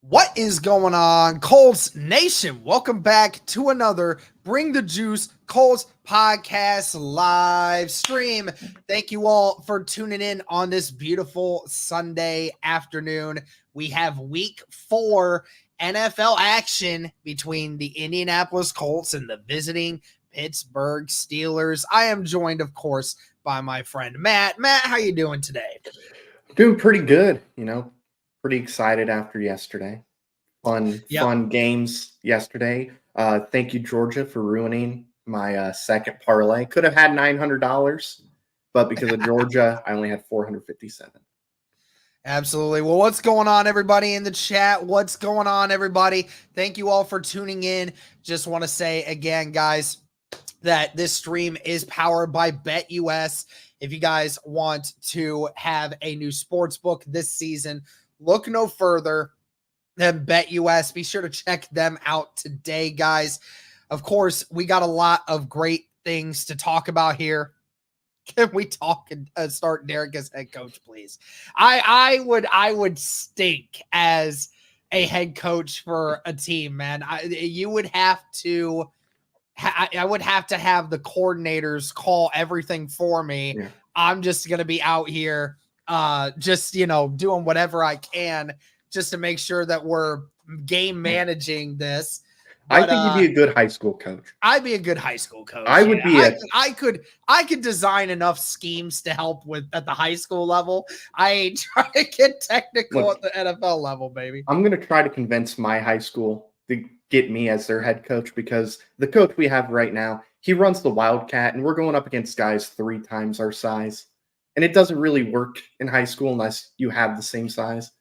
What is going on, Colts Nation? Welcome back to another Bring the Juice Colts podcast live stream. Thank you all for tuning in on this beautiful Sunday afternoon. We have week 4 NFL action between the Indianapolis Colts and the visiting Pittsburgh Steelers. I am joined, of course, by my friend Matt. Matt, how you doing today? Doing pretty good, pretty excited after yesterday. Fun games yesterday. Thank you, Georgia, for ruining my second parlay. Could have had $900, but because of Georgia, I only had 457. Absolutely. Well, what's going on, everybody in the chat? What's going on, everybody? Thank you all for tuning in. Just want to say again, guys, that this stream is powered by BetUS. If you guys want to have a new sports book this season, look no further than BetUS. Be sure to check them out today, guys. Of course, we got a lot of great things to talk about here. Can we talk and start Derek as head coach, please? I would stink as a head coach for a team, man. I would have to have the coordinators call everything for me. Yeah. I'm just going to be out here doing whatever I can just to make sure that we're game managing this. But, I think you'd be a good high school coach. I'd be a good high school coach. I could design enough schemes to help with at the high school level. I ain't trying to get technical at the NFL level, baby. I'm going to try to convince my high school to get me as their head coach, because the coach we have right now, he runs the Wildcat, and we're going up against guys 3 times our size. And it doesn't really work in high school unless you have the same size.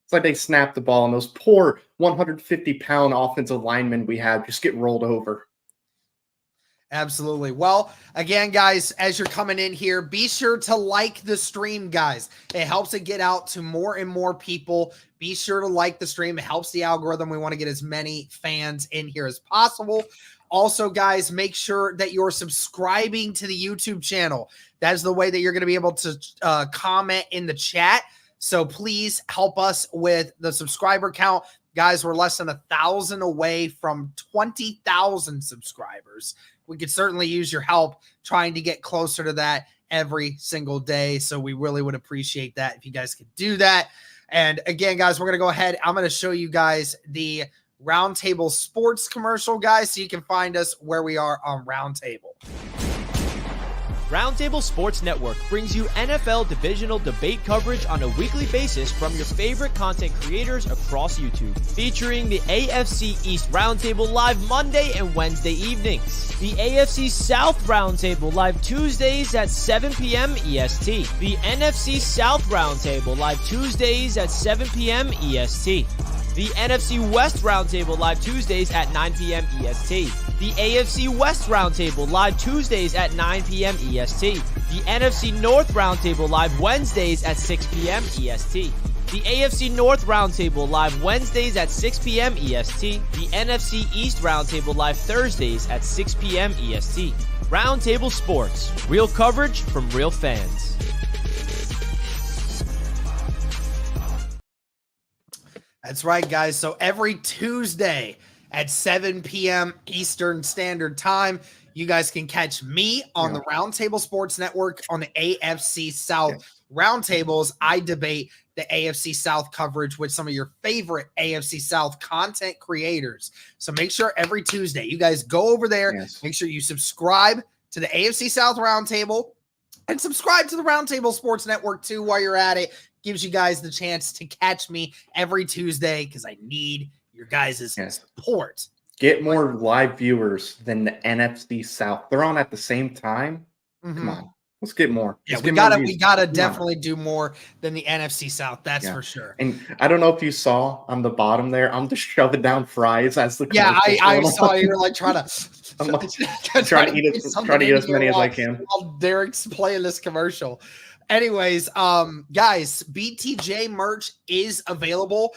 It's like they snap the ball, and those poor 150-pound offensive linemen we have just get rolled over. Absolutely. Well, again, guys, as you're coming in here, be sure to like the stream, guys. It helps it get out to more and more people. Be sure to like the stream. It helps the algorithm. We want to get as many fans in here as possible. Also, guys, make sure that you're subscribing to the YouTube channel. That's the way that you're going to be able to comment in the chat. So please help us with the subscriber count. Guys, we're less than 1,000 away from 20,000 subscribers. We could certainly use your help trying to get closer to that every single day. So we really would appreciate that if you guys could do that. And again, guys, we're going to go ahead. I'm going to show you guys the Roundtable Sports commercial, guys, so you can find us where we are on Roundtable. Roundtable Sports Network brings you NFL divisional debate coverage on a weekly basis from your favorite content creators across YouTube. Featuring the AFC East Roundtable live Monday and Wednesday evenings. The AFC South Roundtable live Tuesdays at 7 p.m. EST. The NFC South Roundtable live Tuesdays at 7 p.m. EST. The NFC West Roundtable live Tuesdays at 9 p.m. EST. The AFC West Roundtable live Tuesdays at 9 p.m. EST. The NFC North Roundtable live Wednesdays at 6 p.m. EST. The AFC North Roundtable live Wednesdays at 6 p.m. EST. The NFC East Roundtable live Thursdays at 6 p.m. EST. Roundtable Sports. Real coverage from real fans. That's right, guys. So every Tuesday at 7 p.m. Eastern Standard Time, you guys can catch me on the Roundtable Sports Network on the AFC South Roundtables. I debate the AFC South coverage with some of your favorite AFC South content creators. So make sure every Tuesday you guys go over there. Yes. Make sure you subscribe to the AFC South Roundtable and subscribe to the Roundtable Sports Network too while you're at it. Gives you guys the chance to catch me every Tuesday because I need your guys' support. Get more live viewers than the NFC South. They're on at the same time. Mm-hmm. Come on. Let's get more. Yeah, we gotta definitely do more than the NFC South. That's for sure. And I don't know if you saw on the bottom there, I'm just shoving down fries as the I saw you're like trying to trying to eat as many as I can while Derek's playing this commercial. Anyways, guys, BTJ merch is available.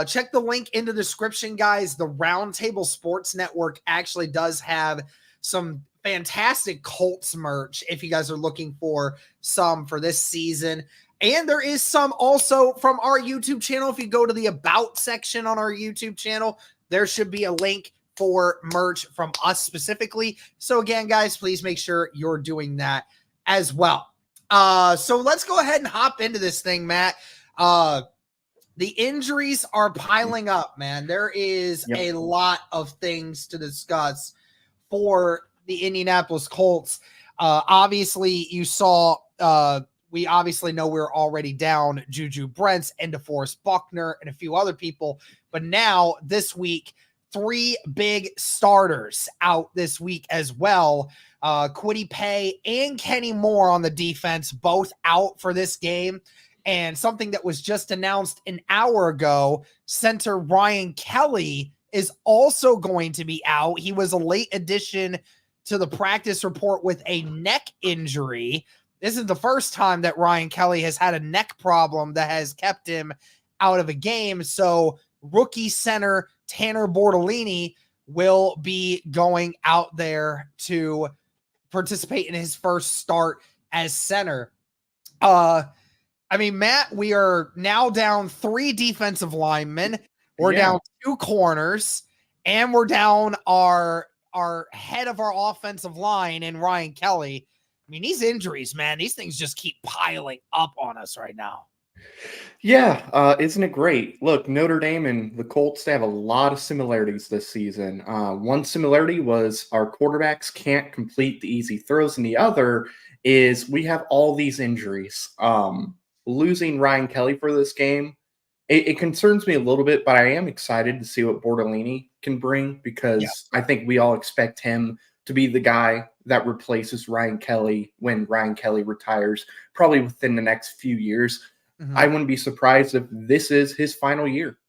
Check the link in the description, guys. The Roundtable Sports Network actually does have some fantastic Colts merch if you guys are looking for some for this season. And there is some also from our YouTube channel. If you go to the About section on our YouTube channel, there should be a link for merch from us specifically. So again, guys, please make sure you're doing that as well. So let's go ahead and hop into this thing, Matt. The injuries are piling up, man. There is a lot of things to discuss for the Indianapolis Colts. Obviously, you saw we obviously know we're already down Juju Brents and DeForest Buckner and a few other people. But now this week, 3 big starters out this week as well. Kwity Paye and Kenny Moore on the defense, both out for this game. And something that was just announced an hour ago, center Ryan Kelly is also going to be out. He was a late addition to the practice report with a neck injury. This is the first time that Ryan Kelly has had a neck problem that has kept him out of a game. So rookie center Tanner Bortolini will be going out there to participate in his first start as center. I mean, Matt, we are now down 3 defensive linemen. We're down 2 corners, and we're down our head of our offensive line in Ryan Kelly. I mean, these injuries, man, these things just keep piling up on us right now. Yeah, isn't it great? Look, Notre Dame and the Colts, they have a lot of similarities this season. One similarity was our quarterbacks can't complete the easy throws, and the other is we have all these injuries. Losing Ryan Kelly for this game, it concerns me a little bit, but I am excited to see what Bortolini can bring because I think we all expect him to be the guy that replaces Ryan Kelly when Ryan Kelly retires, probably within the next few years. I wouldn't be surprised if this is his final year,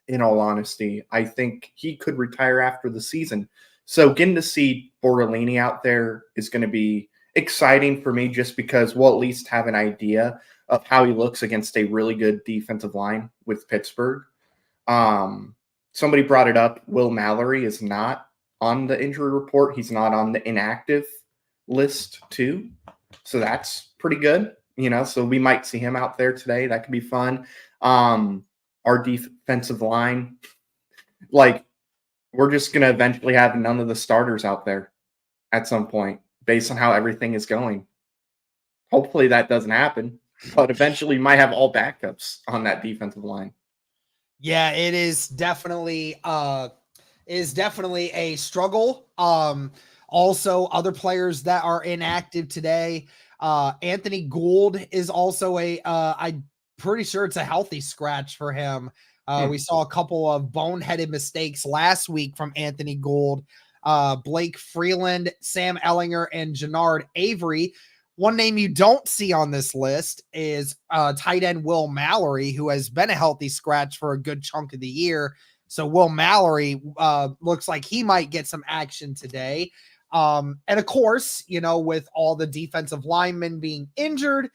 in all honesty. I think he could retire after the season. So getting to see Bortolini out there is going to be exciting for me just because we'll at least have an idea of how he looks against a really good defensive line with Pittsburgh. Somebody brought it up. Will Mallory is not on the injury report. He's not on the inactive list too. So that's pretty good. So we might see him out there today. That could be fun. Our defensive line, we're just going to eventually have none of the starters out there at some point based on how everything is going. Hopefully that doesn't happen, but eventually we might have all backups on that defensive line. Yeah, it is definitely a struggle. Also, other players that are inactive today. Anthony Gould is also I'm pretty sure it's a healthy scratch for him. We saw a couple of boneheaded mistakes last week from Anthony Gould. Blake Freeland, Sam Ellinger, and Jannard Avery. One name you don't see on this list is tight end Will Mallory, who has been a healthy scratch for a good chunk of the year. So Will Mallory looks like he might get some action today. And of course, with all the defensive linemen being injured,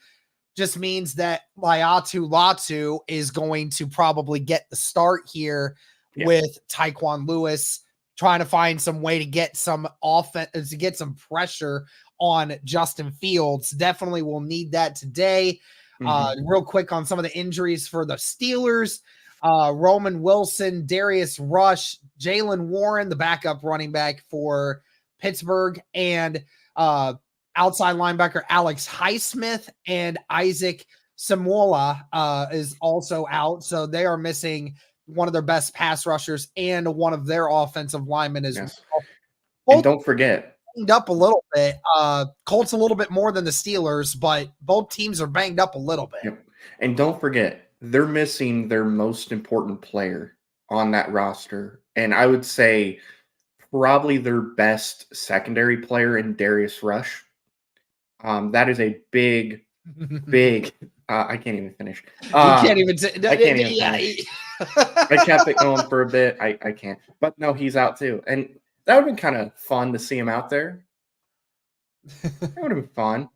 just means that Laiatu Latu is going to probably get the start here with Tyquan Lewis trying to find some way to get some offense, to get some pressure on Justin Fields. Definitely will need that today. Real quick on some of the injuries for the Steelers. Roman Wilson, Darius Rush, Jalen Warren, the backup running back for Pittsburgh, and outside linebacker Alex Highsmith and Isaac Samuela is also out. So they are missing one of their best pass rushers and one of their offensive linemen as well. And don't forget, banged up a little bit. Colts a little bit more than the Steelers, but both teams are banged up a little bit. And don't forget, they're missing their most important player on that roster. And I would say probably their best secondary player in Darius Rush. That is a big I can't even finish. You can't even say. I can't even finish. I kept it going for a bit. I can't. But no, he's out too. And that would have been kind of fun to see him out there. That would have been fun.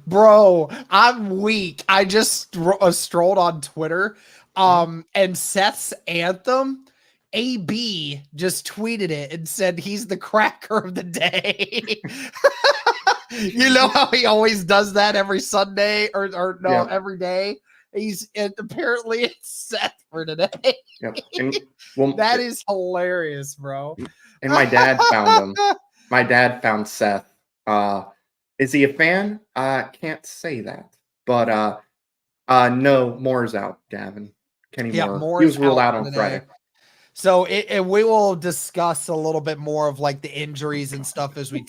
Bro, I'm weak. I just strolled on Twitter. And Seth's anthem, AB just tweeted it and said he's the cracker of the day. You know how he always does that every Sunday or no, Yeah. every day? Apparently it's Seth for today. Yep. And well, That is hilarious, bro. and my dad found him. My dad found Seth. Is he a fan? Can't say that. But no, Moore's out, Gavin. Kenny Yeah, Moore. He Moore's was ruled out on today. Friday. So we will discuss a little bit more of like the injuries and stuff as we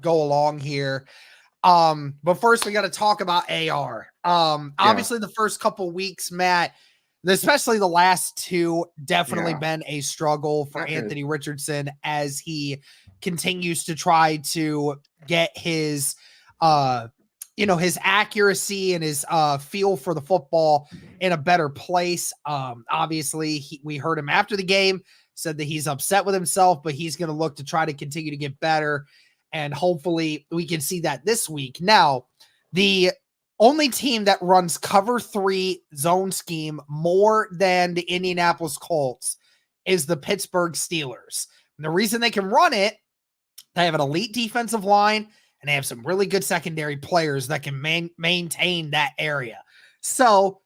go along here. But first we got to talk about AR. Obviously the first couple weeks, Matt, especially the last two, definitely been a struggle for Anthony Richardson as he continues to try to get his his accuracy and his feel for the football in a better place. Obviously we heard him after the game, said that he's upset with himself, but he's going to look to try to continue to get better. And hopefully we can see that this week. Now, the only team that runs cover 3 zone scheme more than the Indianapolis Colts is the Pittsburgh Steelers. And the reason they can run it, they have an elite defensive line and they have some really good secondary players that can maintain that area. So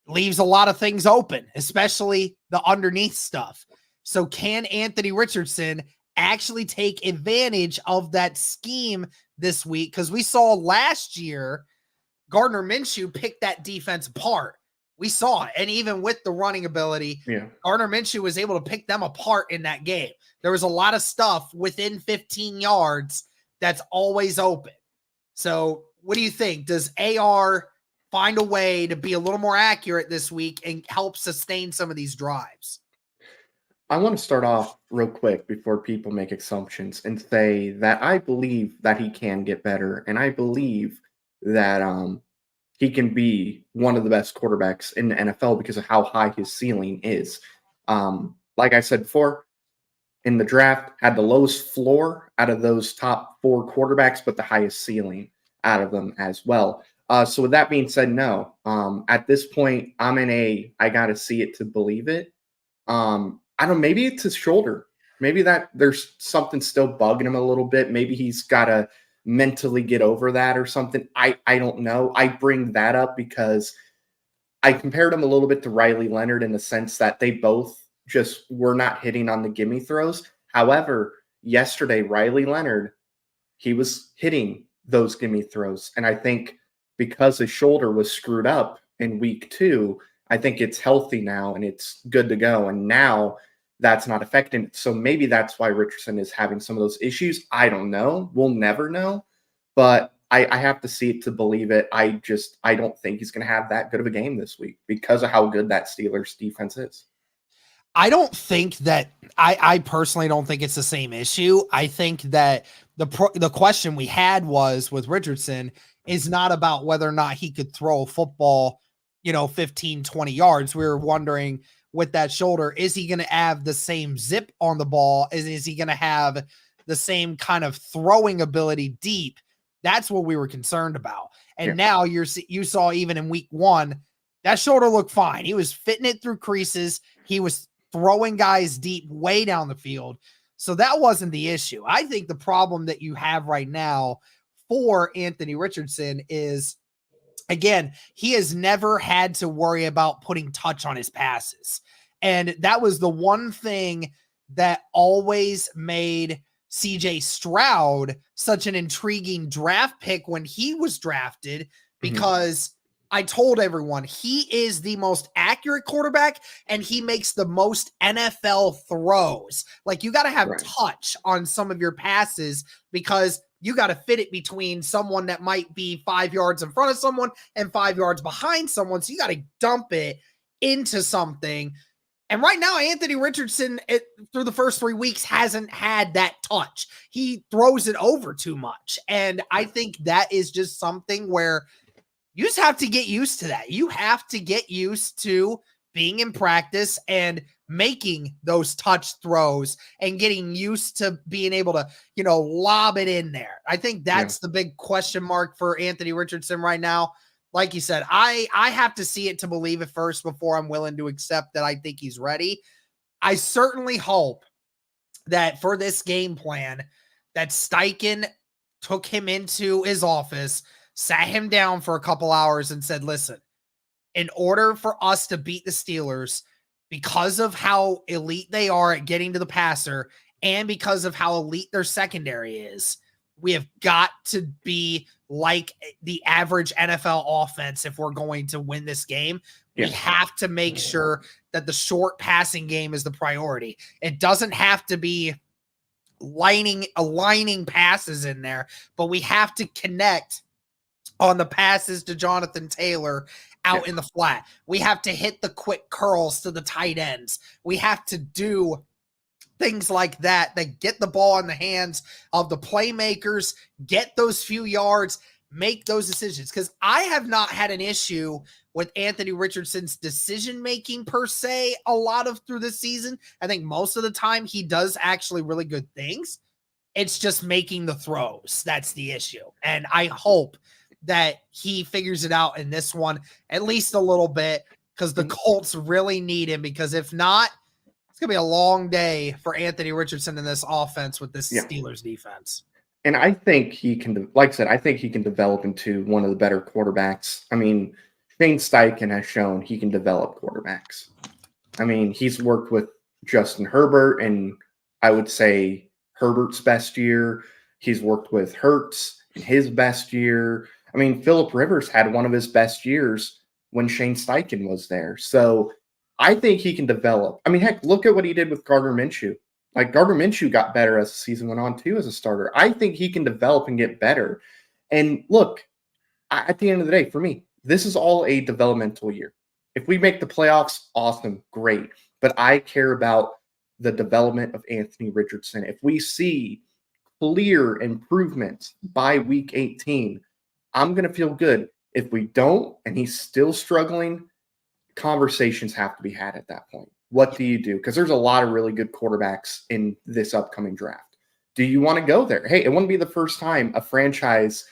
leaves a lot of things open, especially the underneath stuff. So can Anthony Richardson actually take advantage of that scheme this week? Because we saw last year Gardner Minshew picked that defense apart. We saw it. And even with the running ability, Gardner Minshew was able to pick them apart in that game. There was a lot of stuff within 15 yards that's always open. So what do you think? Does AR find a way to be a little more accurate this week and help sustain some of these drives? I want to start off real quick before people make assumptions and say that I believe that he can get better, and I believe that he can be one of the best quarterbacks in the NFL because of how high his ceiling is. Like I said before, in the draft, had the lowest floor out of those top 4 quarterbacks, but the highest ceiling out of them as well. So with that being said, no. At this point, I'm in I got to see it to believe it. I don't know, maybe it's his shoulder. Maybe that there's something still bugging him a little bit. Maybe he's got to mentally get over that or something. I don't know. I bring that up because I compared him a little bit to Riley Leonard in the sense that they both just were not hitting on the gimme throws. However, yesterday, Riley Leonard, he was hitting those gimme throws. And I think because his shoulder was screwed up in week 2, I think it's healthy now and it's good to go. And now that's not affecting it. So maybe that's why Richardson is having some of those issues. I don't know. We'll never know. But I have to see it to believe it. I don't think he's going to have that good of a game this week because of how good that Steelers defense is. I don't think that I personally don't think it's the same issue. I think that the question we had was with Richardson is not about whether or not he could throw a football, 15, 20 yards. We were wondering with that shoulder, is he going to have the same zip on the ball? Is he going to have the same kind of throwing ability deep? That's what we were concerned about. And now you saw even in week 1, that shoulder looked fine. He was fitting it through creases. He was throwing guys deep way down the field. So that wasn't the issue. I think the problem that you have right now for Anthony Richardson is, again, he has never had to worry about putting touch on his passes. And that was the one thing that always made CJ Stroud such an intriguing draft pick when he was drafted, because I told everyone he is the most accurate quarterback and he makes the most NFL throws. Like, you got to have touch on some of your passes because you got to fit it between someone that might be 5 yards in front of someone and 5 yards behind someone. So you got to dump it into something. And right now, Anthony Richardson, through the first 3 weeks, hasn't had that touch. He throws it over too much. And I think that is just something where you just have to get used to that. You have to get used to being in practice and making those touch throws and getting used to being able to, lob it in there. I think that's the big question mark for Anthony Richardson right now. Like you said, I have to see it to believe it first before I'm willing to accept that I think he's ready. I certainly hope that for this game plan that Steichen took him into his office, sat him down for a couple hours and said, listen, in order for us to beat the Steelers, because of how elite they are at getting to the passer and because of how elite their secondary is, we have got to be like the average NFL offense if we're going to win this game. We have to make sure that the short passing game is the priority. It doesn't have to be aligning passes in there, but we have to connect on the passes to Jonathan Taylor out in the flat. We have to hit the quick curls to the tight ends. We have to do things like that get the ball in the hands of the playmakers, get those few yards, make those decisions. Because I have not had an issue with Anthony Richardson's decision-making per se a lot of through this season. I think most of the time he does actually really good things. It's just making the throws. That's the issue. And I hope that he figures it out in this one at least a little bit, because the Colts really need him, because if not, it's going to be a long day for Anthony Richardson in this offense with this Steelers defense. And I think he can, like I said, I think he can develop into one of the better quarterbacks. I mean, Shane Steichen has shown he can develop quarterbacks. I mean, he's worked with Justin Herbert, and I would say Herbert's best year. He's worked with Hurts in his best year. I mean, Phillip Rivers had one of his best years when Shane Steichen was there. So I think he can develop. I mean, heck, look at what he did with Gardner Minshew. Like, Gardner Minshew got better as the season went on, too, as a starter. I think he can develop and get better. And look, at the end of the day, for me, this is all a developmental year. If we make the playoffs, awesome, great. But I care about the development of Anthony Richardson. If we see clear improvements by week 18, I'm going to feel good. If we don't, and he's still struggling, conversations have to be had at that point. What do you do? Because there's a lot of really good quarterbacks in this upcoming draft. Do you want to go there? Hey, it wouldn't be the first time a franchise,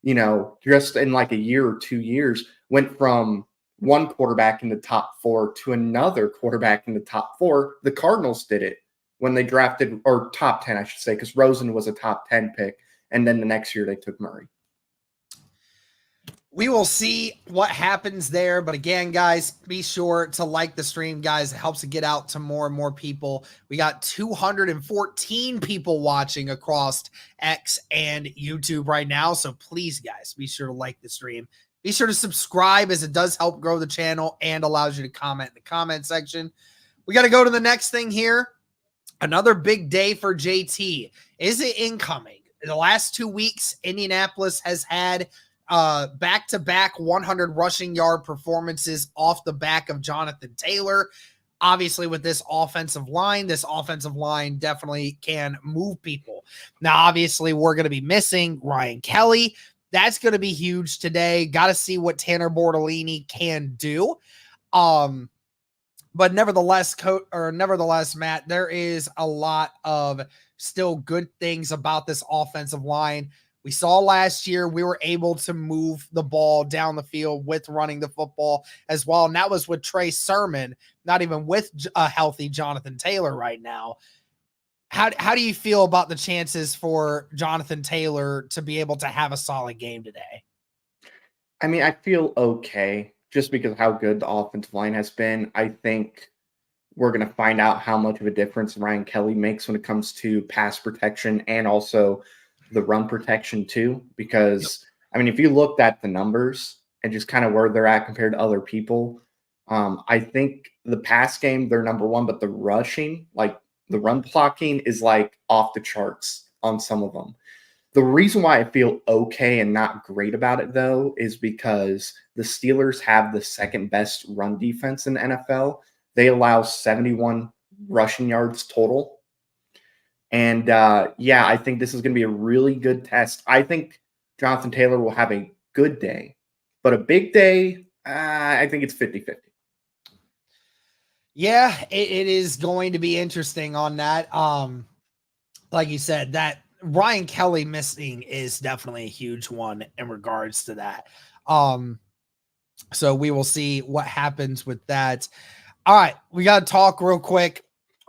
just in like a year or 2 years, went from one quarterback in the top 4 to another quarterback in the top 4. The Cardinals did it when they drafted, or top 10, I should say, because Rosen was a top 10 pick. And then the next year they took Murray. We will see what happens there. But again, guys, be sure to like the stream, guys. It helps it get out to more and more people. We got 214 people watching across X and YouTube right now. So please, guys, be sure to like the stream. Be sure to subscribe, as it does help grow the channel and allows you to comment in the comment section. We got to go to the next thing here. Another big day for JT. Is it incoming? In the last 2 weeks, Indianapolis has had back-to-back 100 rushing yard performances off the back of Jonathan Taylor. Obviously, with this offensive line definitely can move people. Now, obviously, we're going to be missing Ryan Kelly. That's going to be huge today. Got to see what Tanner Bortolini can do. But nevertheless, Matt, there is a lot of still good things about this offensive line. We saw last year we were able to move the ball down the field with running the football as well. And that was with Trey Sermon, not even with a healthy Jonathan Taylor right now. How do you feel about the chances for Jonathan Taylor to be able to have a solid game today? I mean, I feel okay just because of how good the offensive line has been. I think we're going to find out how much of a difference Ryan Kelly makes when it comes to pass protection and also the run protection too, because I mean, if you looked at the numbers and just kind of where they're at compared to other people, I think the pass game, they're number one, but the rushing, like the run blocking, is like off the charts on some of them. The reason why I feel okay and not great about it though, is because the Steelers have the second best run defense in the NFL. They allow 71 rushing yards total. And I think this is going to be a really good test. I think Jonathan Taylor will have a good day, but a big day, I think it's 50-50. Yeah, it is going to be interesting on that. Like you said, that Ryan Kelly missing is definitely a huge one in regards to that. So we will see what happens with that. All right, we got to talk real quick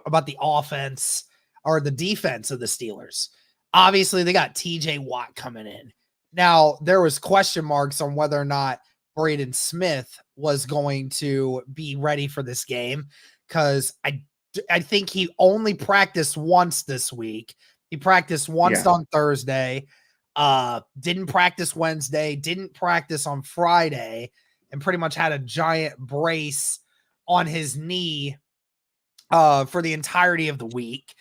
about the offense or the defense of the Steelers. Obviously, they got TJ Watt coming in. Now, there was question marks on whether or not Braden Smith was going to be ready for this game because I think he only practiced once this week. He practiced once on Thursday, didn't practice Wednesday, didn't practice on Friday, and pretty much had a giant brace on his knee for the entirety of the week.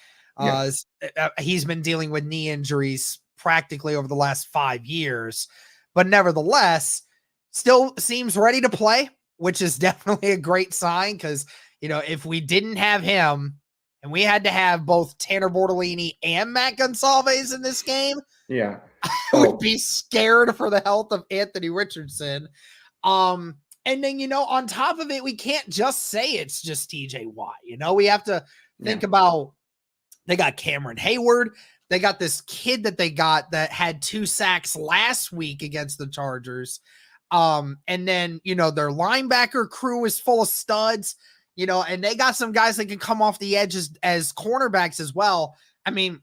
He's been dealing with knee injuries practically over the last 5 years, but nevertheless, still seems ready to play, which is definitely a great sign because, if we didn't have him and we had to have both Tanner Bortolini and Matt Gonsalves in this game, I would be scared for the health of Anthony Richardson. And then, on top of it, we can't just say it's just TJ Watt. We have to think about, they got Cameron Hayward. They got this kid that they got that had 2 sacks last week against the Chargers. And then, their linebacker crew is full of studs, and they got some guys that can come off the edges as cornerbacks as well. I mean,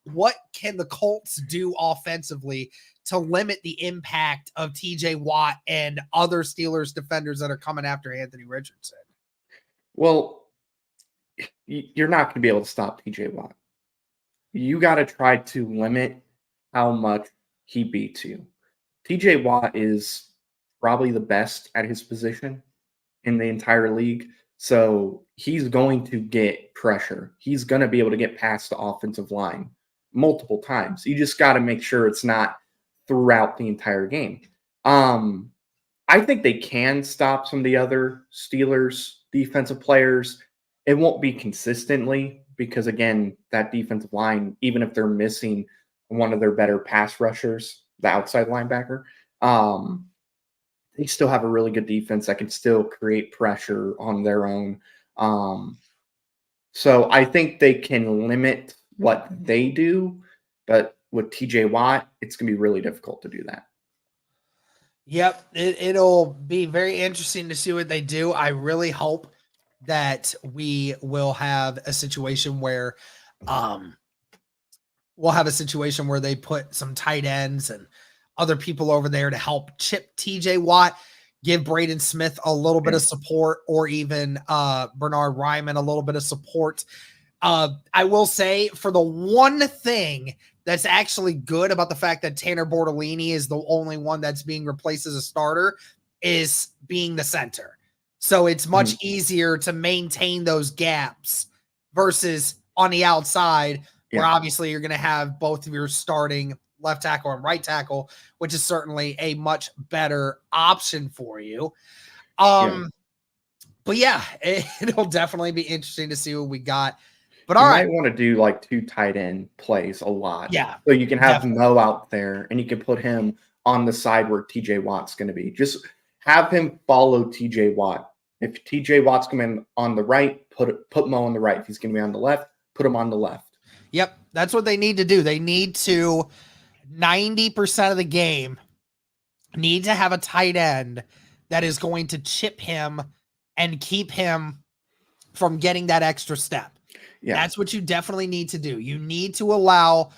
what can the Colts do offensively to limit the impact of TJ Watt and other Steelers defenders that are coming after Anthony Richardson? Well, you're not going to be able to stop TJ Watt. You got to try to limit how much he beats you. TJ Watt is probably the best at his position in the entire league. So he's going to get pressure. He's going to be able to get past the offensive line multiple times. You just got to make sure it's not throughout the entire game. I think they can stop some of the other Steelers defensive players. It won't be consistently because, again, that defensive line, even if they're missing one of their better pass rushers, the outside linebacker, they still have a really good defense that can still create pressure on their own. So I think they can limit what they do, but with TJ Watt, it's going to be really difficult to do that. Yep, it'll be very interesting to see what they do. I really hope that we will have a situation where they put some tight ends and other people over there to help chip TJ Watt, give Braden Smith a little bit of support, or even Bernard Ryman a little bit of support. I will say, for the one thing that's actually good about the fact that Tanner Bortolini is the only one that's being replaced as a starter is being the center. So it's much easier to maintain those gaps versus on the outside, where obviously you're going to have both of your starting left tackle and right tackle, which is certainly a much better option for you. But it'll definitely be interesting to see what we got. But you might want to do like 2 tight end plays a lot. Yeah. So you can have Mo out there and you can put him on the side where TJ Watt's going to be. Just have him follow TJ Watt. If TJ Watt's coming on the right, put Mo on the right. If he's going to be on the left, put him on the left. Yep. That's what they need to do. They need to 90% of the game need to have a tight end that is going to chip him and keep him from getting that extra step. Yeah. That's what you definitely need to do. You need to allow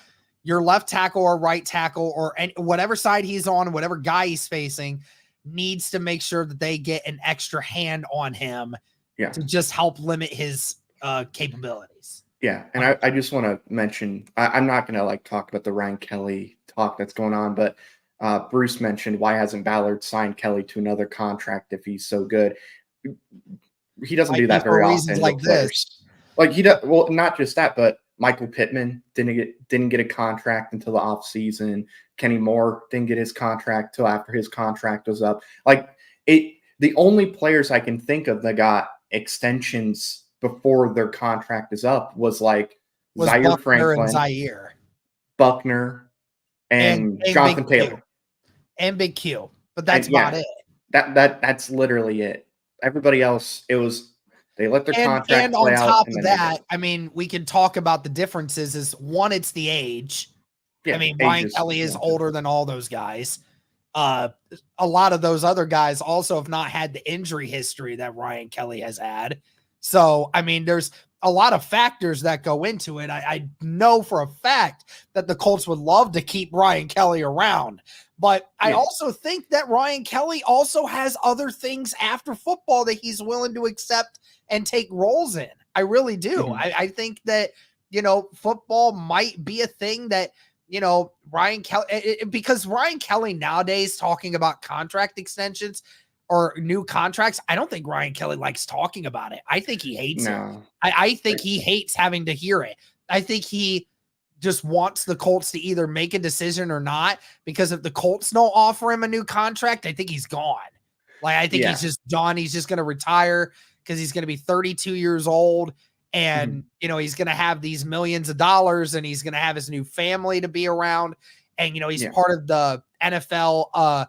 your left tackle or right tackle or whatever side he's on, whatever guy he's facing, needs to make sure that they get an extra hand on him to just help limit his capabilities. Yeah, and I just want to mention, I'm not going to talk about the Ryan Kelly talk that's going on, but Bruce mentioned, why hasn't Ballard signed Kelly to another contract if he's so good? He doesn't do that very often. Like this. Well, not just that, but Michael Pittman didn't get a contract until the offseason. Kenny Moore didn't get his contract till after his contract was up. The only players I can think of that got extensions before their contract is up was Zaire Buckner Franklin, and Zaire, Buckner, and Jonathan Taylor, and Big Q. But that's about it. That's literally it. Everybody else, it was they let their contract play out. And on top of that, I mean, we can talk about the differences. Is one, it's the age. Yeah, I mean, Ryan Kelly is older than all those guys. A lot of those other guys also have not had the injury history that Ryan Kelly has had. So, I mean, there's a lot of factors that go into it. I know for a fact that the Colts would love to keep Ryan Kelly around, but I also think that Ryan Kelly also has other things after football that he's willing to accept and take roles in. I really do. I think that, football might be a thing that, Ryan Kelly, because Ryan Kelly nowadays talking about contract extensions or new contracts, I don't think Ryan Kelly likes talking about it. I think he hates it. I think he hates having to hear it. I think he just wants the Colts to either make a decision or not, because if the Colts don't offer him a new contract, I think he's gone. Like, I think he's just done. He's just going to retire because he's going to be 32 years old. And, he's going to have these millions of dollars, and he's going to have his new family to be around. And, he's part of the NFL PA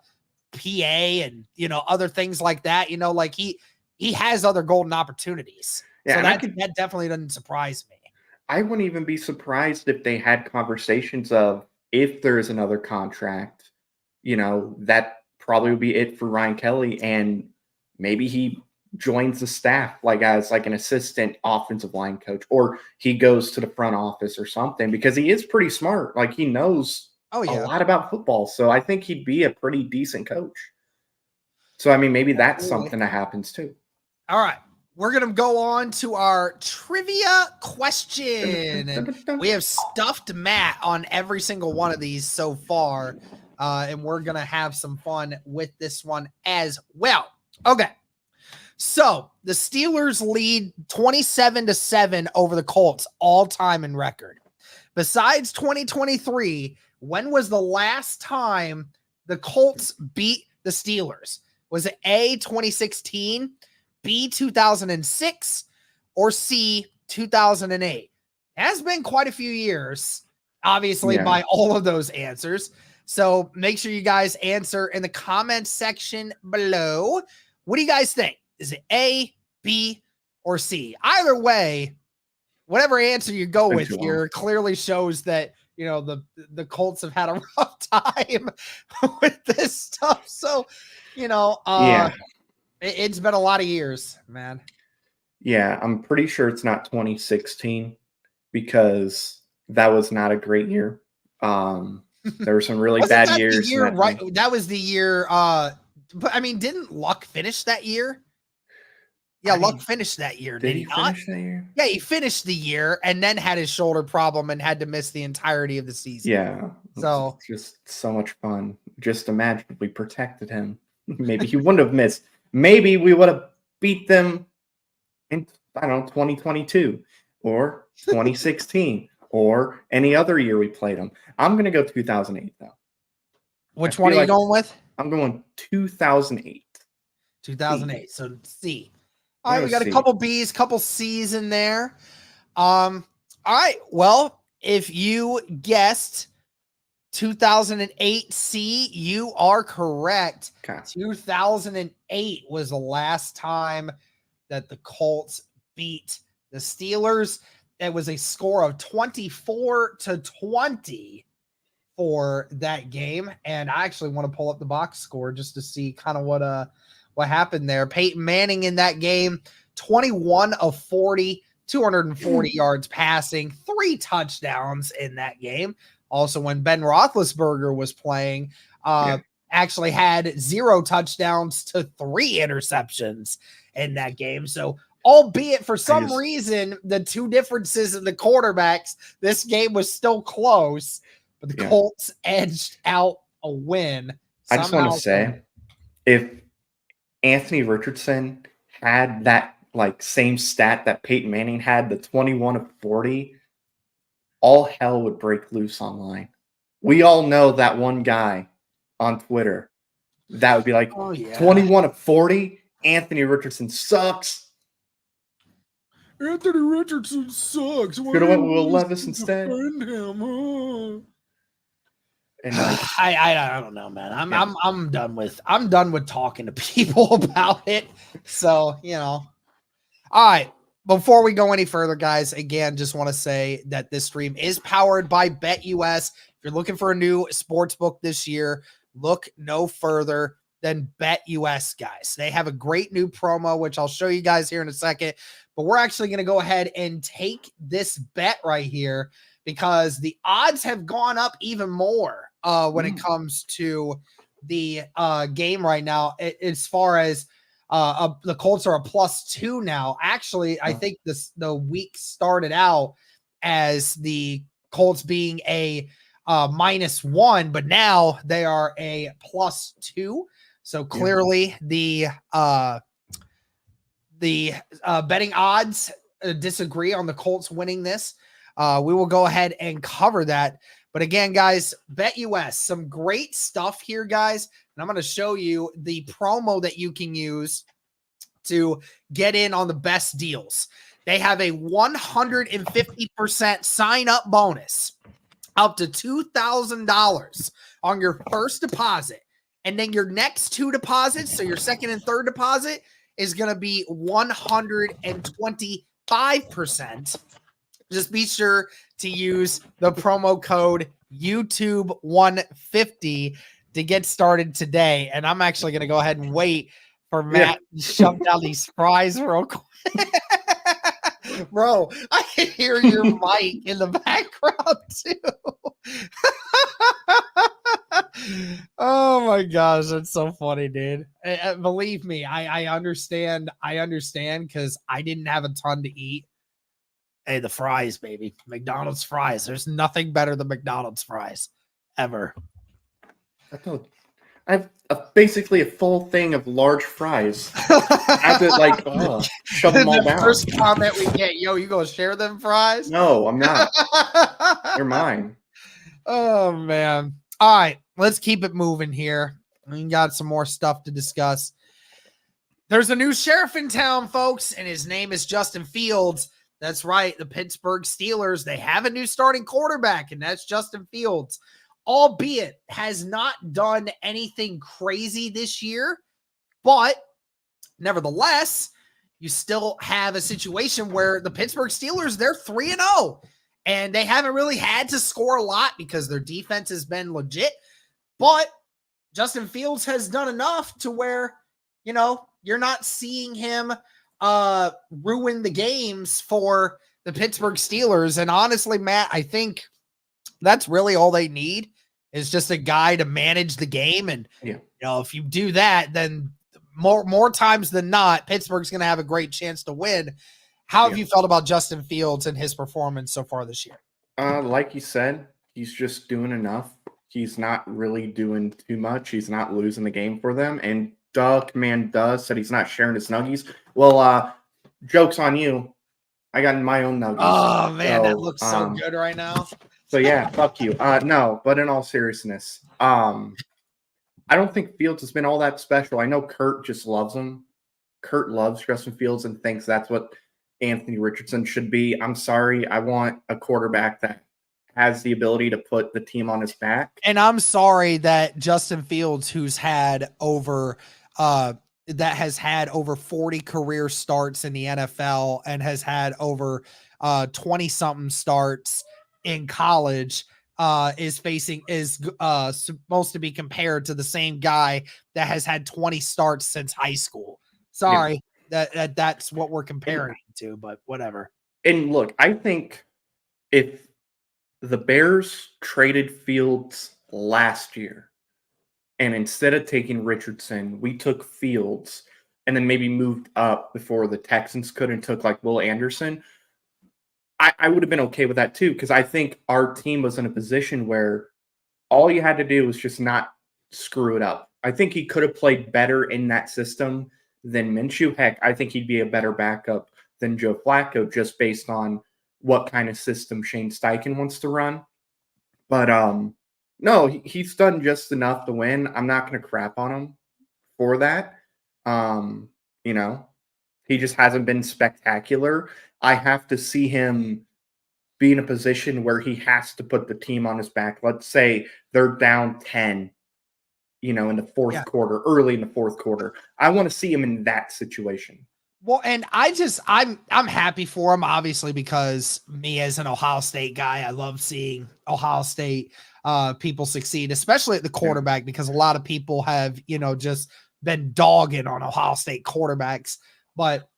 and, other things like that, like he has other golden opportunities. So that definitely doesn't surprise me. I wouldn't even be surprised if they had conversations of, if there's another contract, that probably would be it for Ryan Kelly. And maybe he joins the staff as an assistant offensive line coach, or he goes to the front office or something, because he is pretty smart. He knows a lot about football. So I think he'd be a pretty decent coach. So, maybe that's something that happens too. All right. We're going to go on to our trivia question. And we have stuffed Matt on every single one of these so far. And we're going to have some fun with this one as well. Okay. So the Steelers lead 27-7 over the Colts all time in record. Besides 2023, when was the last time the Colts beat the Steelers? Was it A, 2016, B, 2006, or C, 2008? It has been quite a few years, obviously, by all of those answers. So make sure you guys answer in the comments section below. What do you guys think? Is it A, B, or C? Either way, whatever answer you go with here clearly shows that, the Colts have had a rough time with this stuff. So, it's been a lot of years, man. Yeah, I'm pretty sure it's not 2016, because that was not a great year. There were some really bad years. That was the year. But didn't Luck finish that year? Yeah, Luck finished that year. Did he not? Finish that year? Yeah, he finished the year and then had his shoulder problem and had to miss the entirety of the season. Yeah. So just so much fun. Just imagine if we protected him. Maybe he wouldn't have missed. Maybe we would have beat them in, 2022 or 2016 or any other year we played them. I'm going to go 2008, though. Which one are you going with? I'm going 2008. 2008. So C. All right, we got a couple B's, couple C's in there. All right. Well, if you guessed 2008 C, you are correct. Okay. 2008 was the last time that the Colts beat the Steelers. It was a score of 24-20 for that game. And I actually want to pull up the box score just to see kind of what happened there. Peyton Manning in that game, 21 of 40, 240 yards passing, 3 touchdowns in that game. Also, when Ben Roethlisberger was playing, actually had 0 touchdowns to 3 interceptions in that game. So, albeit for some reason, the 2 differences in the quarterbacks, this game was still close, but the Colts edged out a win. I just want to say, if Anthony Richardson had that same stat that Peyton Manning had, the 21 of 40, all hell would break loose online. We all know that one guy on Twitter that would be 21 of 40, Anthony Richardson sucks. Anthony Richardson sucks. Should have went with Will Levis instead. And I don't know, man. I'm done with talking to people about it. So, all right. Before we go any further, guys, again, just want to say that this stream is powered by BetUS. If you're looking for a new sports book this year, look no further than BetUS, guys. They have a great new promo, which I'll show you guys here in a second. But we're actually going to go ahead and take this bet right here because the odds have gone up even more when it comes to the game right now. As far as the Colts are a +2 now. Actually, I think the week started out as the Colts being a -1, but now they are a +2. So clearly the betting odds disagree on the Colts winning this. We will go ahead and cover that. But again, guys, BetUS, some great stuff here, guys. And I'm going to show you the promo that you can use to get in on the best deals. They have a 150% sign-up bonus up to $2,000 on your first deposit. And then your next two deposits, so your second and third deposit, is going to be 125%. Just be sure to use the promo code YouTube150 to get started today. And I'm actually going to go ahead and wait for Matt to shove down these fries real quick. Bro, I can hear your mic in the background too. Oh my gosh, that's so funny, dude. Believe me, I understand. I understand because I didn't have a ton to eat. Hey, the fries, baby. McDonald's fries. There's nothing better than McDonald's fries ever. I have basically a full thing of large fries. I have to shove them all down. First comment we get, yo, you gonna share them fries? No, I'm not. They're mine. Oh man. All right, let's keep it moving here. We got some more stuff to discuss. There's a new sheriff in town, folks, and his name is Justin Fields. That's right. The Pittsburgh Steelers, they have a new starting quarterback, and that's Justin Fields. Albeit has not done anything crazy this year, but nevertheless, you still have a situation where the Pittsburgh Steelers, they're 3-0, and they haven't really had to score a lot because their defense has been legit, but Justin Fields has done enough to where, you're not seeing him ruin the games for the Pittsburgh Steelers. And honestly, Matt, I think that's really all they need is just a guy to manage the game. And, if you do that, then more times than not, Pittsburgh's going to have a great chance to win. How have you felt about Justin Fields and his performance so far this year? Like you said, he's just doing enough. He's not really doing too much. He's not losing the game for them. And Command said he's not sharing his nuggies. Well, joke's on you. I got my own nuggies. Oh, man, that looks so good right now. So, yeah, fuck you. No, but in all seriousness, I don't think Fields has been all that special. I know Kurt just loves him. Kurt loves Justin Fields and thinks that's what Anthony Richardson should be. I'm sorry. I want a quarterback that has the ability to put the team on his back. And I'm sorry that Justin Fields, who's had over 40 career starts in the NFL and has had over 20-something starts in college, is supposed to be compared to the same guy that has had 20 starts since high school. Sorry, that's what we're comparing to, but whatever. And look, I think if the Bears traded Fields last year, and instead of taking Richardson, we took Fields and then maybe moved up before the Texans could and took like Will Anderson, I would have been okay with that too, because I think our team was in a position where all you had to do was just not screw it up. I think he could have played better in that system than Minshew. Heck, I think he'd be a better backup than Joe Flacco just based on what kind of system Shane Steichen wants to run. But no, he's done just enough to win. I'm not going to crap on him for that. He just hasn't been spectacular. I have to see him be in a position where he has to put the team on his back. Let's say they're down 10, in the fourth quarter, early in the fourth quarter. I want to see him in that situation. Well, and I'm happy for him, obviously, because me as an Ohio State guy, I love seeing Ohio State people succeed, especially at the quarterback, because a lot of people have, just been dogging on Ohio State quarterbacks. But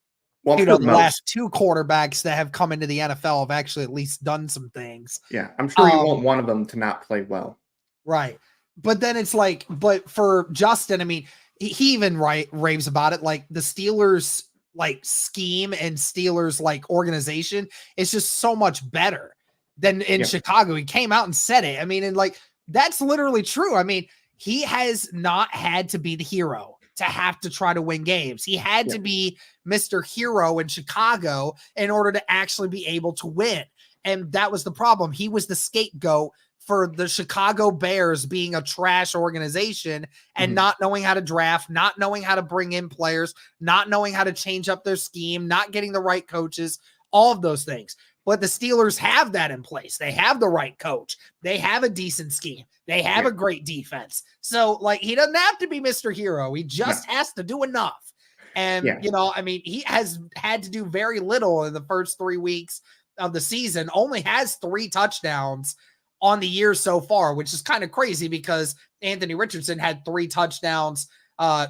Well, I'm the sure last two quarterbacks that have come into the NFL have actually at least done some things. Yeah, I'm sure you want one of them to not play well. Right. But then it's like, but for Justin, I mean, he even raves about it. Like the Steelers like scheme and Steelers like organization is just so much better than in Chicago. He came out and said it. I mean, and like that's literally true. I mean, he has not had to be the hero to have to try to win games. He had to be Mr. Hero in Chicago in order to actually be able to win. And that was the problem. He was the scapegoat for the Chicago Bears being a trash organization and not knowing how to draft, not knowing how to bring in players, not knowing how to change up their scheme, not getting the right coaches, all of those things. But the Steelers have that in place. They have the right coach. They have a decent scheme. They have a great defense. So, like, he doesn't have to be Mr. Hero. He just has to do enough. And, I mean, he has had to do very little in the first 3 weeks of the season, only has 3 touchdowns on the year so far, which is kind of crazy because Anthony Richardson had 3 touchdowns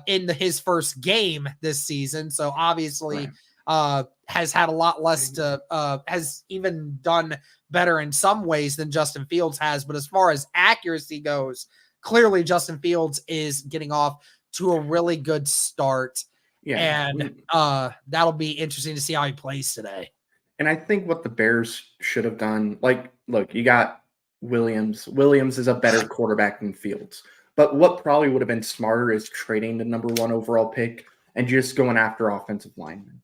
in his first game this season. So obviously has had a lot less to, has even done better in some ways than Justin Fields has. But as far as accuracy goes, clearly Justin Fields is getting off to a really good start. And that'll be interesting to see how he plays today. And I think what the Bears should have done, like, look, you got Williams. Williams is a better quarterback than Fields. But what probably would have been smarter is trading the number 1 overall pick and just going after offensive linemen.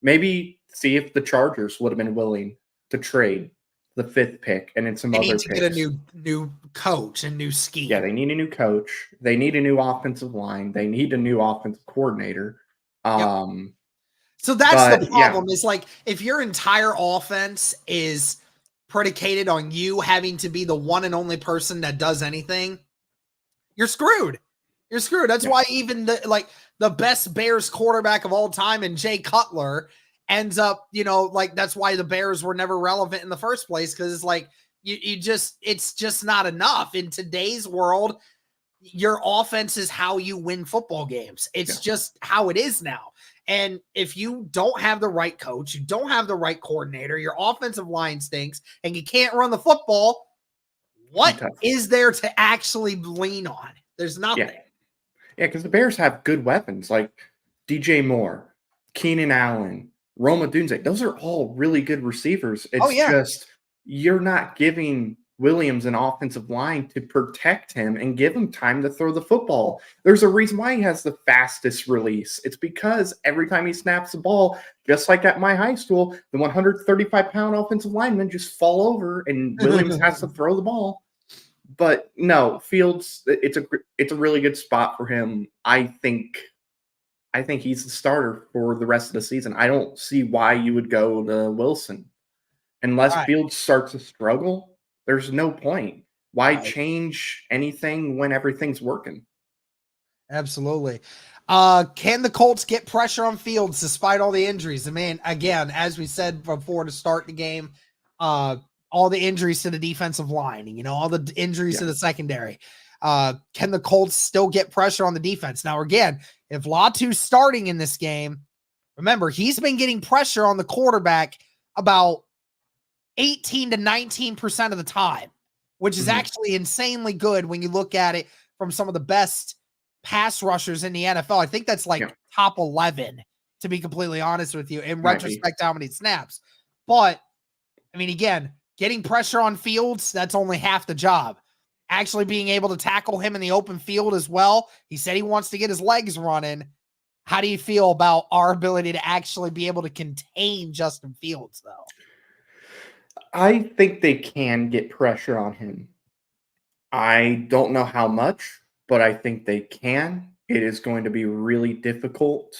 Maybe see if the Chargers would have been willing to trade the 5th pick and then some other picks. They need to get a new coach and new scheme. Yeah, they need a new coach. They need a new offensive line. They need a new offensive coordinator. So that's the problem is like if your entire offense is predicated on you having to be the one and only person that does anything, you're screwed. You're screwed. That's why even the best Bears quarterback of all time and Jay Cutler ends up, that's why the Bears were never relevant in the first place. Cause it's like, it's just not enough in today's world. Your offense is how you win football games. It's just how it is now. And if you don't have the right coach, you don't have the right coordinator, your offensive line stinks, and you can't run the football, what is there to actually lean on? There's nothing. Yeah, because the Bears have good weapons like DJ Moore, Keenan Allen, Roma Dunze. Those are all really good receivers. It's just you're not giving Williams an offensive line to protect him and give him time to throw the football. There's a reason why he has the fastest release. It's because every time he snaps the ball, just like at my high school, the 135-pound offensive linemen just fall over and Williams has to throw the ball. But no, Fields, it's a really good spot for him. I think he's the starter for the rest of the season. I don't see why you would go to Wilson. Unless Fields starts to struggle, there's no point. Why change anything when everything's working? Absolutely. Can the Colts get pressure on Fields despite all the injuries? I mean, again, as we said before to start the game, all the injuries to the defensive line, all the injuries to the secondary. Can the Colts still get pressure on the defense? Now, again, if Latu's starting in this game, remember, he's been getting pressure on the quarterback about 18 to 19% of the time, which is actually insanely good when you look at it from some of the best pass rushers in the NFL. I think that's like top 11, to be completely honest with you, in retrospect to how many snaps. But, I mean, again, getting pressure on Fields, that's only half the job. Actually being able to tackle him in the open field as well. He said he wants to get his legs running. How do you feel about our ability to actually be able to contain Justin Fields, though? I think they can get pressure on him. I don't know how much, but I think they can. It is going to be really difficult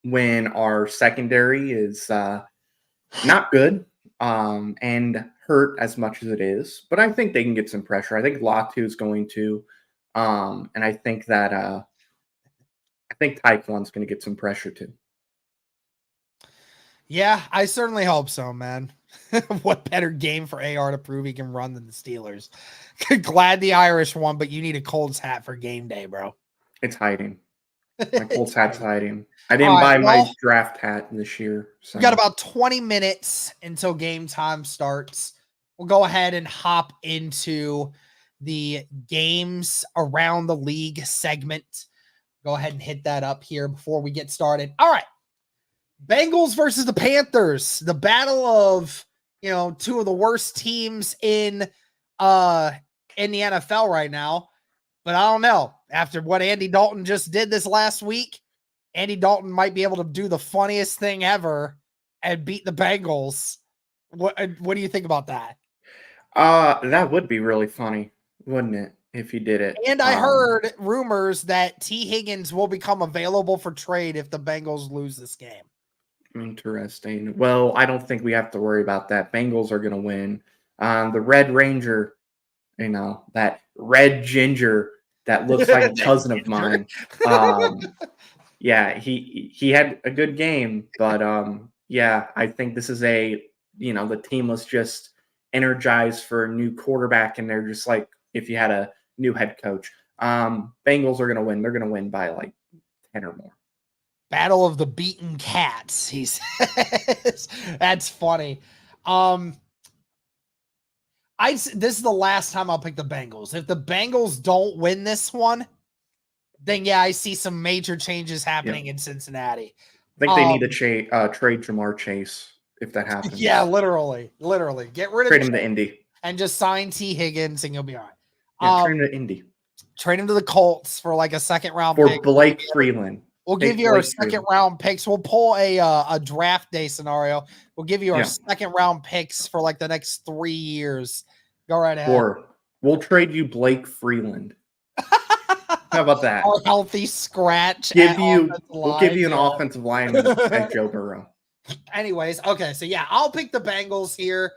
when our secondary is not good and hurt as much as it is. But I think they can get some pressure. I think Latu is going to. And I think that I think Tyquan's going to get some pressure too. Yeah, I certainly hope so, man. What better game for AR to prove he can run than the Steelers? Glad the Irish won, but you need a Colts hat for game day, bro. It's hiding. My Colts hat's hiding. I All didn't right, buy my well, draft hat this year. So we got about 20 minutes until game time starts. We'll go ahead and hop into the games around the league segment. Go ahead and hit that up here before we get started. All right. Bengals versus the Panthers. The battle of, two of the worst teams in the NFL right now. But I don't know. After what Andy Dalton just did this last week, Andy Dalton might be able to do the funniest thing ever and beat the Bengals. What do you think about that? That would be really funny, wouldn't it, if he did it? And I heard rumors that T. Higgins will become available for trade if the Bengals lose this game. Interesting. Well, I don't think we have to worry about that. Bengals are going to win. The Red Ranger, that red ginger that looks like a cousin of mine. Yeah, he had a good game, but yeah, I think this is the team was just energized for a new quarterback, and they're just like, if you had a new head coach, Bengals are going to win. They're going to win by like 10 or more. Battle of the beaten cats, he says. That's funny. This is the last time I'll pick the Bengals. If the Bengals don't win this one, then yeah, I see some major changes happening in Cincinnati. I think they need to trade Jamar Chase if that happens. Yeah, literally. Get rid of trade him to Indy and just sign T. Higgins, and you'll be all right. Yeah, trade him to Indy. Trade him to the Colts for like a second round for pick. Blake Freeland. We'll give you our second round picks. We'll pull a draft day scenario. We'll give you our second round picks for like the next 3 years. Go right ahead. Or we'll trade you Blake Freeland. How about that? Our healthy scratch. We'll give you an offensive lineman like Joe Burrow. Anyways, okay, so yeah, I'll pick the Bengals here.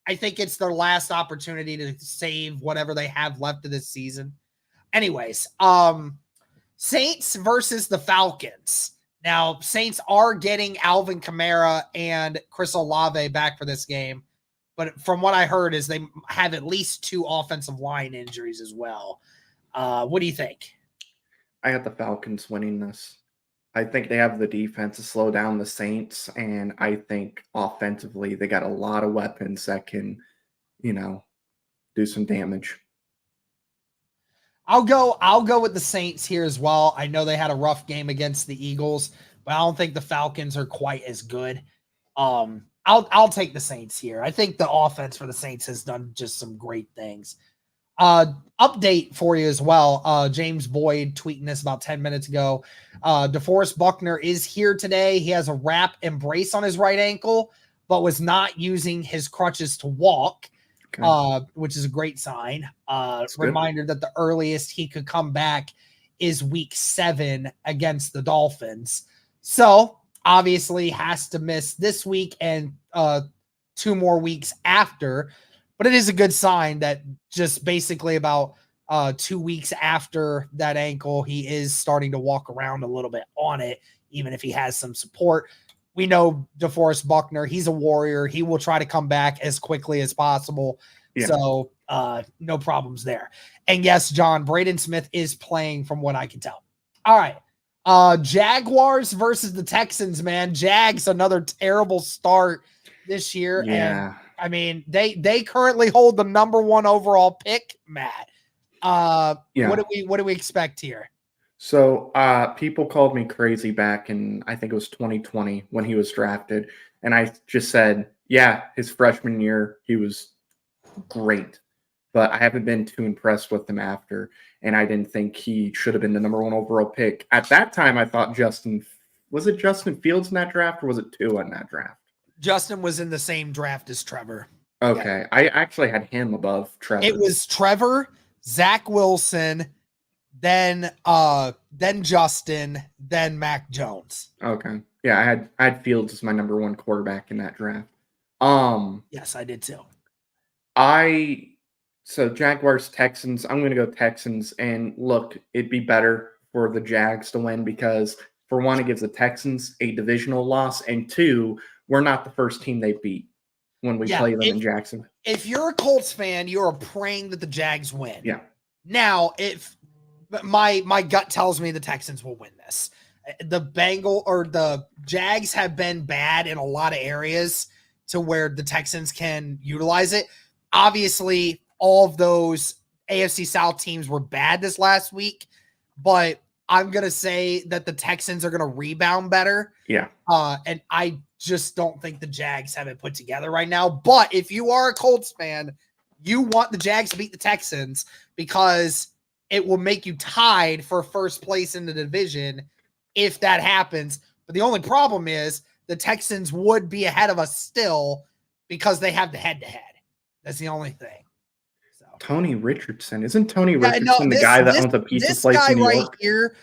I think it's their last opportunity to save whatever they have left of this season. Anyways, Saints versus the Falcons. Now, Saints are getting Alvin Kamara and Chris Olave back for this game. But from what I heard is they have at least 2 offensive line injuries as well. What do you think? I got the Falcons winning this. I think they have the defense to slow down the Saints, and I think offensively they got a lot of weapons that can, do some damage. I'll go with the Saints here as well. I know they had a rough game against the Eagles, but I don't think the Falcons are quite as good. I'll take the Saints here. I think the offense for the Saints has done just some great things. Update for you as well. James Boyd tweeting this about 10 minutes ago. DeForest Buckner is here today. He has a wrap and brace on his right ankle, but was not using his crutches to walk. Which is a great sign. Reminder that the earliest he could come back is week 7 against the Dolphins. So obviously has to miss this week and 2 more weeks after. But it is a good sign that just basically about 2 weeks after that ankle, he is starting to walk around a little bit on it, even if he has some support. We know DeForest Buckner, he's a warrior. He will try to come back as quickly as possible. Yeah. So no problems there. And yes, John, Braden Smith is playing from what I can tell. All right. Jaguars versus the Texans, man. Jags, another terrible start this year. Yeah. And I mean, they currently hold the number 1 overall pick, Matt. What do we expect here? So people called me crazy back in, I think it was 2020 when he was drafted. And I just said, yeah, his freshman year, he was great. But I haven't been too impressed with him after. And I didn't think he should have been the number 1 overall pick. At that time, I thought was it Justin Fields in that draft or was it Tua in that draft? Justin was in the same draft as Trevor. Okay. Yeah. I actually had him above Trevor. It was Trevor, Zach Wilson, then Justin, then Mac Jones. Okay. Yeah, I had Fields as my number 1 quarterback in that draft. Yes, I did too. So Jaguars, Texans, I'm going to go Texans. And look, it'd be better for the Jags to win because, for one, it gives the Texans a divisional loss. And 2, we're not the first team they beat when we play them in Jackson. If you're a Colts fan, you're praying that the Jags win. Yeah. Now, if my gut tells me the Texans will win this. The Jags have been bad in a lot of areas to where the Texans can utilize it. Obviously, all of those AFC South teams were bad this last week, but I'm going to say that the Texans are going to rebound better. Yeah. And I just don't think the Jags have it put together right now. But if you are a Colts fan, you want the Jags to beat the Texans because it will make you tied for first place in the division if that happens. But the only problem is the Texans would be ahead of us still because they have the head-to-head. That's the only thing. So Tony Richardson. Isn't Tony Richardson the guy that owns a pizza place in New York? Here,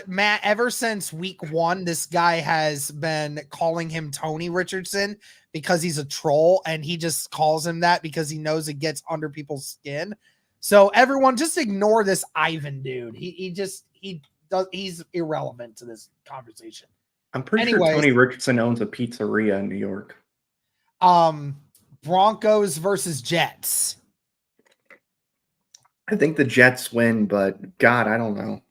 Matt, ever since week 1, this guy has been calling him Tony Richardson because he's a troll, and he just calls him that because he knows it gets under people's skin. So everyone just ignore this Ivan dude. He's irrelevant to this conversation. I'm pretty sure Tony Richardson owns a pizzeria in New York. Broncos versus Jets. I think the Jets win, but God, I don't know.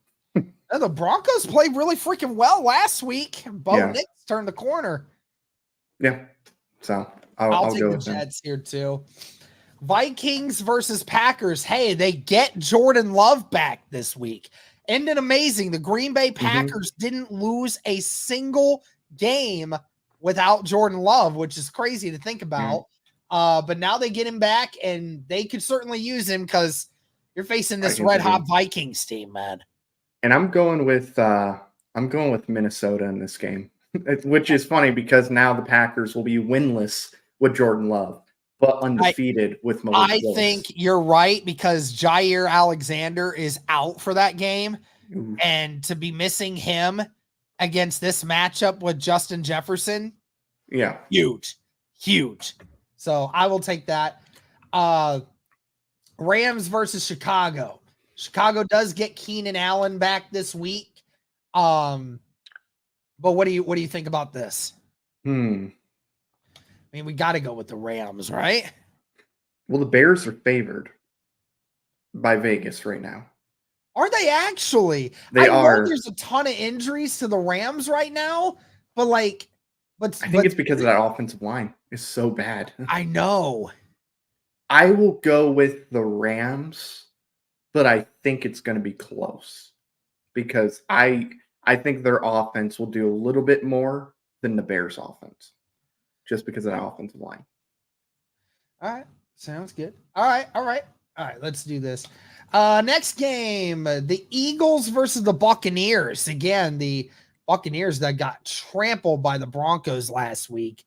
The Broncos played really freaking well last week. Bo Nix turned the corner. Yeah. So I'll go take the with Jets here too. Vikings versus Packers. Hey, they get Jordan Love back this week. Ended amazing. The Green Bay Packers didn't lose a single game without Jordan Love, which is crazy to think about. But now they get him back, and they could certainly use him because you're facing this red-hot Vikings team, man. And I'm going with Minnesota in this game, which is funny because now the Packers will be winless with Jordan Love, but undefeated with Malik Willis. I think you're right because Jair Alexander is out for that game. Ooh. And to be missing him against this matchup with Justin Jefferson, huge. So I will take that. Rams versus Chicago. Chicago does get Keenan Allen back this week. But what do you think about this? I mean, we got to go with the Rams, right? Well, the Bears are favored by Vegas right now. Are they actually? They are. Know there's a ton of injuries to the Rams right now, but I think it's because of that offensive line is so bad. I know. I will go with the Rams, but I think it's going to be close because I think their offense will do a little bit more than the Bears' offense, just because of that offensive line. All right, sounds good. All right. Let's do this. Next game, the Eagles versus the Buccaneers. Again, the Buccaneers that got trampled by the Broncos last week.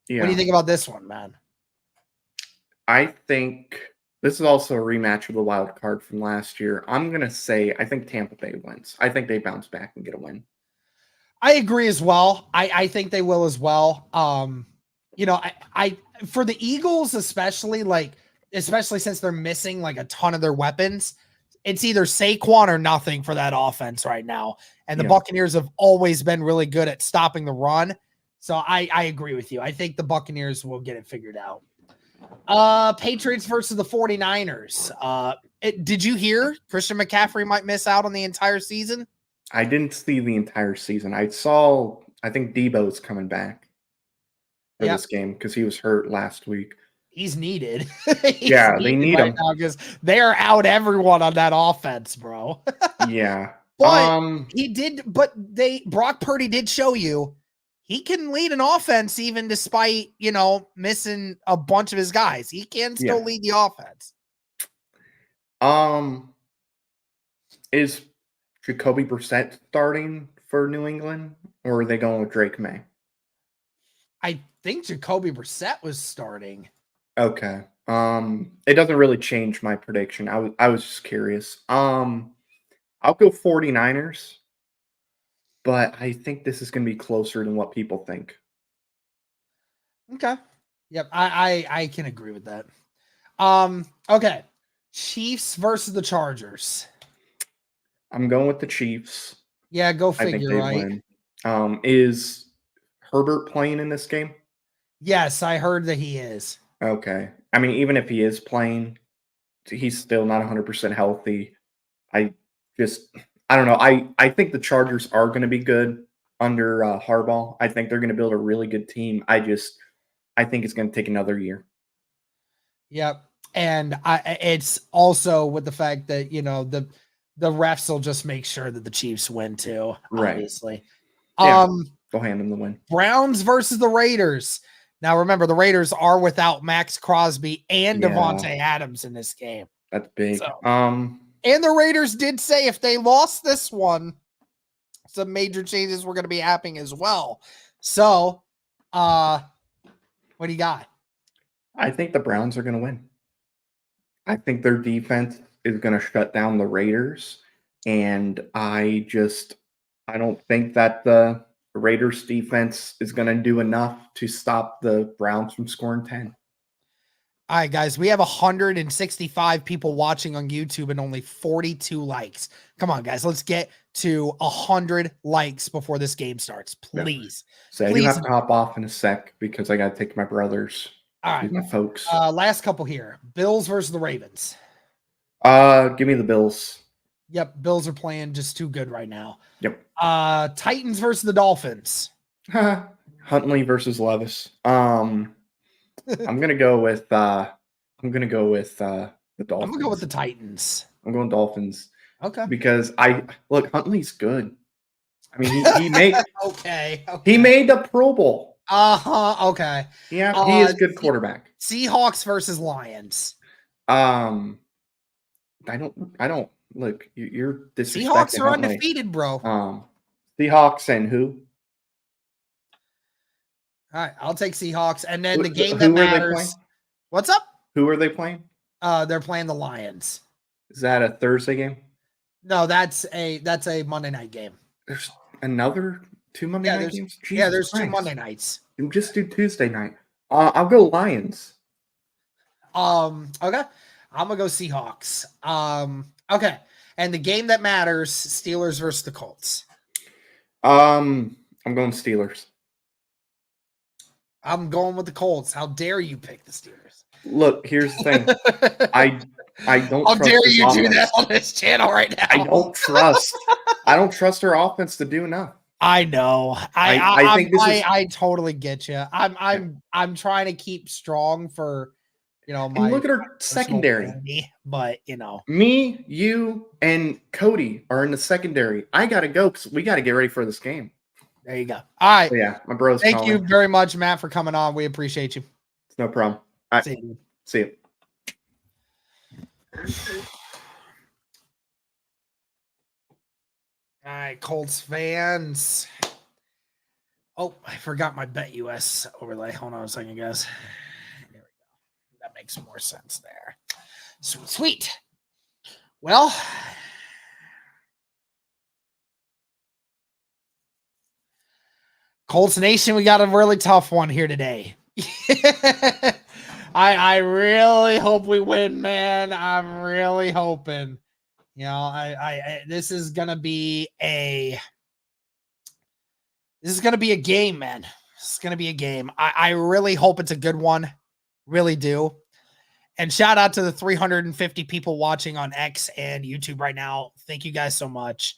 Yeah. What do you think about this one, man? I think this is also a rematch of the wild card from last year. I'm going to say I think Tampa Bay wins. I think they bounce back and get a win. I agree as well. I think they will as well. I for the Eagles especially since they're missing like a ton of their weapons, it's either Saquon or nothing for that offense right now. And the Buccaneers have always been really good at stopping the run. So I agree with you. I think the Buccaneers will get it figured out. Patriots versus the 49ers. Did you hear Christian McCaffrey might miss out on the entire season? I didn't see the entire season. I think Debo's coming back for this game because he was hurt last week. They need him now because they are out everyone on that offense, bro. Yeah. But Brock Purdy did show you he can lead an offense even despite, missing a bunch of his guys. He can still lead the offense. Is Jacoby Brissett starting for New England, or are they going with Drake May? I think Jacoby Brissett was starting. Okay. It doesn't really change my prediction. I was just curious. I'll go 49ers. But I think this is going to be closer than what people think. Okay. Yep. I can agree with that. Okay. Chiefs versus the Chargers. I'm going with the Chiefs. Yeah, go figure, I think they win. Is Herbert playing in this game? Yes, I heard that he is. Okay. I mean, even if he is playing, he's still not 100% healthy. I I don't know. I think the Chargers are going to be good under Harbaugh. I think they're going to build a really good team. I think it's going to take another year. Yep. And it's also with the fact that, the refs will just make sure that the Chiefs win too, Right. obviously. Yeah, they'll hand them the win. Browns versus the Raiders. Now remember, the Raiders are without Max Crosby and Devontae Adams in this game. That's big. So, and the Raiders did say if they lost this one, some major changes were going to be happening as well. So, what do you got? I think the Browns are going to win. I think their defense is going to shut down the Raiders, and I don't think that the Raiders defense is going to do enough to stop the Browns from scoring 10. All right, guys, we have 165 people watching on YouTube and only 42 likes. Come on, guys, let's get to 100 likes before this game starts, please. So I do have to hop off in a sec because I got to take my brothers. All right, my folks. Last couple here. Bills versus the Ravens. Give me the Bills. Yep, Bills are playing just too good right now. Yep. Titans versus the Dolphins. Huntley versus Levis. I'm gonna go with the Dolphins. I'm gonna go with the Titans. I'm going Dolphins. Okay. Because Huntley's good. I mean, he made okay. He made the Pro Bowl. Okay. Yeah, he is a good quarterback. Seahawks versus Lions. I don't look. You're disrespecting Seahawks are Huntley. undefeated, bro. Seahawks and who? All right, I'll take Seahawks, and then the game that matters. What's up? Who are they playing? They're playing the Lions. Is that a Thursday game? No, that's a Monday night game. There's another 2 Monday night games? Jesus there's Christ. 2 Monday nights. You just do Tuesday night. I'll go Lions. Okay. I'm gonna go Seahawks. Okay. And the game that matters, Steelers versus the Colts. I'm going Steelers. I'm going with the Colts. How dare you pick the Steelers? Look, here's the thing. I don't. How dare you do that on this channel right now? I don't trust our offense to do enough. I know. I totally get you. I'm trying to keep strong for, my. And look at our secondary. Family, but me, you, and Cody are in the secondary. I gotta go because we gotta get ready for this game. There you go. All right. So yeah, my bros. Thank you very much, Matt, for coming on. We appreciate you. It's no problem. All right. See you. All right, Colts fans. Oh, I forgot my Bet US overlay. Hold on a second, guys. There we go. That makes more sense there. Sweet. Well, Colts Nation, we got a really tough one here today. I really hope we win, man. I'm really hoping. This is gonna be a game, man. This is gonna be a game. I really hope it's a good one. Really do. And shout out to the 350 people watching on X and YouTube right now. Thank you guys so much.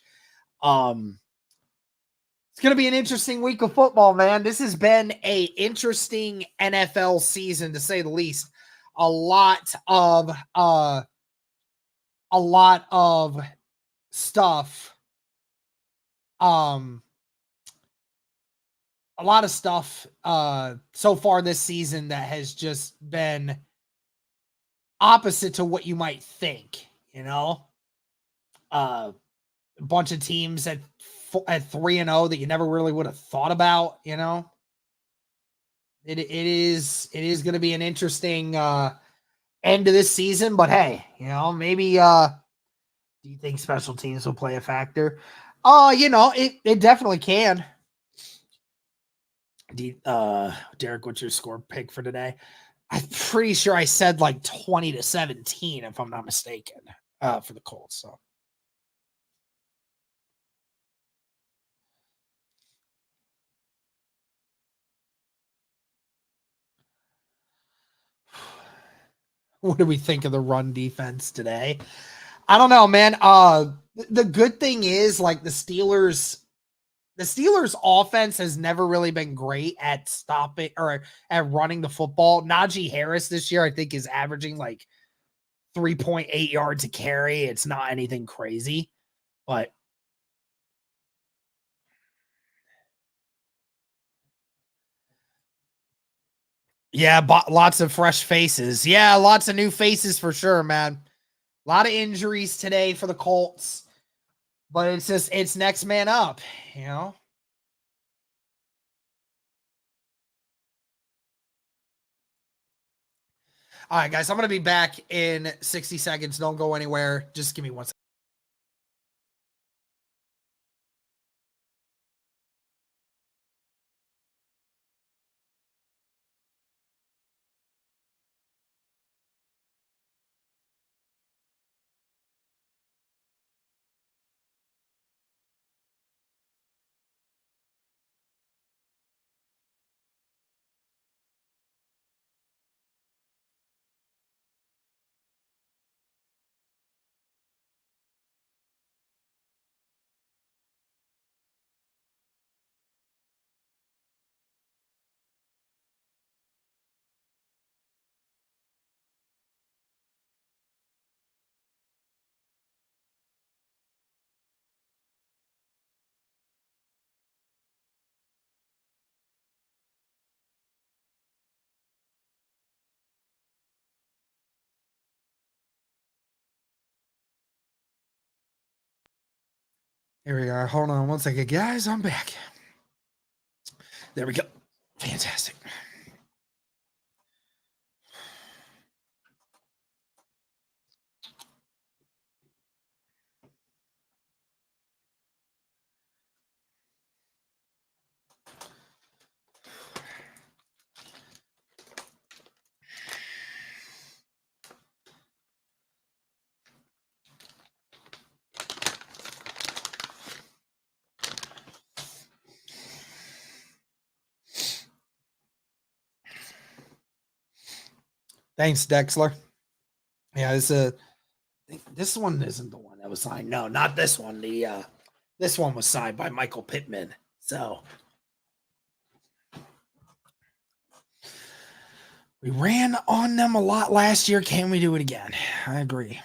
It's going to be an interesting week of football, man. This has been a interesting NFL season, to say the least. A lot of stuff. A lot of stuff so far this season that has just been opposite to what you might think, a bunch of teams at 3-0 that you never really would have thought about, It is going to be an interesting end to this season, but hey, maybe do you think special teams will play a factor? It definitely can. Derek, what's your score pick for today? I'm pretty sure I said like 20-17, if I'm not mistaken, for the Colts. So. What do we think of the run defense today? I don't know, man. The good thing is, like, the Steelers offense has never really been great at stopping or at running the football. Najee Harris this year, I think, is averaging like 3.8 yards a carry. It's not anything crazy, but yeah, lots of fresh faces. Yeah, lots of new faces for sure, man. A lot of injuries today for the Colts, but it's next man up, you know? All right, guys, I'm going to be back in 60 seconds. Don't go anywhere. Just give me 1 second. Here we are. Hold on 1 second, guys. I'm back. There we go. Fantastic. Thanks, Dexler. Yeah, this one isn't the one that was signed. No, not this one. This one was signed by Michael Pittman. So we ran on them a lot last year. Can we do it again? I agree.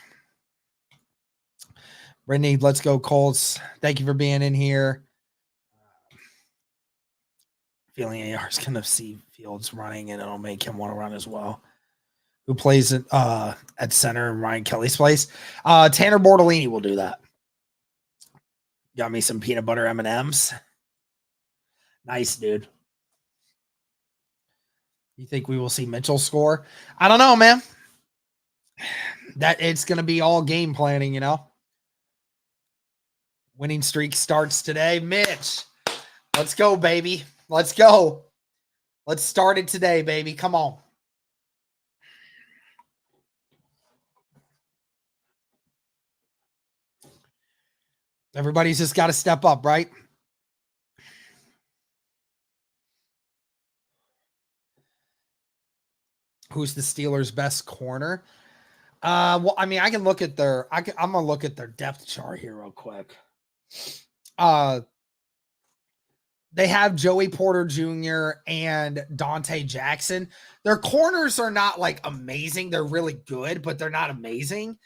Brittany, let's go Colts. Thank you for being in here. Feeling AR's gonna see Fields running and it'll make him want to run as well. Who plays at center in Ryan Kelly's place? Tanner Bortolini will do that. Got me some peanut butter M&Ms. Nice, dude. You think we will see Mitchell score? I don't know, man. That it's going to be all game planning, you know. Winning streak starts today. Mitch, let's go, baby. Let's go. Let's start it today, baby. Come on. Everybody's just got to step up, right? Who's the Steelers' best corner? Well, I mean, I can look at I'm gonna look at their depth chart here real quick. They have Joey Porter Jr. and Dante Jackson. Their corners are not like amazing. They're really good, but they're not amazing.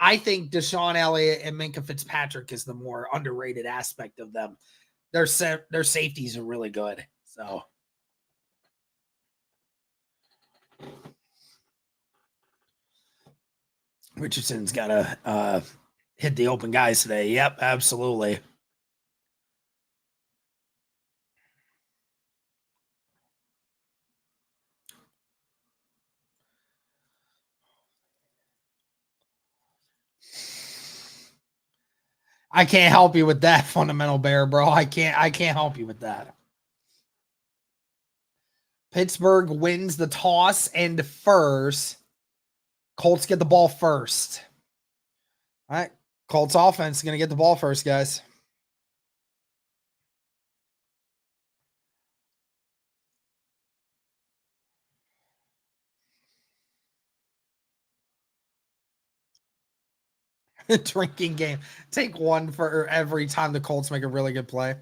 I think Deshaun Elliott and Minkah Fitzpatrick is the more underrated aspect of them. Their safeties are really good. So Richardson's got to hit the open guys today. Yep, absolutely. I can't help you with that, Fundamental Bear, bro. I can't help you with that. Pittsburgh wins the toss and defers. Colts get the ball first. All right. Colts offense is going to get the ball first, guys. Drinking game. Take one for every time the Colts make a really good play.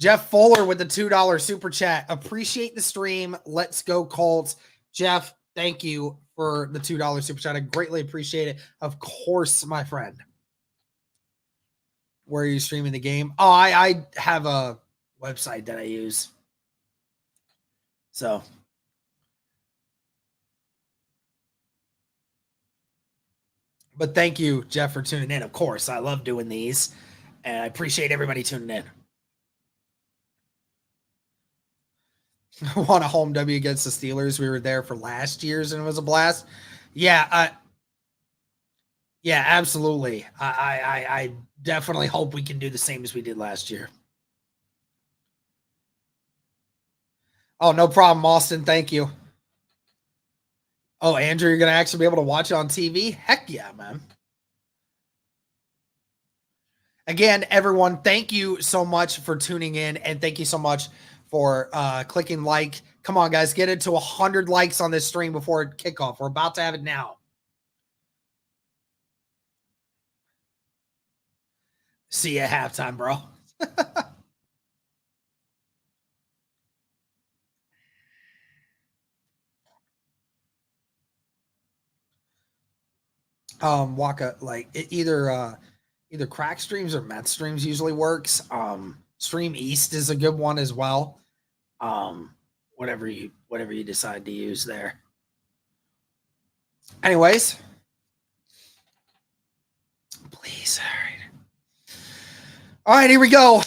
Jeff Fuller with the $2 super chat. Appreciate the stream. Let's go Colts. Jeff, thank you for the $2 super chat. I greatly appreciate it. Of course, my friend. Where are you streaming the game? Oh, I have a website that I use. So. But thank you, Jeff, for tuning in. Of course, I love doing these, and I appreciate everybody tuning in. Won a home W against the Steelers. We were there for last year's, and it was a blast. Yeah, yeah, absolutely. I definitely hope we can do the same as we did last year. Oh, no problem, Austin. Thank you. Oh, Andrew, you're going to actually be able to watch it on TV? Heck yeah, man. Again, everyone, thank you so much for tuning in, and thank you so much for clicking like. Come on, guys, get it to 100 likes on this stream before kickoff. We're about to have it now. See you at halftime, bro. Waka, like either crack streams or Met streams usually works. Stream East is a good one as well. Whatever you decide to use there. Anyways, please. All right, here we go.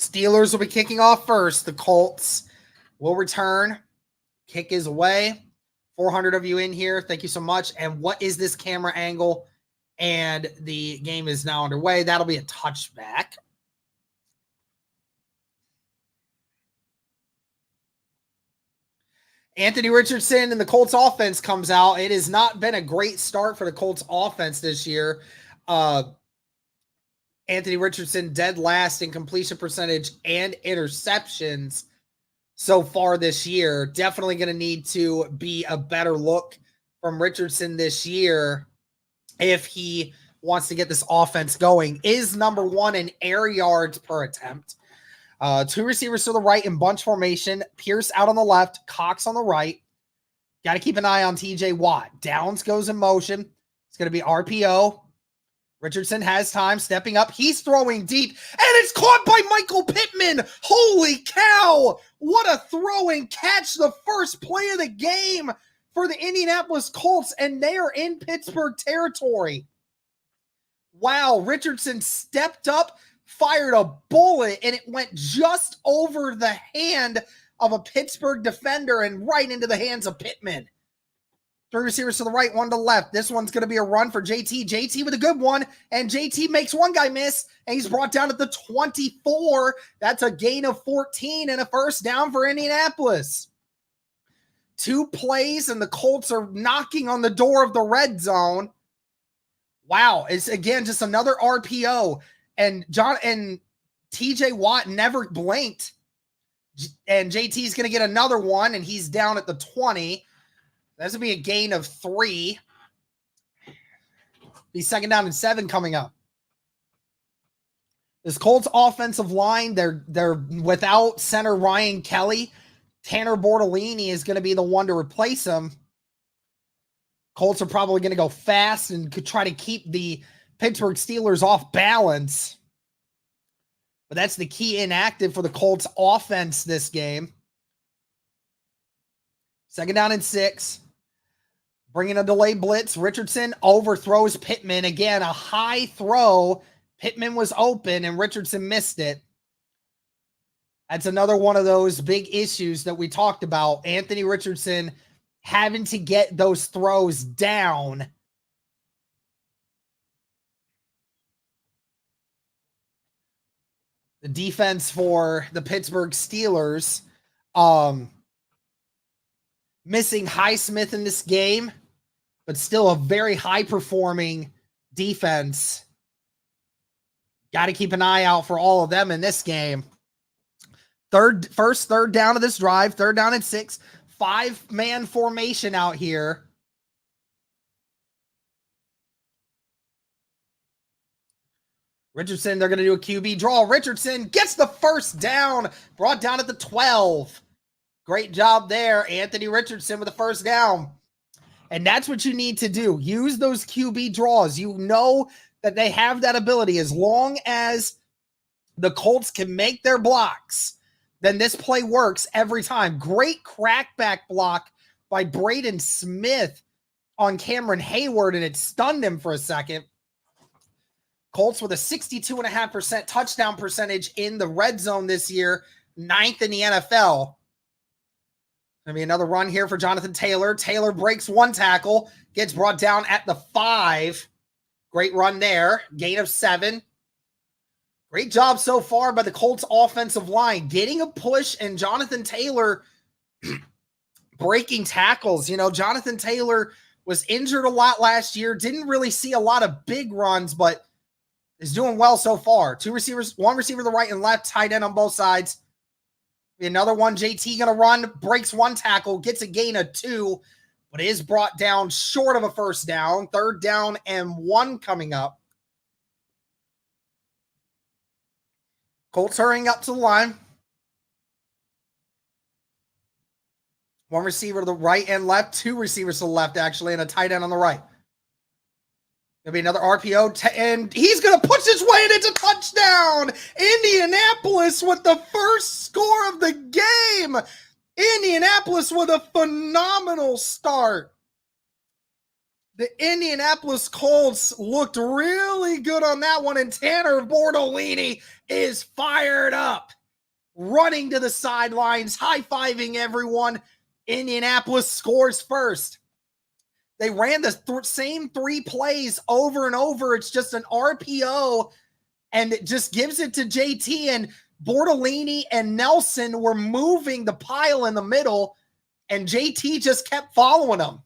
Steelers will be kicking off first. The Colts will return. Kick is away. 400 of you in here. Thank you so much. And what is this camera angle? And the game is now underway. That'll be a touchback. Anthony Richardson and the Colts offense comes out. It has not been a great start for the Colts offense this year. Anthony Richardson dead last in completion percentage and interceptions so far this year. Definitely going to need to be a better look from Richardson this year if he wants to get this offense going. Is number one in air yards per attempt. Two receivers to the right in bunch formation. Pierce out on the left. Cox on the right. Got to keep an eye on TJ Watt. Downs goes in motion. It's going to be RPO. Richardson has time, stepping up. He's throwing deep, and it's caught by Michael Pittman. Holy cow. What a throw and catch. The first play of the game for the Indianapolis Colts, and they are in Pittsburgh territory. Wow, Richardson stepped up, fired a bullet, and it went just over the hand of a Pittsburgh defender and right into the hands of Pittman. Three receivers to the right, one to the left. This one's going to be a run for JT. JT with a good one, and JT makes one guy miss, and he's brought down at the 24. That's a gain of 14 and a first down for Indianapolis. 2 plays, and the Colts are knocking on the door of the red zone. Wow, it's again just another RPO, and TJ Watt never blinked, and JT's going to get another one, and he's down at the 20. That's going to be a gain of 3. Be second down and 7 coming up. This Colts offensive line, they're without center Ryan Kelly. Tanner Bortolini is going to be the one to replace him. Colts are probably going to go fast and could try to keep the Pittsburgh Steelers off balance. But that's the key inactive for the Colts offense this game. Second down and 6. Bringing a delayed blitz. Richardson overthrows Pittman. Again, a high throw. Pittman was open and Richardson missed it. That's another one of those big issues that we talked about. Anthony Richardson having to get those throws down. The defense for the Pittsburgh Steelers, missing Highsmith in this game, but still a very high-performing defense. Got to keep an eye out for all of them in this game. Third down of this drive, 3rd down and 6. 5-man formation out here. Richardson, they're going to do a QB draw. Richardson gets the first down, brought down at the 12. Great job there, Anthony Richardson with the first down. And that's what you need to do. Use those QB draws. You know that they have that ability. As long as the Colts can make their blocks, then this play works every time. Great crackback block by Braden Smith on Cameron Hayward, and it stunned him for a second. Colts with a 62.5% touchdown percentage in the red zone this year, 9th in the NFL. Going to be another run here for Jonathan Taylor. Taylor breaks one tackle, gets brought down at the 5. Great run there. Gain of 7. Great job so far by the Colts offensive line, getting a push, and Jonathan Taylor breaking tackles. You know, Jonathan Taylor was injured a lot last year, didn't really see a lot of big runs, but is doing well so far. 2 receivers, 1 receiver to the right and left, tight end on both sides. Another one, JT going to run, breaks 1 tackle, gets a gain of 2, but is brought down short of a first down. 3rd down and 1 coming up. Colts hurrying up to the line. 1 receiver to the right and left, 2 receivers to the left, actually, and a tight end on the right. There'll be another RPO, and he's going to push his way, and it's a touchdown. Indianapolis with the first score of the game. Indianapolis with a phenomenal start. The Indianapolis Colts looked really good on that one, and Tanner Bortolini is fired up, running to the sidelines, high-fiving everyone. Indianapolis scores first. They ran the same 3 plays over and over. It's just an RPO, and it just gives it to JT, and Bortolini and Nelson were moving the pile in the middle, and JT just kept following them.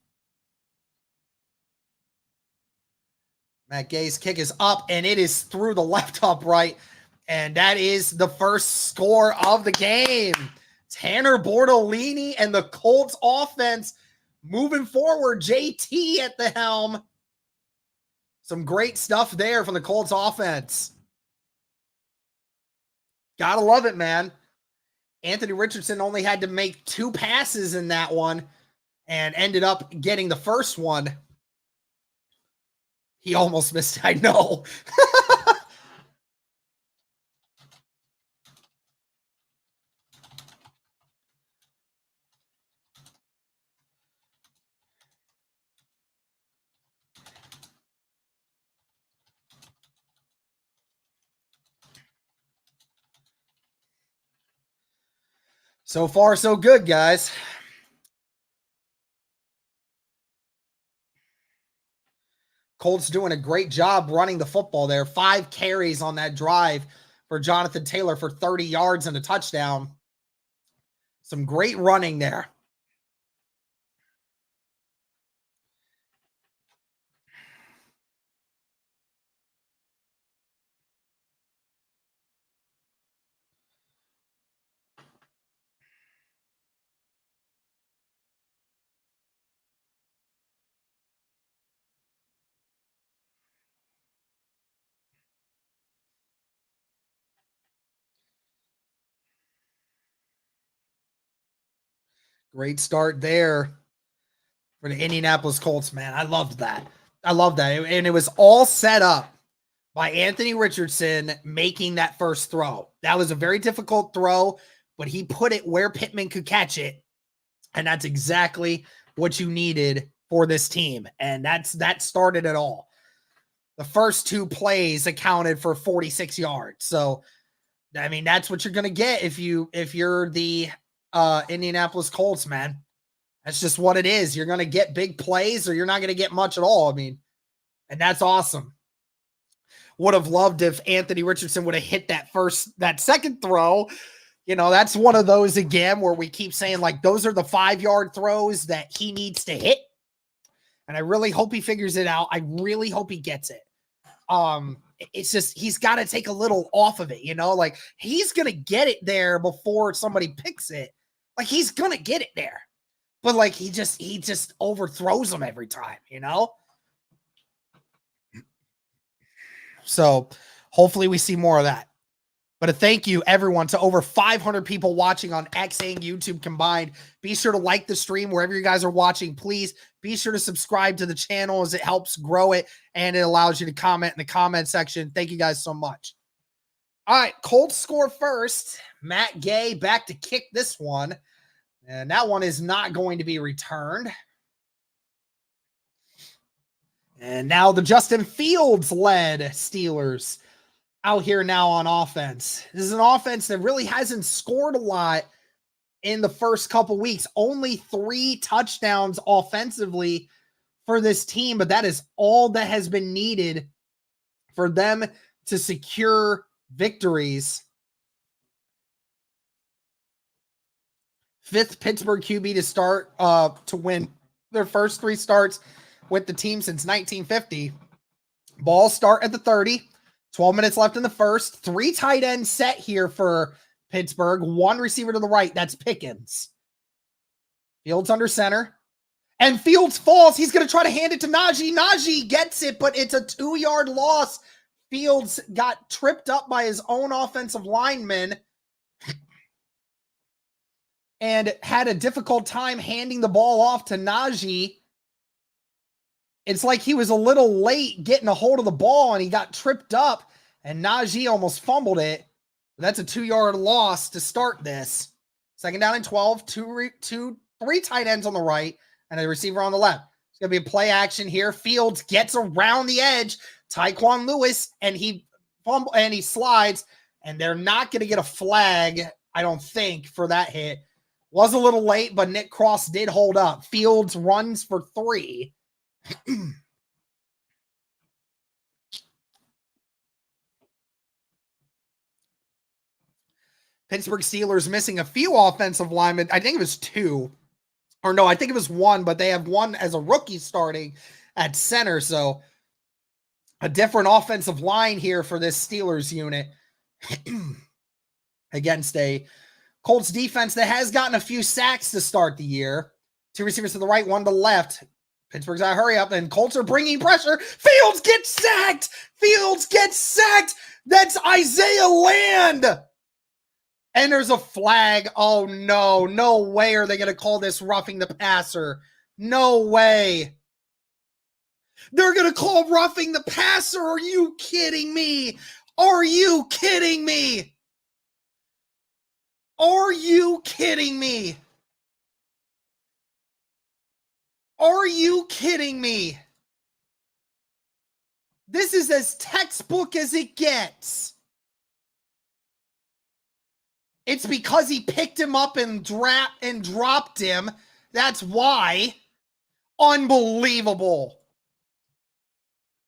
Matt Gay's kick is up, and it is through the left upright, and that is the first score of the game. Tanner Bortolini and the Colts offense moving forward. JT at the helm. Some great stuff there from the Colts offense. Gotta love it, man. Anthony Richardson only had to make 2 passes in that one and ended up getting the first one. He almost missed it, I know. So far, so good, guys. Colts doing a great job running the football there. 5 carries on that drive for Jonathan Taylor for 30 yards and a touchdown. Some great running there. Great start there for the Indianapolis Colts, man. I loved that. I love that. And it was all set up by Anthony Richardson making that first throw. That was a very difficult throw, but he put it where Pittman could catch it. And that's exactly what you needed for this team. And that started it all. The first 2 plays accounted for 46 yards. So, I mean, that's what you're going to get if you're the Indianapolis Colts, man. That's just what it is. You're going to get big plays or you're not going to get much at all. I mean, and that's awesome. Would have loved if Anthony Richardson would have hit that second throw. You know, that's one of those again where we keep saying like those are the 5-yard throws that he needs to hit. And I really hope he figures it out. I really hope he gets it. It's just he's got to take a little off of it, you know, like he's going to get it there before somebody picks it. Like he's going to get it there. But like he just overthrows them every time, you know? So Hopefully we see more of that. But a thank you, everyone, to over 500 people watching on X and YouTube combined. Be sure to like the stream wherever you guys are watching. Please be sure to subscribe to the channel as it helps grow it, and it allows you to comment in the comment section. Thank you guys so much. All right, Colts score first. Matt Gay back to kick this one. And that one is not going to be returned. And now the Justin Fields-led Steelers out here now on offense. This is an offense that really hasn't scored a lot in the first couple weeks. Only 3 touchdowns offensively for this team, but that is all that has been needed for them to secure victories. 5th Pittsburgh QB to start to win their first 3 starts with the team since 1950. Ball start at the 30. 12 minutes left in the first. 3 tight ends set here for Pittsburgh. 1 receiver to the right. That's Pickens. Fields under center. And Fields falls. He's going to try to hand it to Najee. Najee gets it, but it's a 2-yard loss. Fields got tripped up by his own offensive lineman and had a difficult time handing the ball off to Najee. It's like he was a little late getting a hold of the ball and he got tripped up and Najee almost fumbled it. That's a 2-yard loss to start this. 2nd down and 12, 3 tight ends on the right and a receiver on the left. It's going to be a play action here. Fields gets around the edge. Tyquan Lewis, and he slides, and they're not going to get a flag, I don't think, for that hit. Was a little late, but Nick Cross did hold up. Fields runs for 3. Pittsburgh Steelers missing a few offensive linemen. I think it was 2. Or no, I think it was 1, but they have 1 as a rookie starting at center. So a different offensive line here for this Steelers unit against a Colts defense that has gotten a few sacks to start the year. 2 receivers to the right, 1 to the left. Pittsburgh's got to hurry up, and Colts are bringing pressure. Fields gets sacked. Fields gets sacked. That's Isaiah Land. And there's a flag. Oh, no. No way are they going to call this roughing the passer. No way. They're going to call roughing the passer. Are you kidding me? Are you kidding me? Are you kidding me? Are you kidding me? This is as textbook as it gets. It's because he picked him up and dropped him. That's why. Unbelievable.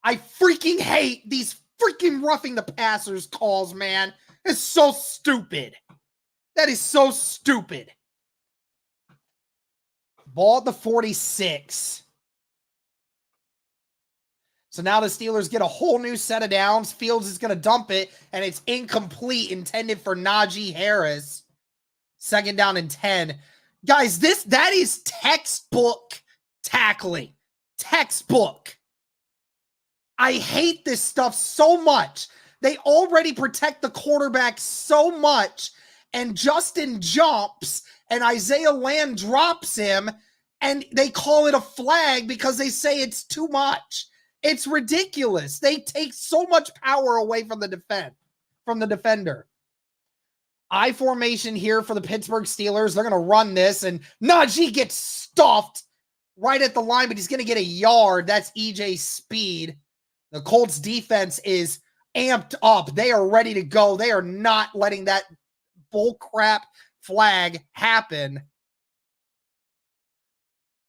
I freaking hate these freaking roughing the passers calls, man. It's so stupid. That is so stupid. Ball at the 46. So now the Steelers get a whole new set of downs. Fields is going to dump it, and it's incomplete, intended for Najee Harris. 2nd down and 10. Guys, that is textbook tackling. Textbook. I hate this stuff so much. They already protect the quarterback so much, and Justin jumps, and Isaiah Land drops him, and they call it a flag because they say it's too much. It's ridiculous. They take so much power away from the defender. I formation here for the Pittsburgh Steelers. They're going to run this, and Najee gets stuffed right at the line, but he's going to get a yard. That's EJ Speed. The Colts defense is amped up. They are ready to go. They are not letting that bullcrap flag happen.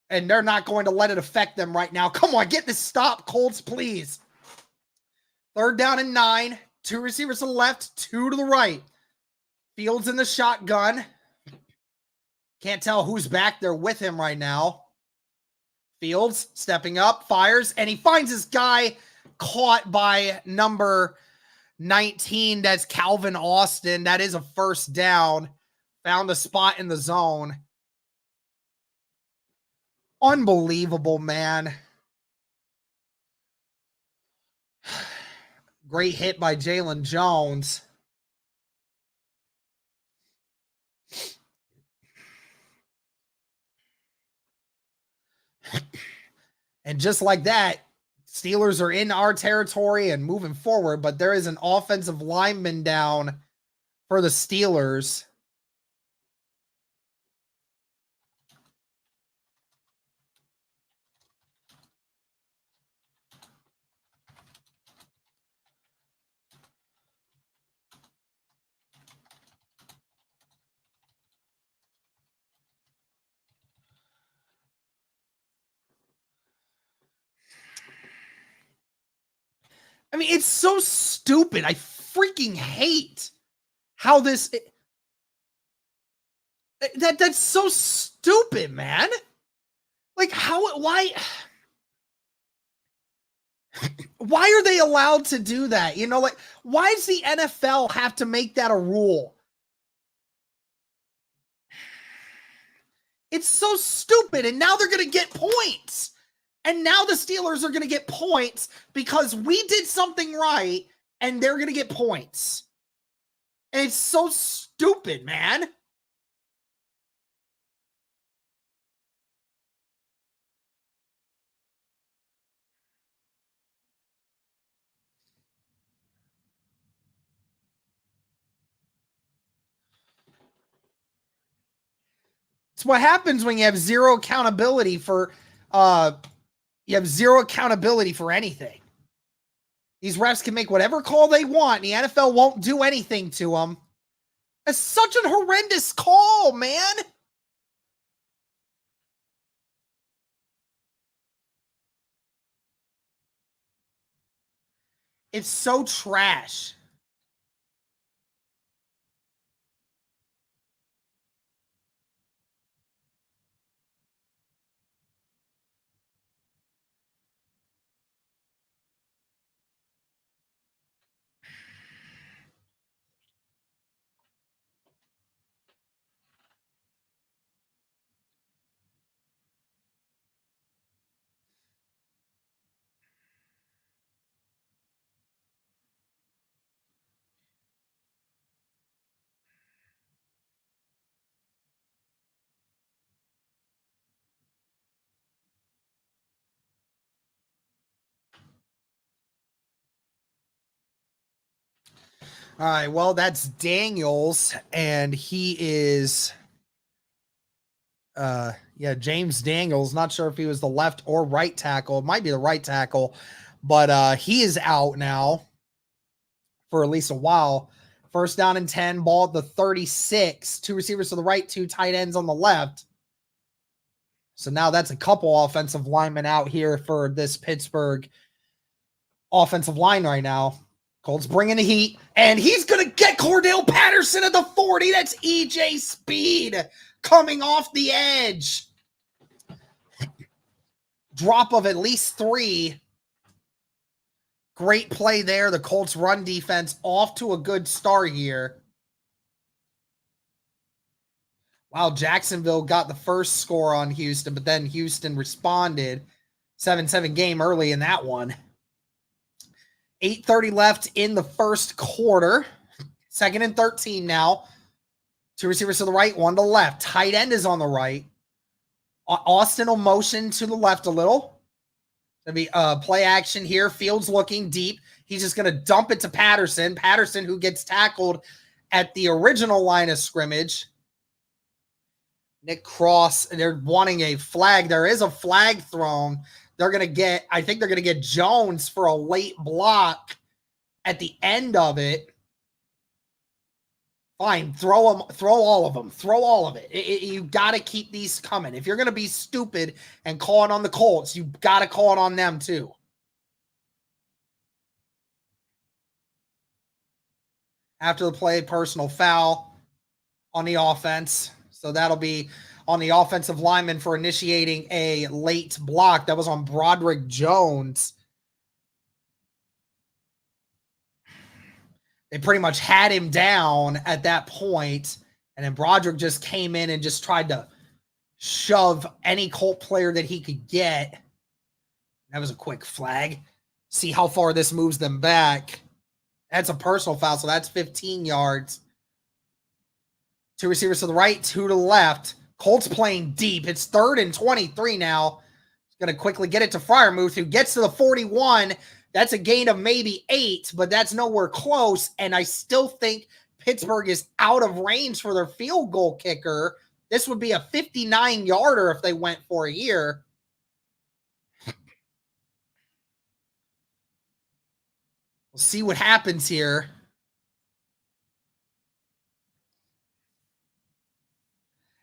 And they're not going to let it affect them right now. Come on, get this stop, Colts, please. 3rd down and 9. 2 receivers to the left, 2 to the right. Fields in the shotgun. Can't tell who's back there with him right now. Fields stepping up, fires, and he finds this guy caught by number 19. That's Calvin Austin. That is a 1st down. Found a spot in the zone. Unbelievable, man. Great hit by Jalen Jones. And just like that, Steelers are in our territory and moving forward, but there is an offensive lineman down for the Steelers. I mean, it's so stupid. I freaking hate how this... That's so stupid, man. Like, why are they allowed to do that? You know, like, why does the NFL have to make that a rule? It's so stupid, and now they're going to get points. And now the Steelers are going to get points because we did something right, and they're going to get points. And it's so stupid, man. It's what happens when you have zero accountability for anything. These refs can make whatever call they want. And the NFL won't do anything to them. It's such a horrendous call, man. It's so trash. All right, well, that's Daniels, and he is, James Daniels. Not sure if he was the left or right tackle. It might be the right tackle, but he is out now for at least a while. First down and 10, ball at the 36. Two receivers to the right, two tight ends on the left. So now that's a couple offensive linemen out here for this Pittsburgh offensive line right now. Colts bringing the heat, and he's going to get Cordell Patterson at the 40. That's EJ Speed coming off the edge. Drop of at least 3. Great play there. The Colts run defense off to a good start here. Wow, Jacksonville got the first score on Houston, but then Houston responded. 7-7 game early in that one. 8:30 left in the first quarter. 2nd and 13 now. Two receivers to the right, one to the left. Tight end is on the right. Austin will motion to the left a little. There'll be play action here. Fields looking deep. He's just going to dump it to Patterson. Patterson, who gets tackled at the original line of scrimmage. Nick Cross, they're wanting a flag. There is a flag thrown. They're going to get, I think they're going to get Jones for a late block at the end of it. Fine, throw all of them. Throw all of it. You got to keep these coming. If you're going to be stupid and call it on the Colts, you got to call it on them too. After the play, personal foul on the offense. So that'll be on the offensive lineman for initiating a late block. That was on Broderick Jones. They pretty much had him down at that point, and then Broderick just came in and just tried to shove any Colt player that he could get. That was a quick flag. See how far this moves them back. That's a personal foul, so that's 15 yards. 2 receivers to the right, 2 to the left. Colts playing deep. It's 3rd and 23 now. He's going to quickly get it to Freiermuth, who gets to the 41. That's a gain of maybe 8, but that's nowhere close. And I still think Pittsburgh is out of range for their field goal kicker. This would be a 59-yarder if they went for it here. We'll see what happens here.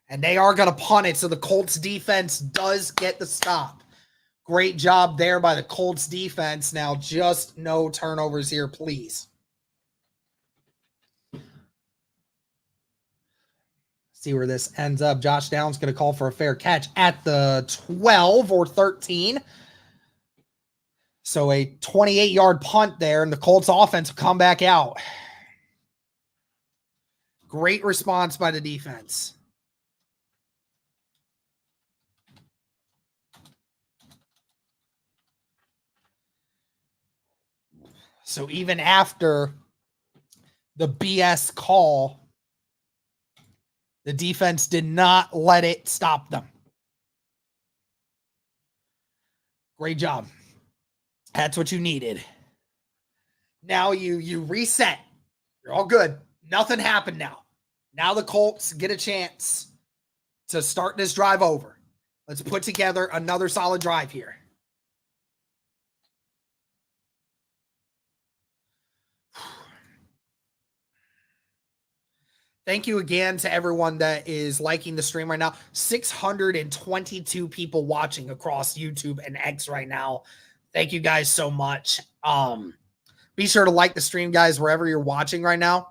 And they are going to punt it, so the Colts defense does get the stop. Great job there by the Colts defense. Now, just no turnovers here, please. See where this ends up. Josh Downs going to call for a fair catch at the 12 or 13. So a 28-yard punt there, and the Colts offense will come back out. Great response by the defense. So even after the BS call, the defense did not let it stop them. Great job. That's what you needed. Now you reset. You're all good. Nothing happened now. Now the Colts get a chance to start this drive over. Let's put together another solid drive here. Thank you again to everyone that is liking the stream right now. 622 people watching across YouTube and X right now. Thank you guys so much. Be sure to like the stream, guys, wherever you're watching right now.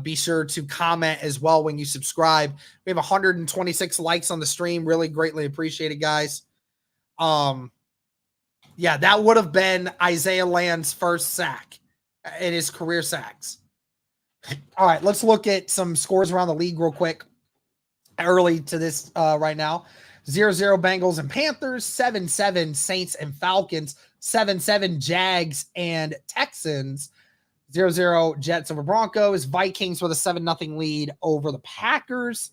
Be sure to comment as well when you subscribe. We have 126 likes on the stream. Really greatly appreciate it, guys. Yeah, that would have been Isaiah Land's first sack in his career sacks. All right, let's look at some scores around the league real quick. Early to this right now. 0-0 Bengals and Panthers, 7-7 Saints and Falcons, 7-7 Jags and Texans, 0-0 Jets over Broncos, Vikings with a 7-0 lead over the Packers,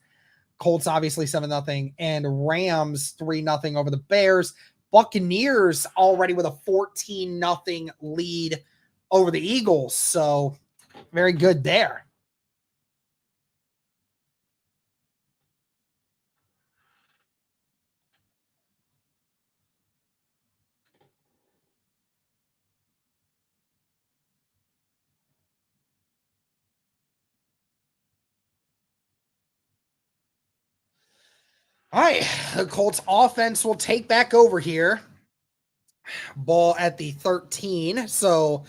Colts obviously 7-0, and Rams 3-0 over the Bears. Buccaneers already with a 14-0 lead over the Eagles, so very good there. All right, the Colts offense will take back over here. Ball at the 13, so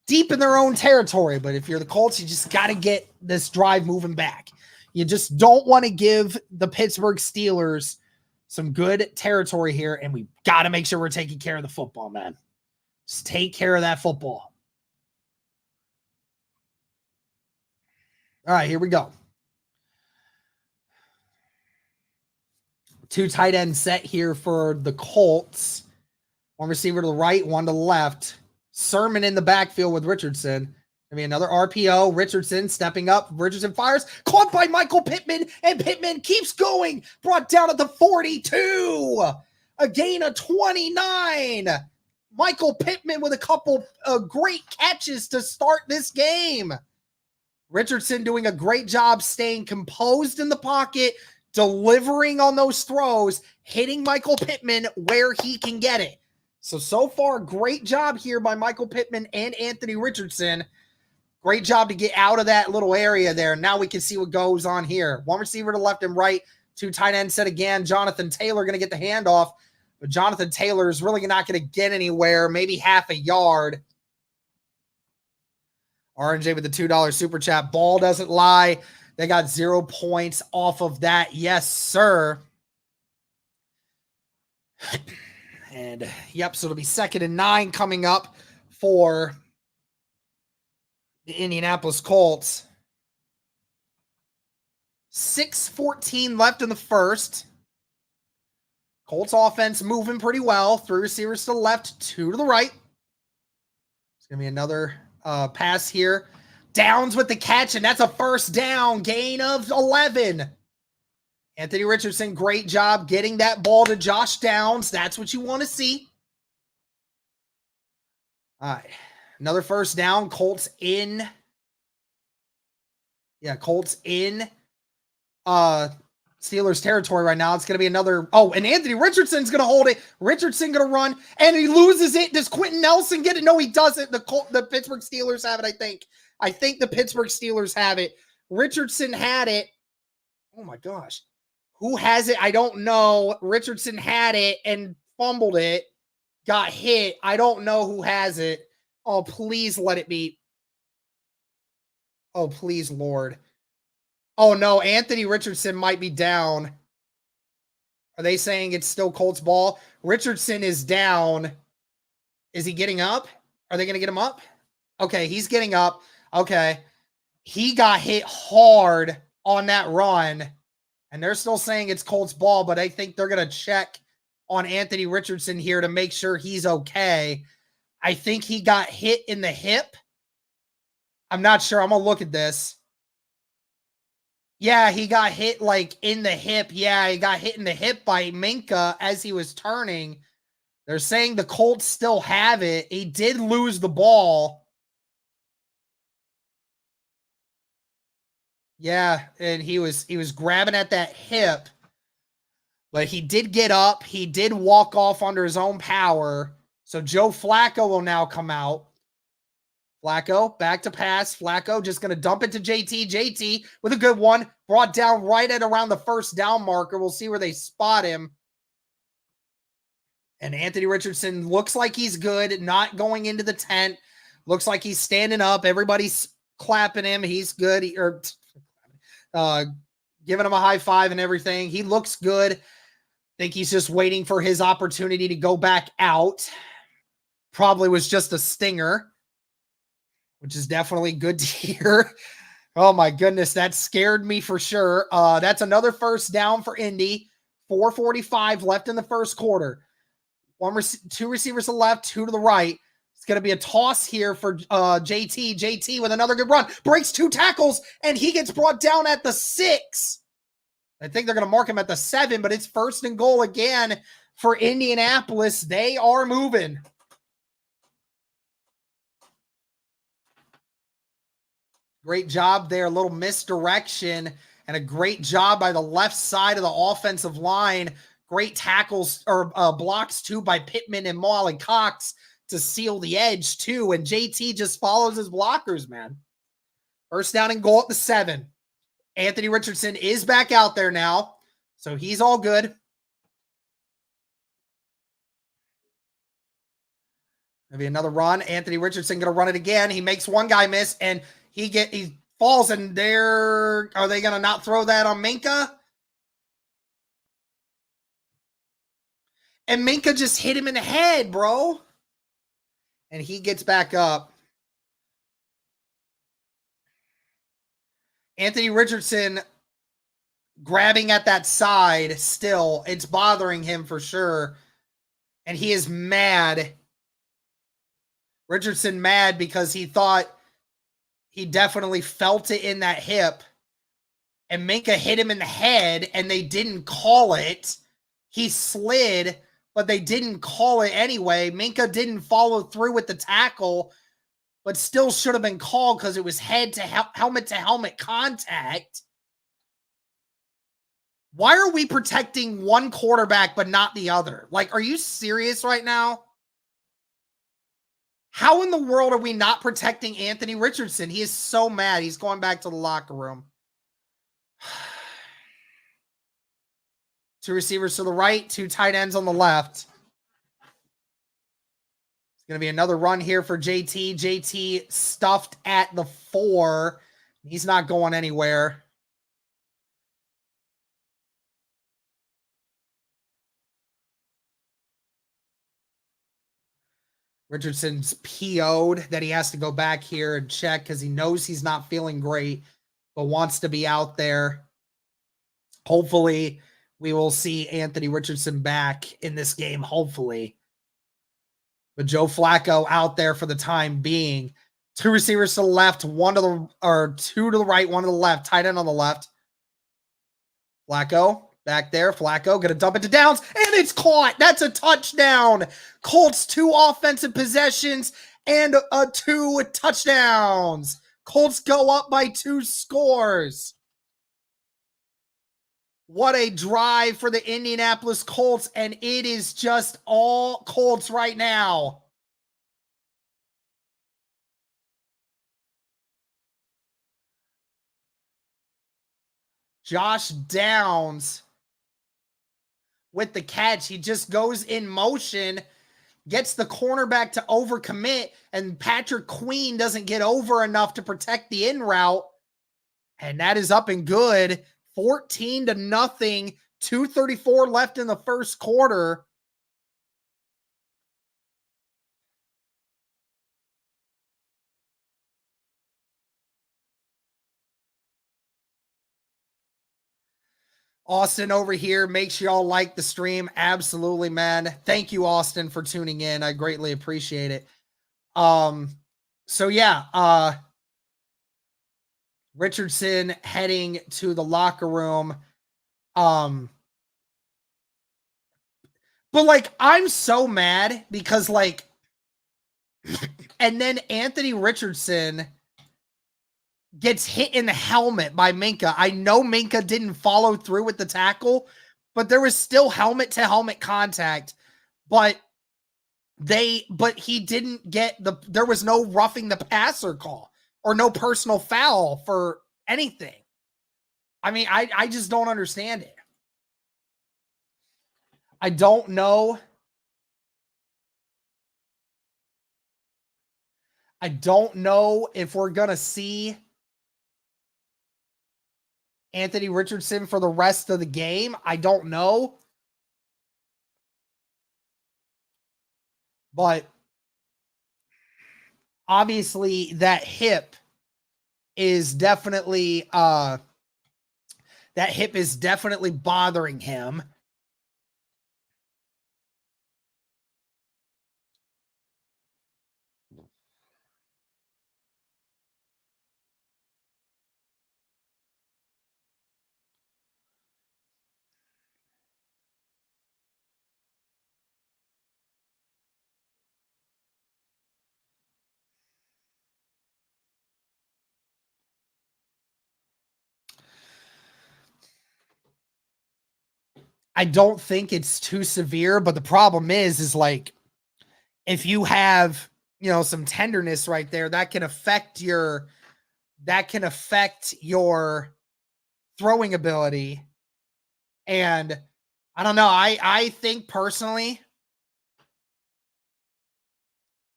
deep in their own territory. But if you're the Colts, you just got to get this drive moving back. You just don't want to give the Pittsburgh Steelers some good territory here, and we got to make sure we're taking care of the football, man. Just take care of that football. All right, here we go. 2 tight end set here for the Colts. 1 receiver to the right, 1 to the left. Sermon in the backfield with Richardson. Gonna be another RPO. Richardson stepping up. Richardson fires. Caught by Michael Pittman, and Pittman keeps going. Brought down at the 42. A gain of 29. Michael Pittman with a couple of great catches to start this game. Richardson doing a great job staying composed in the pocket, delivering on those throws, hitting Michael Pittman where he can get it. So far, great job here by Michael Pittman and Anthony Richardson. Great job to get out of that little area there. Now we can see what goes on here. 1 receiver to left and right, 2 tight end set again. Jonathan Taylor going to get the handoff, but Jonathan Taylor is really not going to get anywhere, maybe half a yard. RNJ with the $2 super chat. Ball doesn't lie. They got 0 points off of that. Yes, sir. And, yep, so it'll be 2nd and 9 coming up for the Indianapolis Colts. 6:14 left in the first. Colts offense moving pretty well. 3 receivers to the left, 2 to the right. going to be another pass here. Downs with the catch, and that's a first down. Gain of 11. Anthony Richardson, great job getting that ball to Josh Downs. That's what you want to see. All right. Another first down. Colts in. Yeah, Colts in Steelers territory right now. It's going to be another. Oh, and Anthony Richardson's going to hold it. Richardson going to run, and he loses it. Does Quentin Nelson get it? No, he doesn't. The Pittsburgh Steelers have it, I think. I think the Pittsburgh Steelers have it. Richardson had it. Oh, my gosh. Who has it? I don't know. Richardson had it and fumbled it. Got hit. I don't know who has it. Oh, please let it be. Oh, please, Lord. Oh, no. Anthony Richardson might be down. Are they saying it's still Colts ball? Richardson is down. Is he getting up? Are they going to get him up? Okay, he's getting up. Okay. He got hit hard on that run. And they're still saying it's Colts ball, but I think they're going to check on Anthony Richardson here to make sure he's okay. I think he got hit in the hip. I'm not sure. I'm going to look at this. Yeah, he got hit like in the hip. Yeah, he got hit in the hip by Minka as he was turning. They're saying the Colts still have it. He did lose the ball. Yeah, and he was grabbing at that hip. But he did get up. He did walk off under his own power. So Joe Flacco will now come out. Flacco, back to pass. Flacco just going to dump it to JT. JT with a good one. Brought down right at around the first down marker. We'll see where they spot him. And Anthony Richardson looks like he's good. Not going into the tent. Looks like he's standing up. Everybody's clapping him. He's good. Giving him a high five and everything. He looks good. Think he's just waiting for his opportunity to go back out. Probably was just a stinger, which is definitely good to hear. Oh my goodness, that scared me for sure. That's another first down for Indy. 4:45 left in the first quarter. Two receivers to the left, two to the right. It's going to be a toss here for JT. JT with another good run. Breaks two tackles, and he gets brought down at the 6. I think they're going to mark him at the 7, but it's first and goal again for Indianapolis. They are moving. Great job there. A little misdirection and a great job by the left side of the offensive line. Great tackles or blocks too by Pittman and Molly Cox to seal the edge too. And JT just follows his blockers, man. First down and goal at the 7. Anthony Richardson is back out there now, so he's all good. Maybe another run. Anthony Richardson going to run it again. He makes one guy miss, and he falls, and are they going to not throw that on Minka? And Minka just hit him in the head, bro. And he gets back up. Anthony Richardson grabbing at that side still. It's bothering him for sure. And he is mad. Richardson mad because he thought he definitely felt it in that hip. And Minka hit him in the head and they didn't call it. He slid, but they didn't call it anyway. Minka didn't follow through with the tackle, but still should have been called because it was head to helmet contact. Why are we protecting one quarterback but not the other? Like, are you serious right now? How in the world are we not protecting Anthony Richardson? He is so mad. He's going back to the locker room. Two receivers to the right, two tight ends on the left. Going to be another run here for JT. JT stuffed at the 4. He's not going anywhere. Richardson's PO'd that he has to go back here and check because he knows he's not feeling great, but wants to be out there. Hopefully, we will see Anthony Richardson back in this game, hopefully. But Joe Flacco out there for the time being. 2 receivers to the left, 2 to the right, 1 to the left, tight end on the left. Flacco back there. Flacco going to dump it to Downs, and it's caught. That's a touchdown. Colts 2 offensive possessions and 2 touchdowns. Colts go up by 2 scores. What a drive for the Indianapolis Colts, and it is just all Colts right now. Josh Downs with the catch. He just goes in motion, gets the cornerback to overcommit, and Patrick Queen doesn't get over enough to protect the in route. And that is up and good. 14-0, 2:34 left in the first quarter. Austin over here. Make sure y'all like the stream. Absolutely, man. Thank you, Austin, for tuning in. I greatly appreciate it. So yeah, Richardson heading to the locker room. But like, I'm so mad because like, and then Anthony Richardson gets hit in the helmet by Minka. I know Minka didn't follow through with the tackle, but there was still helmet to helmet contact, but he didn't get there was no roughing the passer call or no personal foul for anything. I mean, I just don't understand it. I don't know. I don't know if we're going to see Anthony Richardson for the rest of the game. I don't know. But obviously that hip is definitely bothering him. I don't think it's too severe, but the problem is like, if you have, some tenderness right there, that can affect your throwing ability. And I don't know. I think personally,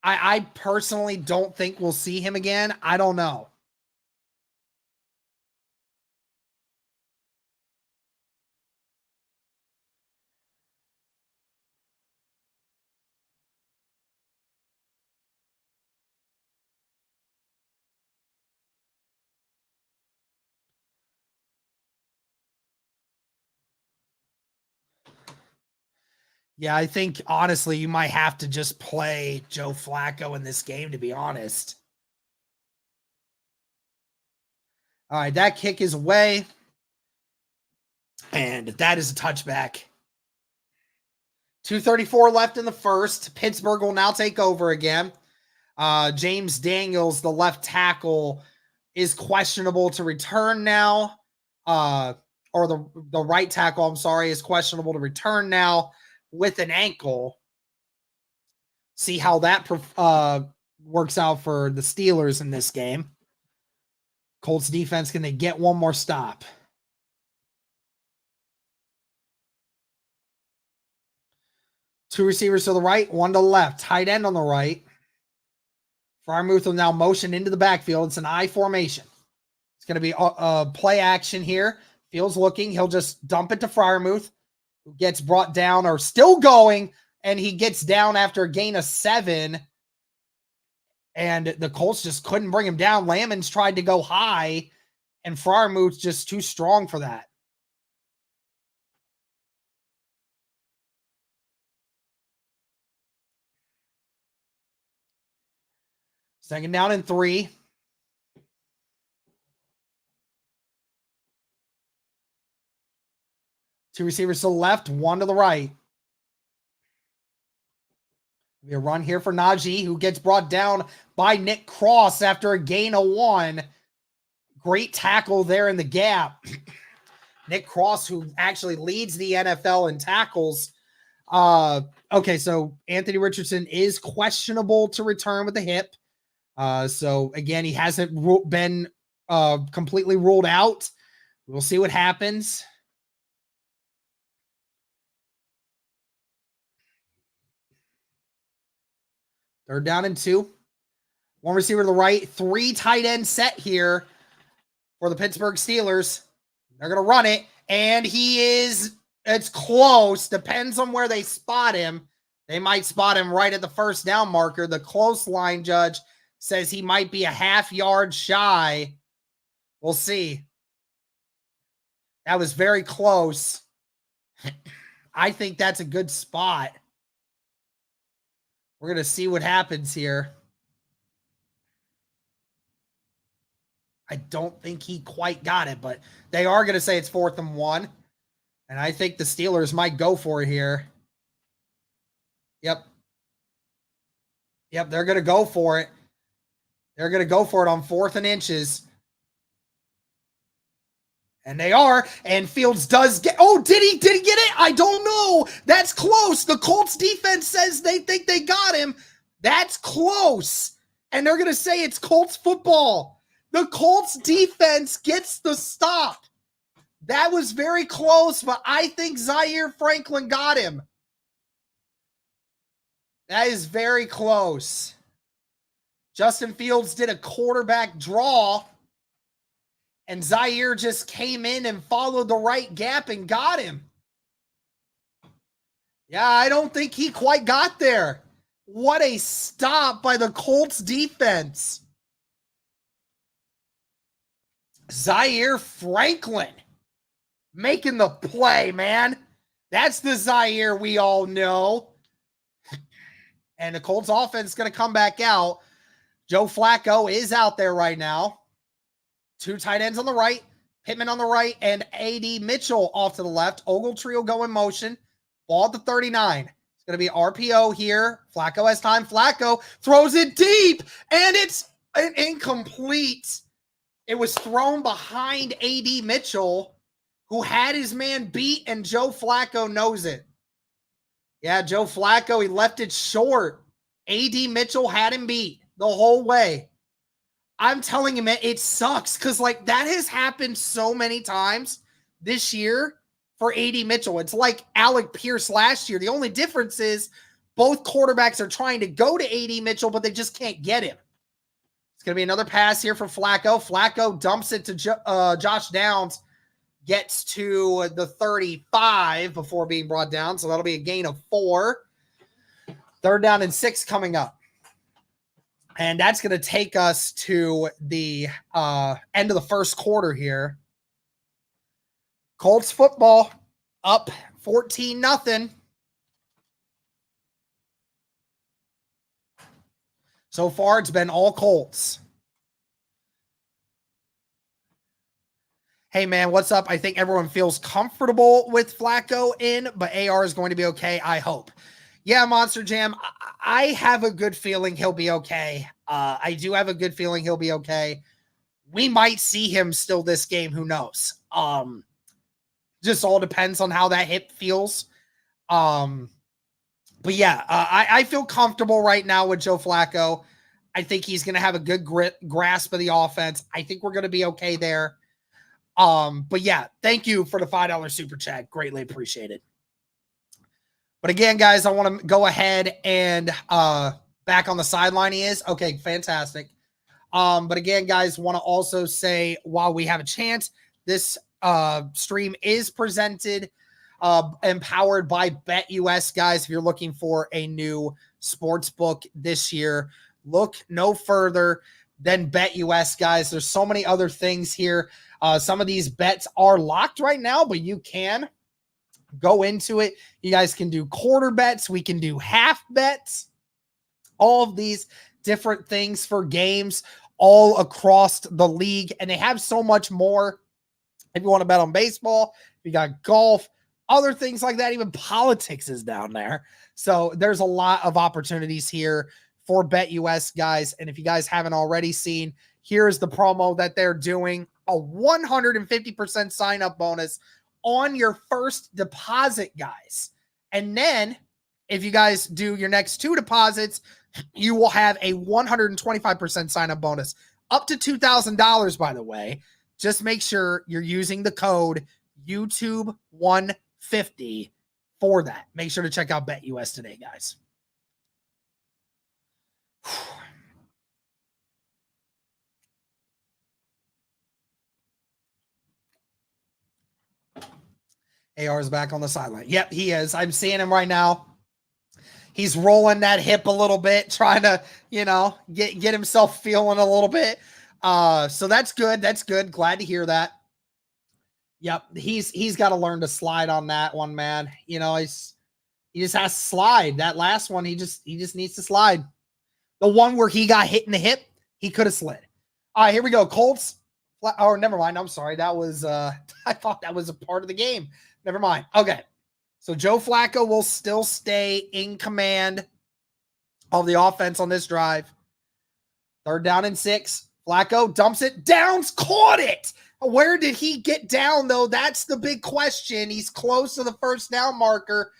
I personally don't think we'll see him again. I don't know. Yeah, I think, honestly, you might have to just play Joe Flacco in this game, to be honest. All right, that kick is away. And that is a touchback. 2:34 left in the first. Pittsburgh will now take over again. James Daniels, the left tackle, is questionable to return now. Or the right tackle, I'm sorry, is questionable to return now with an ankle. See how that works out for the Steelers in this game. Colts defense, can they get one more stop? Two receivers to the right, 1 to the left. Tight end on the right. Freiermuth will now motion into the backfield. It's an I formation. It's going to be a play action here. Fields looking. He'll just dump it to Freiermuth, who gets brought down or still going, and he gets down after a gain of 7. And the Colts just couldn't bring him down. Lamons tried to go high, and Freiermuth's just too strong for that. Second down and 3. Two receivers to the left, one to the right. A run here for Najee, who gets brought down by Nick Cross after a gain of 1. Great tackle there in the gap. Nick Cross, who actually leads the NFL in tackles. Okay, so Anthony Richardson is questionable to return with the hip. So, again, he hasn't been completely ruled out. We'll see what happens. Third down and 2. One receiver to the right. 3 tight end set here for the Pittsburgh Steelers. They're going to run it. And it's close. Depends on where they spot him. They might spot him right at the first down marker. The close line judge says he might be a half yard shy. We'll see. That was very close. I think that's a good spot. We're going to see what happens here. I don't think he quite got it, but they are going to say it's 4th and 1. And I think the Steelers might go for it here. Yep, they're going to go for it. They're going to go for it on 4th and inches. And they are. And Fields does get... Oh, did he get it? I don't know. That's close. The Colts defense says they think they got him. That's close. And they're going to say it's Colts football. The Colts defense gets the stop. That was very close, but I think Zaire Franklin got him. That is very close. Justin Fields did a quarterback draw, and Zaire just came in and followed the right gap and got him. Yeah, I don't think he quite got there. What a stop by the Colts defense. Zaire Franklin making the play, man. That's the Zaire we all know. And the Colts offense is going to come back out. Joe Flacco is out there right now. 2 tight ends on the right, Pittman on the right, and A.D. Mitchell off to the left. Ogletree will go in motion. Ball at the 39. It's going to be RPO here. Flacco has time. Flacco throws it deep, and it's an incomplete. It was thrown behind A.D. Mitchell, who had his man beat, and Joe Flacco knows it. Yeah, Joe Flacco, he left it short. A.D. Mitchell had him beat the whole way. I'm telling you, man, it sucks because, like, that has happened so many times this year for A.D. Mitchell. It's like Alec Pierce last year. The only difference is both quarterbacks are trying to go to A.D. Mitchell, but they just can't get him. It's going to be another pass here for Flacco. Flacco dumps it to Josh Downs. Gets to the 35 before being brought down. So that'll be a gain of 4. 3rd down and 6 coming up. And that's going to take us to the end of the first quarter here. Colts football up 14-0. So far, it's been all Colts. Hey, man, what's up? I think everyone feels comfortable with Flacco in, but AR is going to be okay, I hope. Yeah, Monster Jam, I have a good feeling he'll be okay. I do have a good feeling he'll be okay. We might see him still this game. Who knows? Just all depends on how that hip feels. But yeah, I feel comfortable right now with Joe Flacco. I think he's going to have a good grasp of the offense. I think we're going to be okay there. But yeah, thank you for the $5 super chat. Greatly appreciated. But again, guys, I want to go ahead and back on the sideline he is. Okay, fantastic. But again, guys, want to also say while we have a chance, this stream is presented and powered by BetUS, guys. If you're looking for a new sports book this year, look no further than BetUS, guys. There's so many other things here. Some of these bets are locked right now, but you can go into it. You guys can do quarter bets. We can do half bets. All of these different things for games all across the league. And they have so much more. If you want to bet on baseball, you got golf, other things like that, even politics is down there. So there's a lot of opportunities here for BetUS, guys. And if you guys haven't already seen, here's the promo that they're doing, a 150% sign-up bonus on your first deposit, guys. And then if you guys do your next 2 deposits, you will have a 125% sign-up bonus up to $2,000, by the way. Just make sure you're using the code YouTube150 for that. Make sure to check out BetUS today, guys. AR is back on the sideline. Yep, he is. I'm seeing him right now. He's rolling that hip a little bit, trying to, get himself feeling a little bit. So that's good. That's good. Glad to hear that. Yep, he's got to learn to slide on that one, man. He just has to slide. That last one, he just needs to slide. The one where he got hit in the hip, he could have slid. All right, here we go. Colts. Oh, never mind. I'm sorry. That was I thought that was a part of the game. Never mind. Okay. So Joe Flacco will still stay in command of the offense on this drive. 3rd down and 6. Flacco dumps it. Downs caught it. Where did he get down, though? That's the big question. He's close to the first down marker,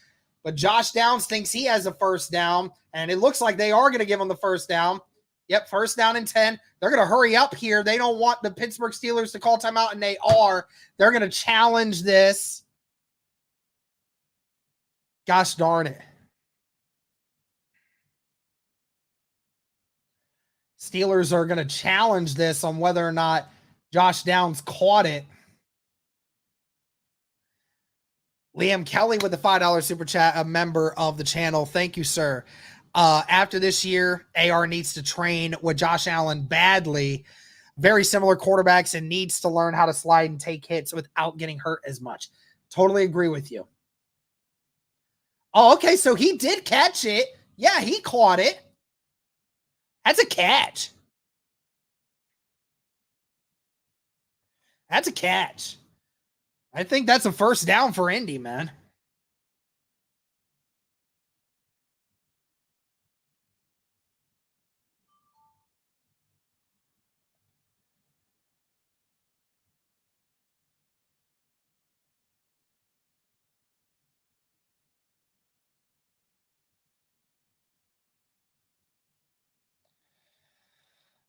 but Josh Downs thinks he has a first down, and it looks like they are going to give him the first down. Yep, 1st down and 10. They're going to hurry up here. They don't want the Pittsburgh Steelers to call timeout, and they are. They're going to challenge this. Gosh darn it. Steelers are going to challenge this on whether or not Josh Downs caught it. Liam Kelly with the $5 super chat, a member of the channel. Thank you, sir. After this year, AR needs to train with Josh Allen badly. Very similar quarterbacks, and needs to learn how to slide and take hits without getting hurt as much. Totally agree with you. Oh, okay, so he did catch it. Yeah, he caught it. That's a catch. That's a catch. I think that's a first down for Indy, man.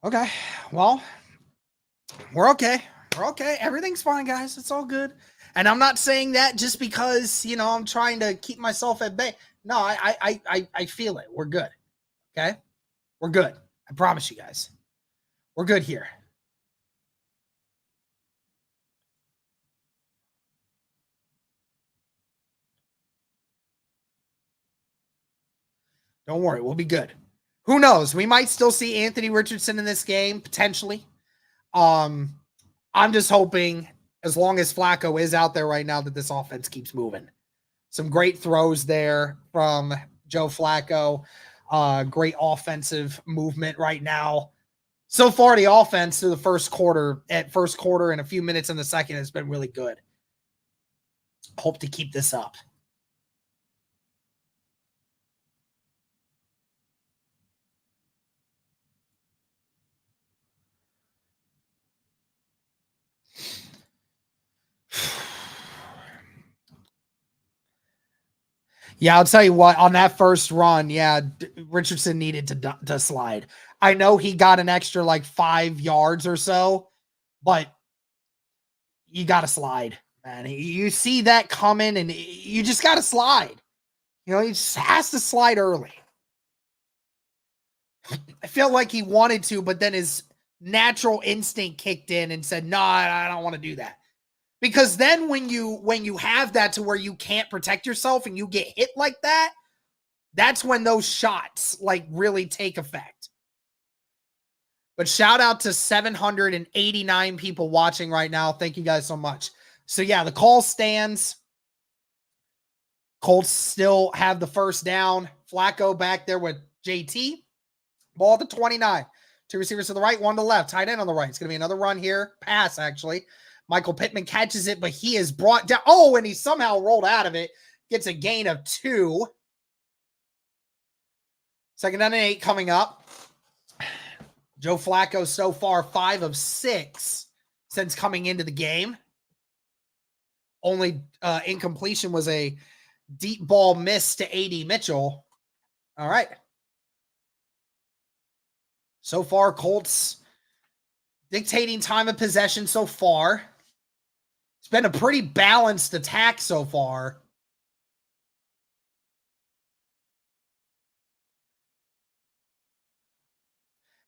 Okay, well, we're okay. We're okay. Everything's fine, guys. It's all good. And I'm not saying that just because, I'm trying to keep myself at bay. No, I feel it. We're good. Okay? We're good. I promise you guys. We're good here. Don't worry. We'll be good. Who knows? We might still see Anthony Richardson in this game, potentially. I'm just hoping, as long as Flacco is out there right now, that this offense keeps moving. Some great throws there from Joe Flacco. Great offensive movement right now. So far, the offense through the first quarter and a few minutes in the second has been really good. Hope to keep this up. Yeah, I'll tell you what, on that first run, Richardson needed to slide. I know he got an extra 5 yards or so, but you got to slide, man. You see that coming, and you just got to slide. He just has to slide early. I felt like he wanted to, but then his natural instinct kicked in and said, no, I don't want to do that. Because then when you have that to where you can't protect yourself and you get hit like that, that's when those shots really take effect. But shout out to 789 people watching right now. Thank you guys so much. So yeah, the call stands. Colts still have the first down. Flacco back there with JT. Ball at the 29. Two receivers to the right, one to the left. Tight end on the right. It's going to be another run here. Pass, actually. Michael Pittman catches it, but he is brought down. Oh, and he somehow rolled out of it. Gets a gain of 2. Second down and 8 coming up. Joe Flacco so far 5 of 6 since coming into the game. Only incompletion was a deep ball miss to A.D. Mitchell. All right. So far, Colts dictating time of possession so far. It's been a pretty balanced attack so far.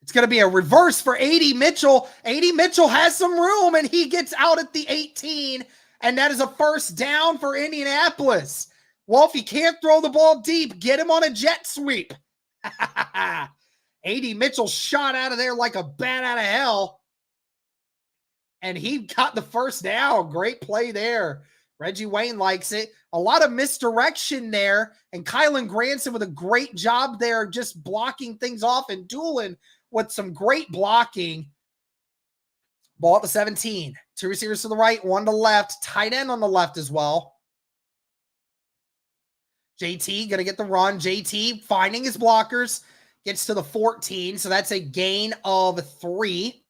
It's going to be a reverse for A.D. Mitchell. A.D. Mitchell has some room, and he gets out at the 18, and that is a first down for Indianapolis. Well, if he can't throw the ball deep, get him on a jet sweep. A.D. Mitchell shot out of there like a bat out of hell, and he got the first down. Great play there. Reggie Wayne likes it. A lot of misdirection there, and Kylan Granson with a great job there just blocking things off and dueling with some great blocking. Ball at the 17. Two receivers to the right, one to the left. Tight end on the left as well. JT going to get the run. JT finding his blockers. Gets to the 14, so that's a gain of 3.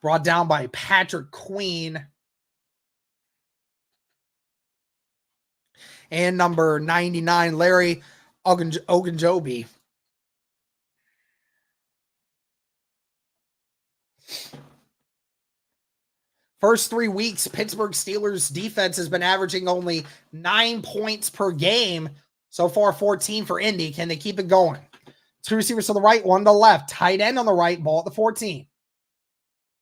Brought down by Patrick Queen. And number 99, Larry Ogunjobi. First 3 weeks, Pittsburgh Steelers defense has been averaging only 9 points per game. So far, 14 for Indy. Can they keep it going? Two receivers to the right, one to the left. Tight end on the right, ball at the 14.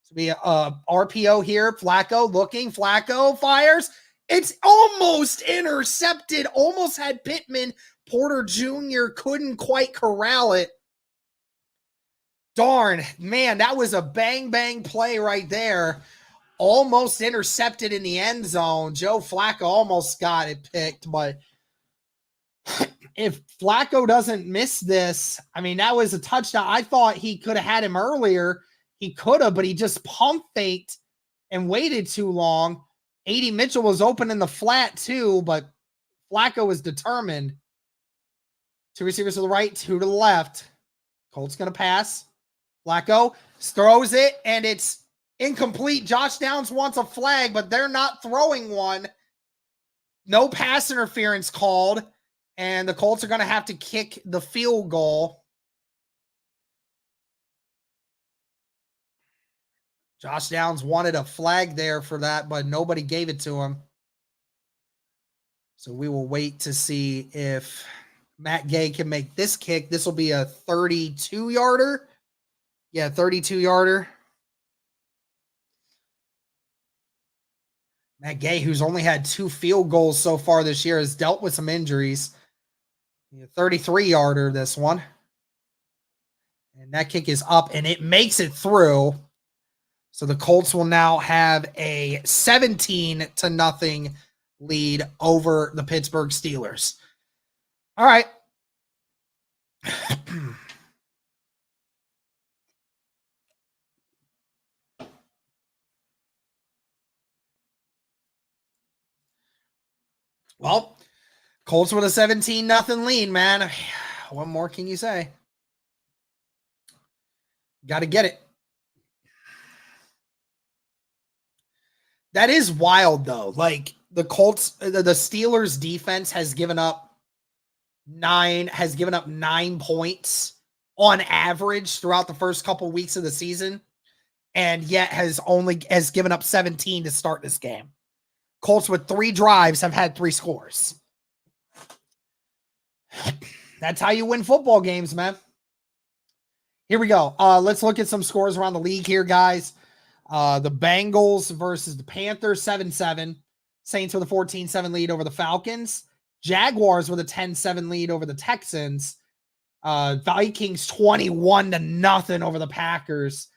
So be a RPO here. Flacco looking. Flacco fires. It's almost intercepted. Almost had Pittman. Porter Jr. couldn't quite corral it. Darn, man, that was a bang play right there. Almost intercepted in the end zone. Joe Flacco almost got it picked, but if Flacco doesn't miss this, I mean, that was a touchdown. I thought he could have had him earlier. He could have, but he just pump faked and waited too long. A.D. Mitchell was open in the flat too, but Flacco was determined. Two receivers to the right, two to the left. Colts going to pass. Flacco throws it, and it's incomplete. Josh Downs wants a flag, but they're not throwing one. No pass interference called, and the Colts are going to have to kick the field goal. Josh Downs wanted a flag there for that, but nobody gave it to him. So we will wait to see if Matt Gay can make this kick. This will be a 32-yarder. Yeah, 32-yarder. Matt Gay, who's only had 2 field goals so far this year, has dealt with some injuries. 33-yarder, this one. And that kick is up, and it makes it through. So the Colts will now have a 17-0 lead over the Pittsburgh Steelers. All right. Well, Colts with a 17-0 lead, man. What more can you say? Got to get it. That is wild, though. Like, the Colts, the Steelers defense has given up 9 points on average throughout the first couple weeks of the season, and yet has given up 17 to start this game. Colts with 3 drives have had 3 scores. That's how you win football games, man. Here we go. Let's look at some scores around the league here, guys. The Bengals versus the Panthers, 7-7. Saints with a 14-7 lead over the Falcons. Jaguars with a 10-7 lead over the Texans. Vikings 21-0 over the Packers.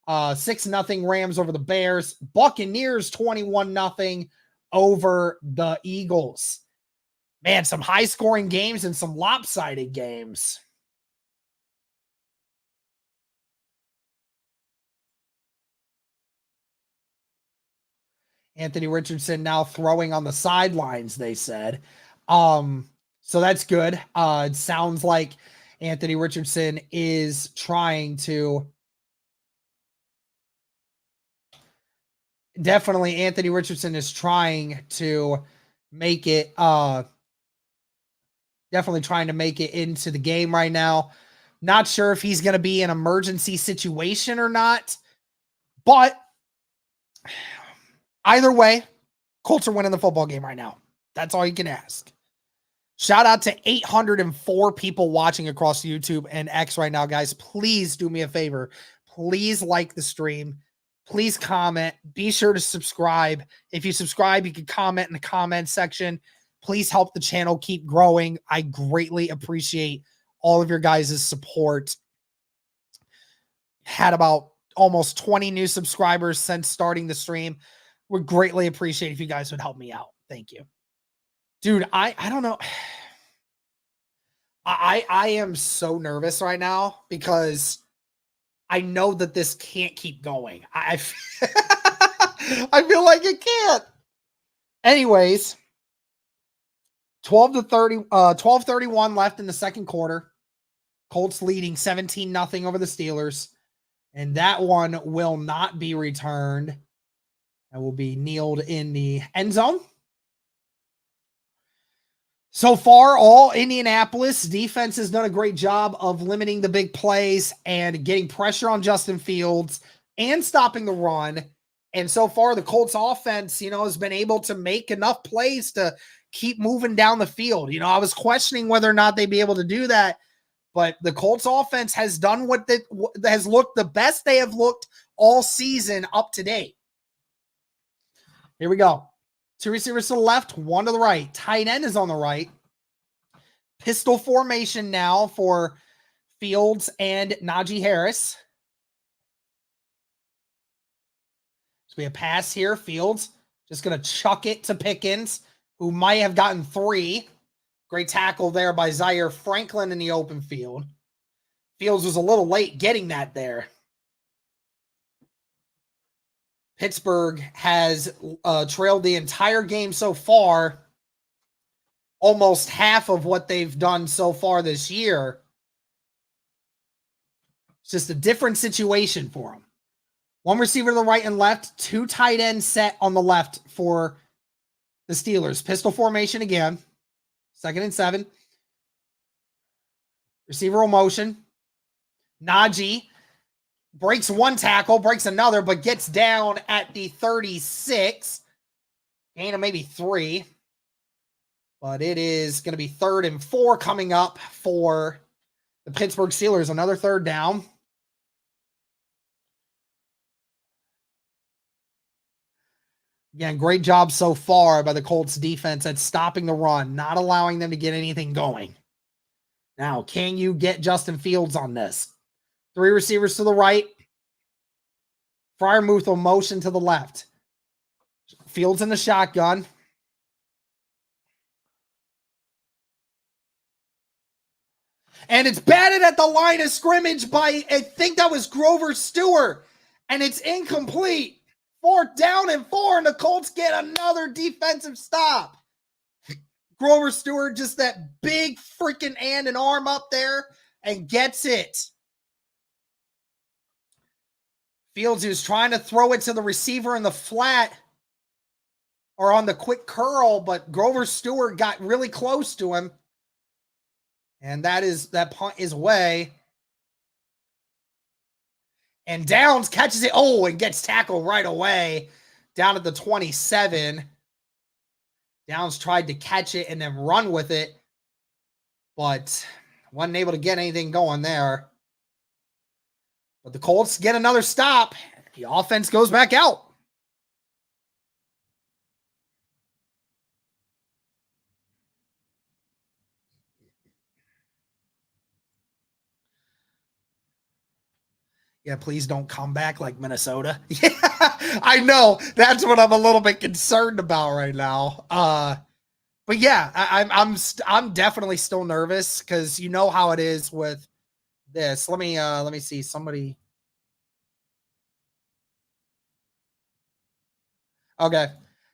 6-0 Rams over the Bears. Buccaneers 21-0 over the Eagles. Man, some high-scoring games and some lopsided games. Anthony Richardson now throwing on the sidelines, they said. So that's good. It sounds like Anthony Richardson is trying to Anthony Richardson is trying to make it definitely trying to make it into the game right now. Not sure if he's going to be an emergency situation or not, but either way, Colts are winning the football game right now. That's all you can ask. Shout out to 804 people watching across YouTube and X right now, guys. Please do me a favor. Please like the stream. Please comment. Be sure to subscribe. If you subscribe, you can comment in the comment section. Please help the channel keep growing. I greatly appreciate all of your guys' support. Had about almost 20 new subscribers since starting the stream. Would greatly appreciate if you guys would help me out. Thank you. Dude, I don't know. I am so nervous right now because I know that this can't keep going. I feel like it can't. Anyways, 12:31 left in the second quarter. Colts leading 17-0 over the Steelers. And that one will not be returned. That will be kneeled in the end zone. So far, all Indianapolis defense has done a great job of limiting the big plays and getting pressure on Justin Fields and stopping the run. And so far, the Colts offense, has been able to make enough plays to keep moving down the field. I was questioning whether or not they'd be able to do that, but the Colts offense has done what has looked the best they have looked all season up to date. Here we go. 2 receivers to the left, 1 to the right. Tight end is on the right. Pistol formation now for Fields and Najee Harris. So we have pass here. Fields just going to chuck it to Pickens, who might have gotten 3. Great tackle there by Zaire Franklin in the open field. Fields was a little late getting that there. Pittsburgh has trailed the entire game so far, almost half of what they've done so far this year. It's just a different situation for them. 1 receiver to the right and left, 2 tight ends set on the left for the Steelers. Pistol formation again. 2nd and 7. Receiver roll motion. Najee breaks 1 tackle, breaks another, but gets down at the 36. Gain of maybe 3. But it is going to be 3rd and 4 coming up for the Pittsburgh Steelers. Another 3rd down. Again, great job so far by the Colts defense at stopping the run, not allowing them to get anything going. Now, can you get Justin Fields on this? 3 receivers to the right. Freiermuth will motion to the left. Fields in the shotgun. And it's batted at the line of scrimmage by, I think that was Grover Stewart. And it's incomplete. 4th down and 4, and the Colts get another defensive stop. Grover Stewart, just that big freaking hand and arm up there, and gets it. Fields is trying to throw it to the receiver in the flat or on the quick curl, but Grover Stewart got really close to him. And that punt is away. And Downs catches it. Oh, and gets tackled right away down at the 27. Downs tried to catch it and then run with it, but wasn't able to get anything going there. But the Colts get another stop. The offense goes back out. Yeah, please don't come back like Minnesota. Yeah, I know. That's what I'm a little bit concerned about right now. But yeah, I'm definitely still nervous because you know how it is with this. Let me see somebody. Okay.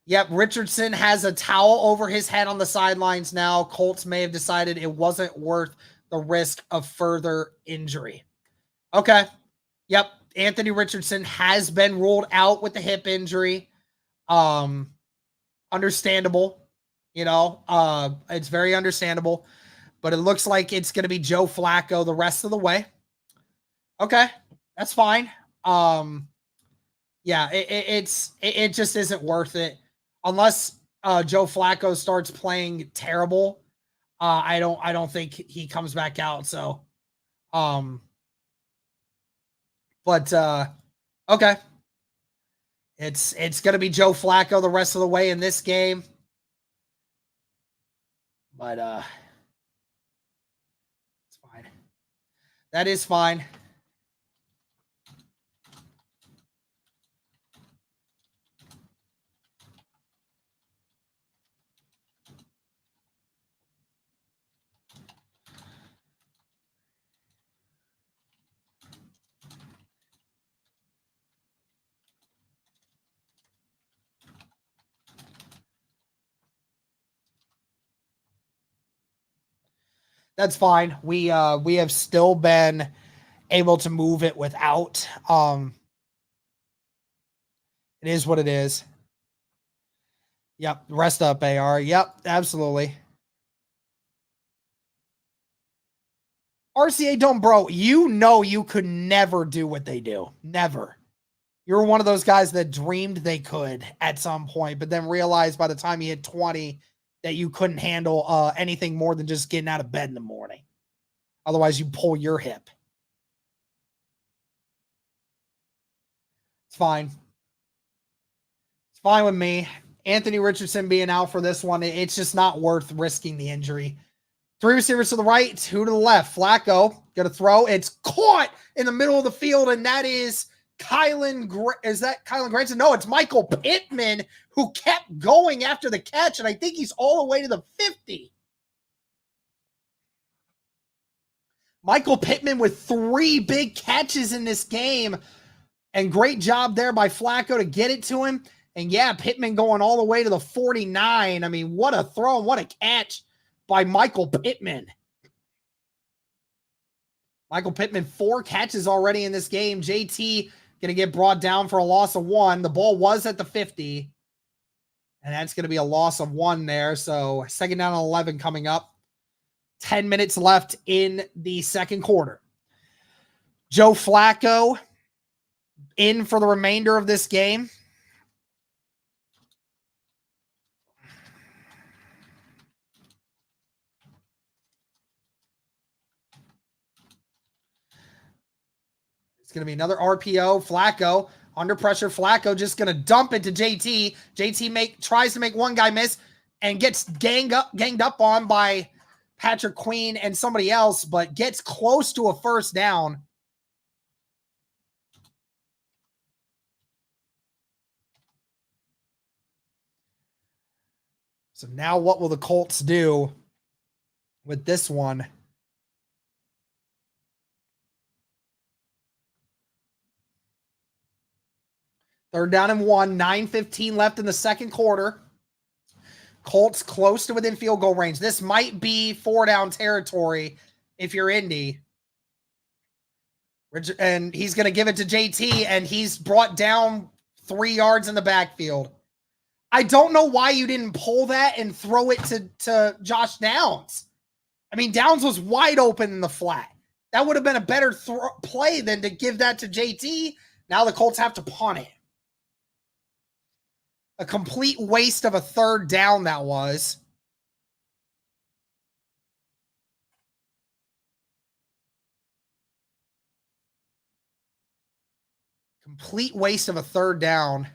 Yep, Richardson has a towel over his head on the sidelines now. Colts may have decided it wasn't worth the risk of further injury. Okay. Yep, Anthony Richardson has been ruled out with the hip injury. Understandable. It's very understandable. But it looks like it's going to be Joe Flacco the rest of the way. Okay, that's fine. Yeah, it just isn't worth it unless Joe Flacco starts playing terrible. I don't think he comes back out. So, but okay, it's gonna be Joe Flacco the rest of the way in this game. But it's fine. That is fine. That's fine. We have still been able to move it without. It is what it is. Yep. Rest up, AR. Yep. Absolutely. RCA Dome, bro, you could never do what they do. Never. You're one of those guys that dreamed they could at some point, but then realized by the time you hit 20 that you couldn't handle anything more than just getting out of bed in the morning. Otherwise, you pull your hip. It's fine. It's fine with me. Anthony Richardson being out for this one, it's just not worth risking the injury. 3 receivers to the right, 2 to the left. Flacco going to throw. It's caught in the middle of the field, and that is is that Kylan Granson? No, it's Michael Pittman who kept going after the catch, and I think he's all the way to the 50. Michael Pittman with 3 big catches in this game, and great job there by Flacco to get it to him. And yeah, Pittman going all the way to the 49. I mean, what a throw and what a catch by Michael Pittman. Michael Pittman, 4 catches already in this game. JT going to get brought down for a loss of 1. The ball was at the 50. And that's going to be a loss of 1 there. So 2nd down and 11 coming up. 10 minutes left in the second quarter. Joe Flacco in for the remainder of this game. It's going to be another RPO. Flacco under pressure. Flacco just going to dump it to JT. JT tries to make one guy miss and gets ganged up on by Patrick Queen and somebody else, but gets close to a first down. So now what will the Colts do with this one? Third down and 1, 9:15 left in the second quarter. Colts close to within field goal range. This might be 4-down territory if you're Indy. And he's going to give it to JT, and he's brought down 3 yards in the backfield. I don't know why you didn't pull that and throw it to Josh Downs. I mean, Downs was wide open in the flat. That would have been a better play than to give that to JT. Now the Colts have to punt it. A complete waste of a third down that was. Complete waste of a third down.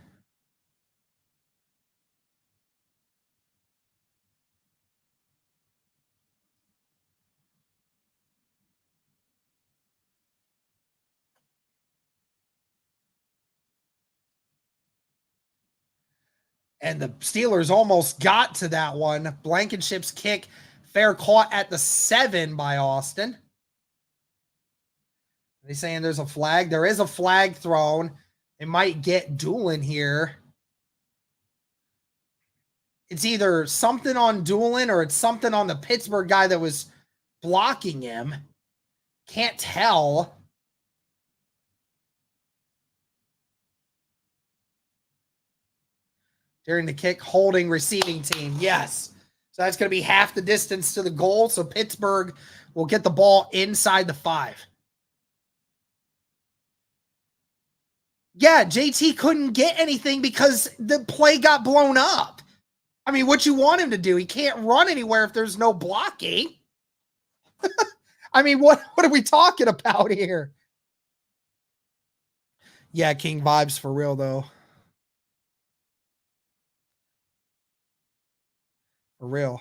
And the Steelers almost got to that one. Blankenship's kick, fair caught at the 7 by Austin. Are they saying there's a flag? There is a flag thrown. It might get Doolin here. it's either something on Doolin or it's something on the Pittsburgh guy that was blocking him. Can't tell. During the kick, holding receiving team. Yes. So that's going to be half the distance to the goal. So Pittsburgh will get the ball inside the 5. Yeah, JT couldn't get anything because the play got blown up. I mean, what you want him to do? He can't run anywhere if there's no blocking. I mean, what are we talking about here? Yeah, King vibes for real, though. For real.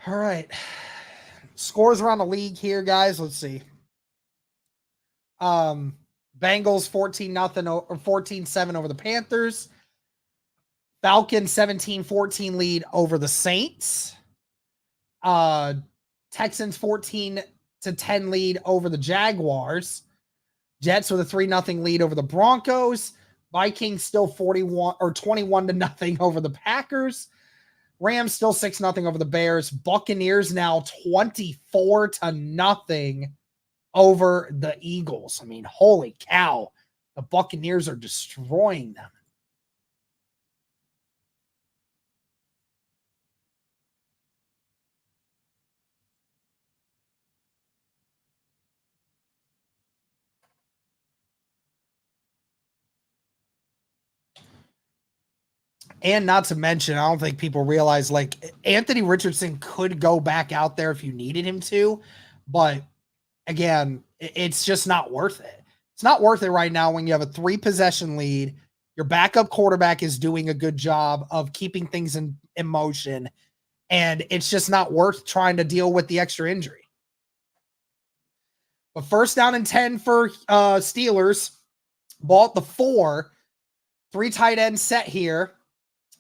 All right. Scores around the league here, guys. Let's see. Bengals 14-0 or 14-7 over the Panthers. Falcons 17-14 lead over the Saints. Texans 14-10 lead over the Jaguars. Jets with a 3-0 lead over the Broncos. Vikings still 21-0 over the Packers. Rams still 6-0 over the Bears. Buccaneers now 24-0 over the Eagles. I mean, holy cow. The Buccaneers are destroying them. And not to mention, I don't think people realize, like, Anthony Richardson could go back out there if you needed him to. But, again, it's just not worth it. It's not worth it right now when you have a 3-possession lead. Your backup quarterback is doing a good job of keeping things in motion. And it's just not worth trying to deal with the extra injury. But 1st down and 10 for Steelers. Ball at the 4. 3 tight ends set here.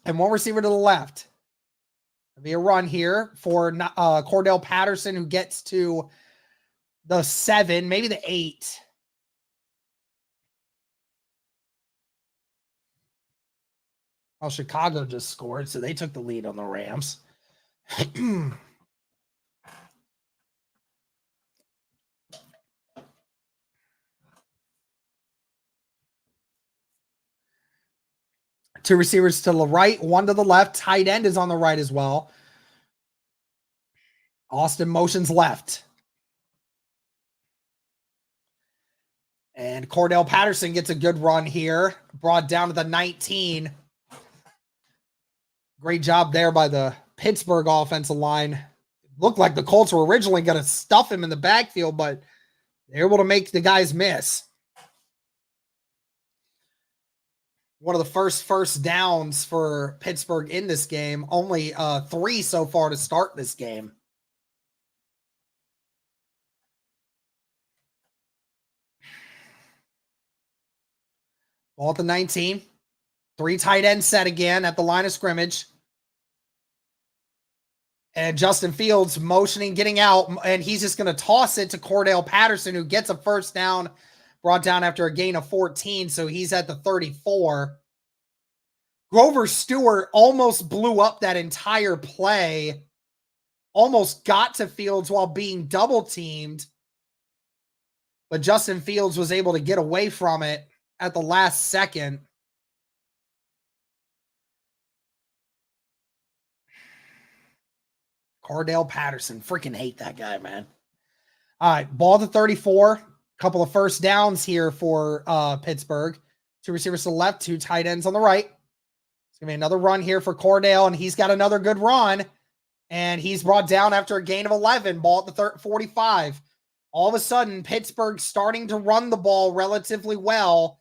And 1 receiver to the left. There'll be a run here for Cordell Patterson, who gets to the 7, maybe the 8. Well, Chicago just scored, so they took the lead on the Rams. Two receivers to the right, 1 to the left. Tight end is on the right as well. Austin motions left. And Cordell Patterson gets a good run here. Brought down to the 19. Great job there by the Pittsburgh offensive line. Looked like the Colts were originally going to stuff him in the backfield, but they're able to make the guys miss. One of the first downs for Pittsburgh in this game. Only 3 so far to start this game. Ball at the 19. 3 tight ends set again at the line of scrimmage. And Justin Fields motioning, getting out, and he's just going to toss it to Cordell Patterson, who gets a 1st down, brought down after a gain of 14, so he's at the 34. Grover Stewart almost blew up that entire play, almost got to Fields while being double-teamed, but Justin Fields was able to get away from it at the last second. Cordell Patterson. Freaking hate that guy, man. All right, ball to 34. Couple of first downs here for Pittsburgh. 2 receivers to the left, 2 tight ends on the right. It's going to be another run here for Cordell, and he's got another good run. And he's brought down after a gain of 11, ball at the 45. All of a sudden, Pittsburgh starting to run the ball relatively well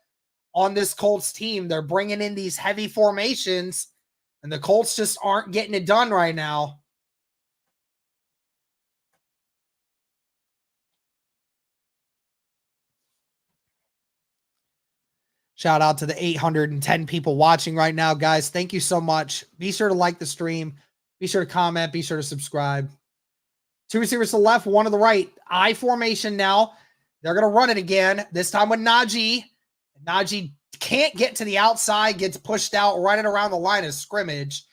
on this Colts team. They're bringing in these heavy formations, and the Colts just aren't getting it done right now. Shout out to the 810 people watching right now, guys. Thank you so much. Be sure to like the stream. Be sure to comment. Be sure to subscribe. 2 receivers to the left, 1 to the right. I formation now. They're going to run it again, this time with Najee. Najee can't get to the outside, gets pushed out right around the line of scrimmage.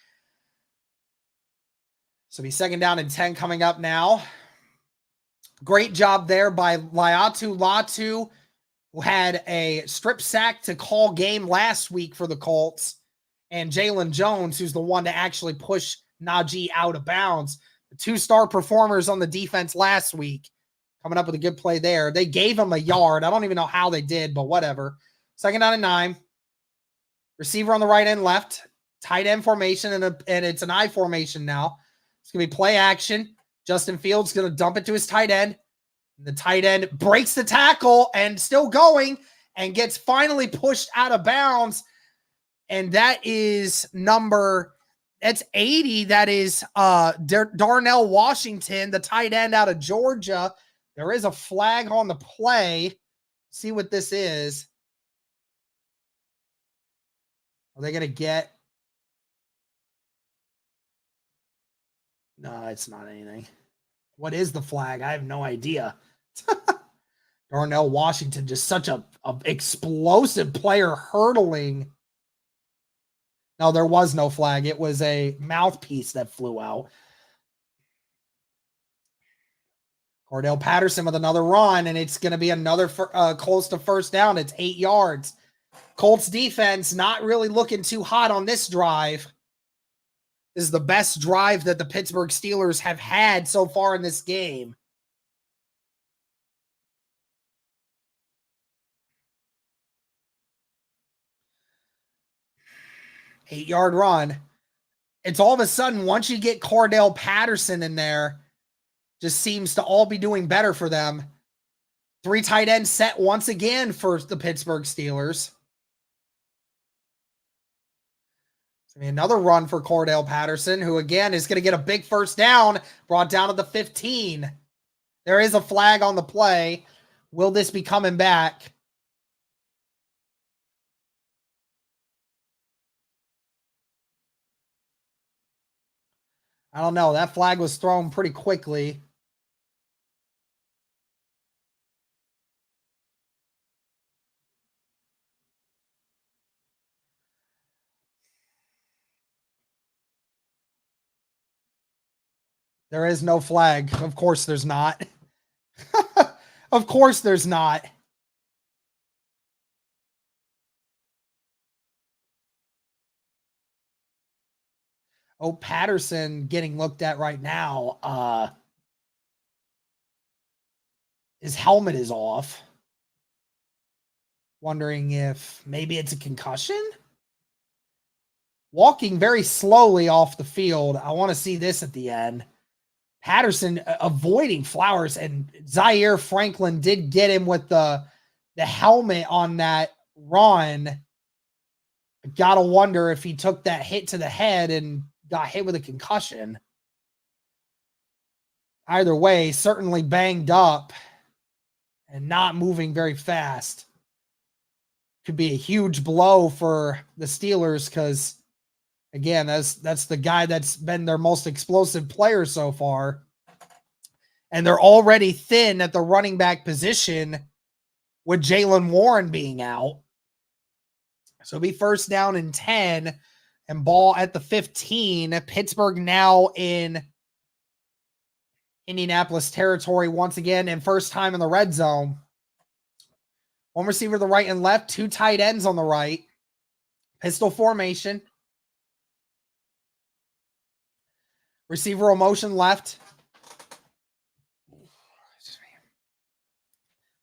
So be 2nd down and 10 coming up now. Great job there by Laiatu Latu, who had a strip sack to call game last week for the Colts, and Jalen Jones, who's the one to actually push Najee out of bounds. The 2-star performers on the defense last week, coming up with a good play there. They gave him a yard. I don't even know how they did, but whatever. 2nd down and 9. Receiver on the right and left. Tight end formation, and it's an I formation now. It's going to be play action. Justin Fields going to dump it to his tight end. The tight end breaks the tackle and still going and gets finally pushed out of bounds. And that is that's 80. That is Darnell Washington, the tight end out of Georgia. There is a flag on the play. See what this is. Are they going to get? No, it's not anything. What is the flag? I have no idea. Darnell Washington, just such a explosive player hurdling. No, there was no flag. It was a mouthpiece that flew out. Cordell Patterson with another run, and it's going to be another close to 1st down. It's 8 yards. Colts defense not really looking too hot on this drive. This is the best drive that the Pittsburgh Steelers have had so far in this game. Eight-yard run. It's all of a sudden, once you get Cordell Patterson in there, just seems to all be doing better for them. 3 tight ends set once again for the Pittsburgh Steelers. Another run for Cordell Patterson, who again is going to get a big 1st down, brought down to the 15. There is a flag on the play. Will this be coming back? I don't know. That flag was thrown pretty quickly. There is no flag. Of course there's not. Of course there's not. Oh, Patterson getting looked at right now. His helmet is off. Wondering if maybe it's a concussion? Walking very slowly off the field. I want to see this at the end. Patterson avoiding Flowers, and Zaire Franklin did get him with the helmet on that run. Gotta wonder if he took that hit to the head and got hit with a concussion. Either way, certainly banged up and not moving very fast. Could be a huge blow for the Steelers because, again, that's the guy that's been their most explosive player so far. And they're already thin at the running back position with Jaylen Warren being out. So it'll be 1st down and 10 and ball at the 15. Pittsburgh now in Indianapolis territory once again, and first time in the red zone. 1 receiver to the right and left, 2 tight ends on the right. Pistol formation. Receiver motion left.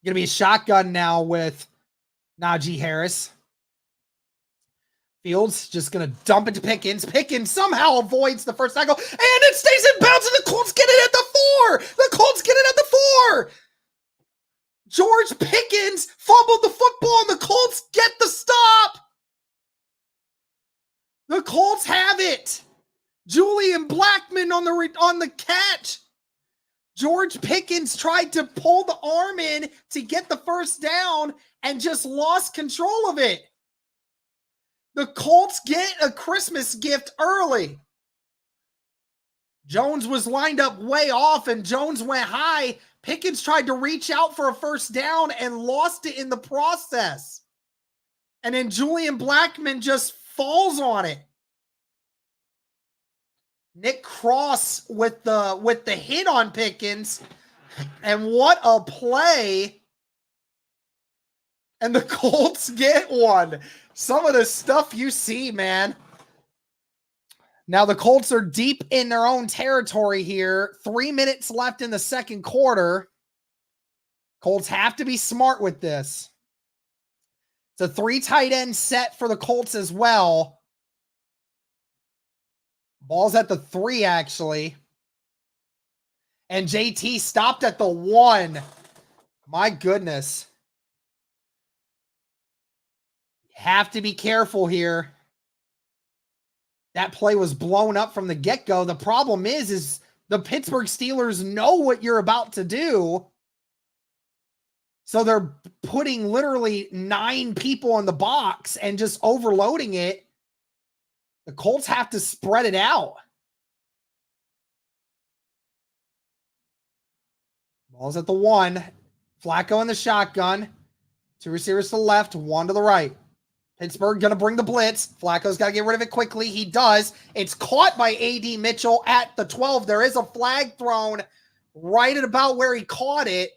Gonna be a shotgun now with Najee Harris. Fields just going to dump it to Pickens. Pickens somehow avoids the first tackle, and it stays in bounds, and the Colts get it at the 4. The Colts get it at the 4. George Pickens fumbled the football, and the Colts get the stop. The Colts have it. Julian Blackmon on the catch. George Pickens tried to pull the arm in to get the first down and just lost control of it. The Colts get a Christmas gift early. Jones was lined up way off, and Jones went high. Pickens tried to reach out for a first down and lost it in the process. And then Julian Blackmon just falls on it. Nick Cross with the hit on Pickens. And what a play. And the Colts get one. Some of the stuff you see, man. Now the Colts are deep in their own territory here. 3 minutes left in the second quarter. Colts have to be smart with this. It's a 3 tight end set for the Colts as well. Ball's at the 3, actually. And JT stopped at the 1. My goodness. Have to be careful here. That play was blown up from the get-go. The problem is the Pittsburgh Steelers know what you're about to do. So they're putting literally 9 people in the box and just overloading it. The Colts have to spread it out. Ball's at the 1. Flacco in the shotgun. 2 receivers to the left, 1 to the right. Pittsburgh going to bring the blitz. Flacco's got to get rid of it quickly. He does. It's caught by A.D. Mitchell at the 12. There is a flag thrown right at about where he caught it.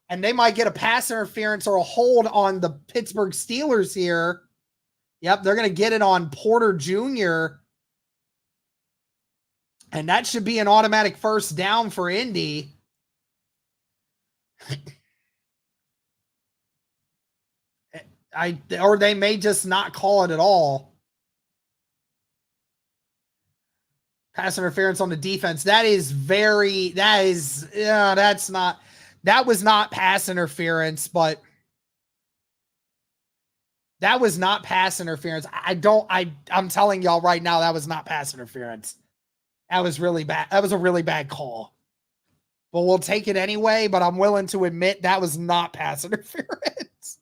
And they might get a pass interference or a hold on the Pittsburgh Steelers here. Yep, they're going to get it on Porter Jr. And that should be an automatic first down for Indy. Or they may just not call it at all. Pass interference on the defense. That was not pass interference, but that was not pass interference. I'm telling y'all right now, that was not pass interference. That was really bad. That was a really bad call. But we'll take it anyway, but I'm willing to admit that was not pass interference.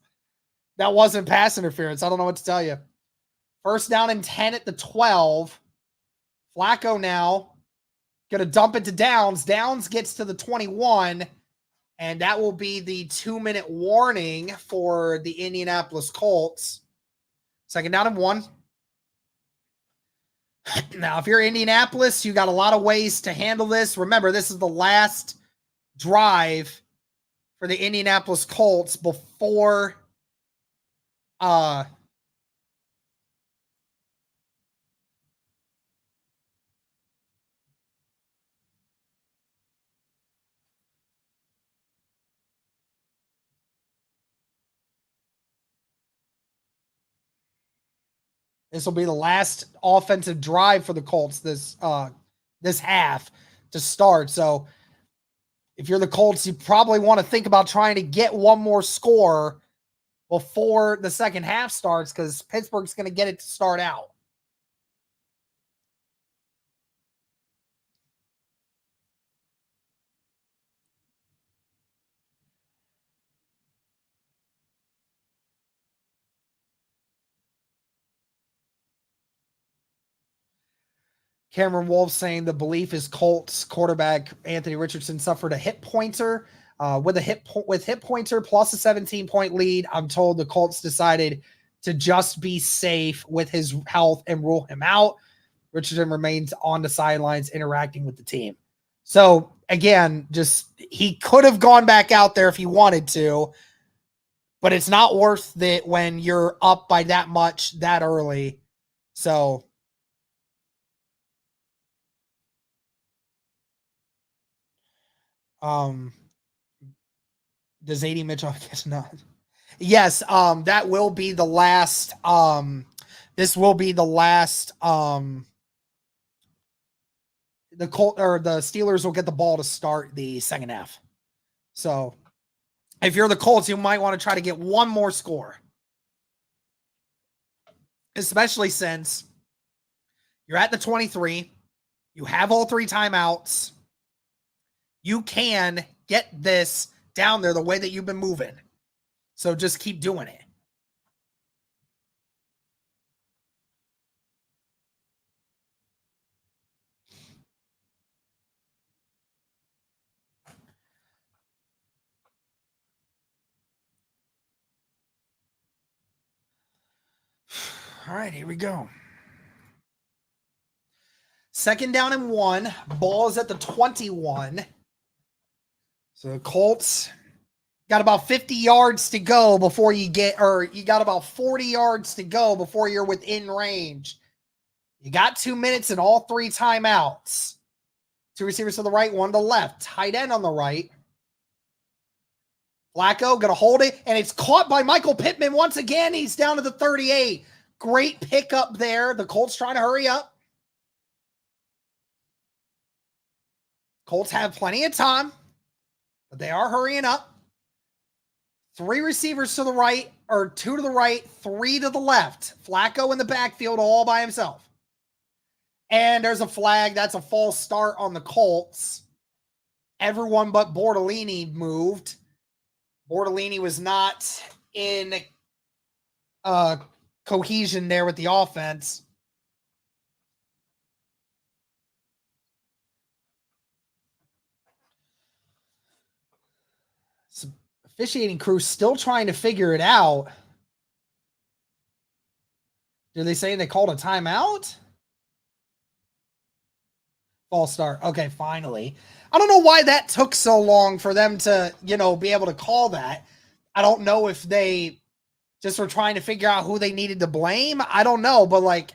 That wasn't pass interference. I don't know what to tell you. First down and 10 at the 12. Flacco now going to dump it to Downs. Downs gets to the 21, and that will be the 2-minute warning for the Indianapolis Colts. Second down and 1. Now, if you're Indianapolis, you got a lot of ways to handle this. Remember, this is the last drive for the Indianapolis Colts before this will be the last offensive drive for the Colts this half to start. So if you're the Colts, you probably want to think about trying to get one more score before the second half starts, because Pittsburgh's going to get it to start out. Cameron Wolf saying the belief is Colts quarterback Anthony Richardson suffered a hip pointer. With hip pointer plus a 17-point lead, I'm told the Colts decided to just be safe with his health and rule him out. Richardson remains on the sidelines interacting with the team. So again, he could have gone back out there if he wanted to, but it's not worth it when you're up by that much that early. So Does AD Mitchell? I guess not. Yes, that will be the last. This will be the last. The Steelers will get the ball to start the second half. So, if you're the Colts, you might want to try to get one more score, especially since you're at the 23. You have all 3 timeouts. You can get this down there the way that you've been moving. So just keep doing it. All right, here we go. 2nd down and 1. Ball is at the 21. So the Colts got about 50 yards to go before you got about 40 yards to go before you're within range. You got 2 minutes and all 3 timeouts. 2 receivers to the right, 1 to the left. Tight end on the right. Flacco going to hold it, and it's caught by Michael Pittman once again. He's down to the 38. Great pickup there. The Colts trying to hurry up. Colts have plenty of time, but they are hurrying up. 3 receivers to the right, or 2 to the right, 3 to the left. Flacco in the backfield all by himself. And there's a flag. That's a false start on the Colts. Everyone but Bortolini moved. Bortolini was not in cohesion there with the offense. So officiating crew still trying to figure it out. Did they say they called a timeout? False start. Okay, finally. I don't know why that took so long for them to, be able to call that. I don't know if they just were trying to figure out who they needed to blame. I don't know, but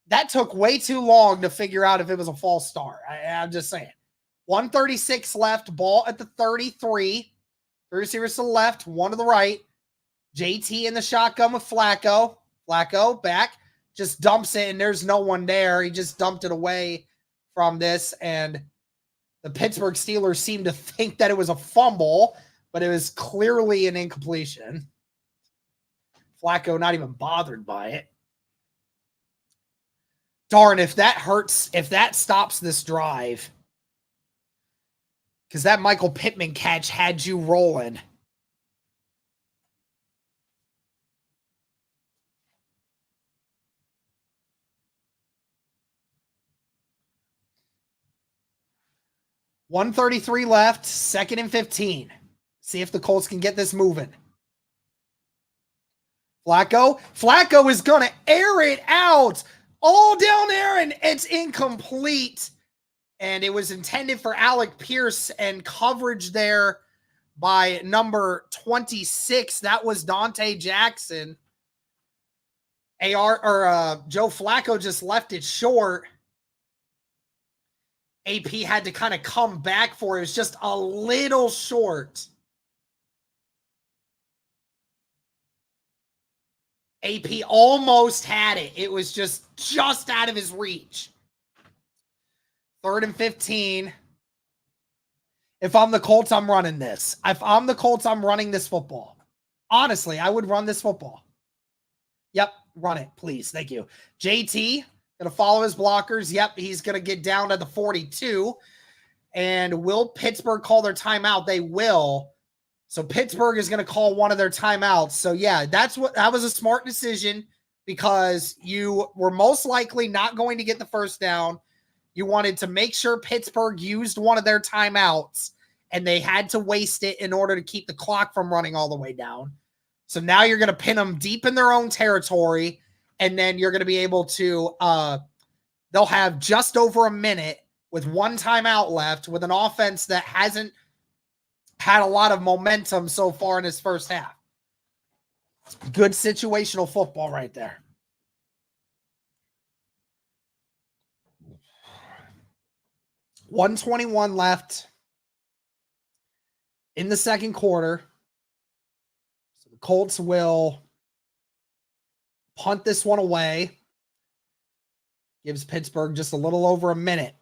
that took way too long to figure out if it was a false start. I'm just saying. 1:36 left, ball at the 33. 3 receivers to the left, 1 to the right. JT in the shotgun with Flacco. Flacco back, just dumps it, and there's no one there. He just dumped it away from this, and the Pittsburgh Steelers seemed to think that it was a fumble, but it was clearly an incompletion. Flacco not even bothered by it. Darn, if that stops this drive, because that Michael Pittman catch had you rolling. $1:33 left, 2nd and 15. See if the Colts can get this moving. Flacco is going to air it out all down there, and it's incomplete. And it was intended for Alec Pierce, and coverage there by number 26. That was Dante Jackson. Joe Flacco just left it short. AP had to kind of come back for it. It was just a little short. AP almost had it. It was just out of his reach. 3rd and 15. If I'm the Colts, I'm running this. If I'm the Colts, I'm running this football. Honestly, I would run this football. Yep, run it, please. Thank you. JT, going to follow his blockers. Yep, he's going to get down to the 42. And will Pittsburgh call their timeout? They will. So Pittsburgh is going to call one of their timeouts. So, yeah, that was a smart decision, because you were most likely not going to get the first down. You wanted to make sure Pittsburgh used one of their timeouts, and they had to waste it in order to keep the clock from running all the way down. So now you're going to pin them deep in their own territory, and then you're going to be able to they'll have just over a minute with 1 timeout left, with an offense that hasn't had a lot of momentum so far in his first half. Good situational football right there. $121 left. in the second quarter. So the Colts will punt this one away. Gives Pittsburgh just a little over a minute.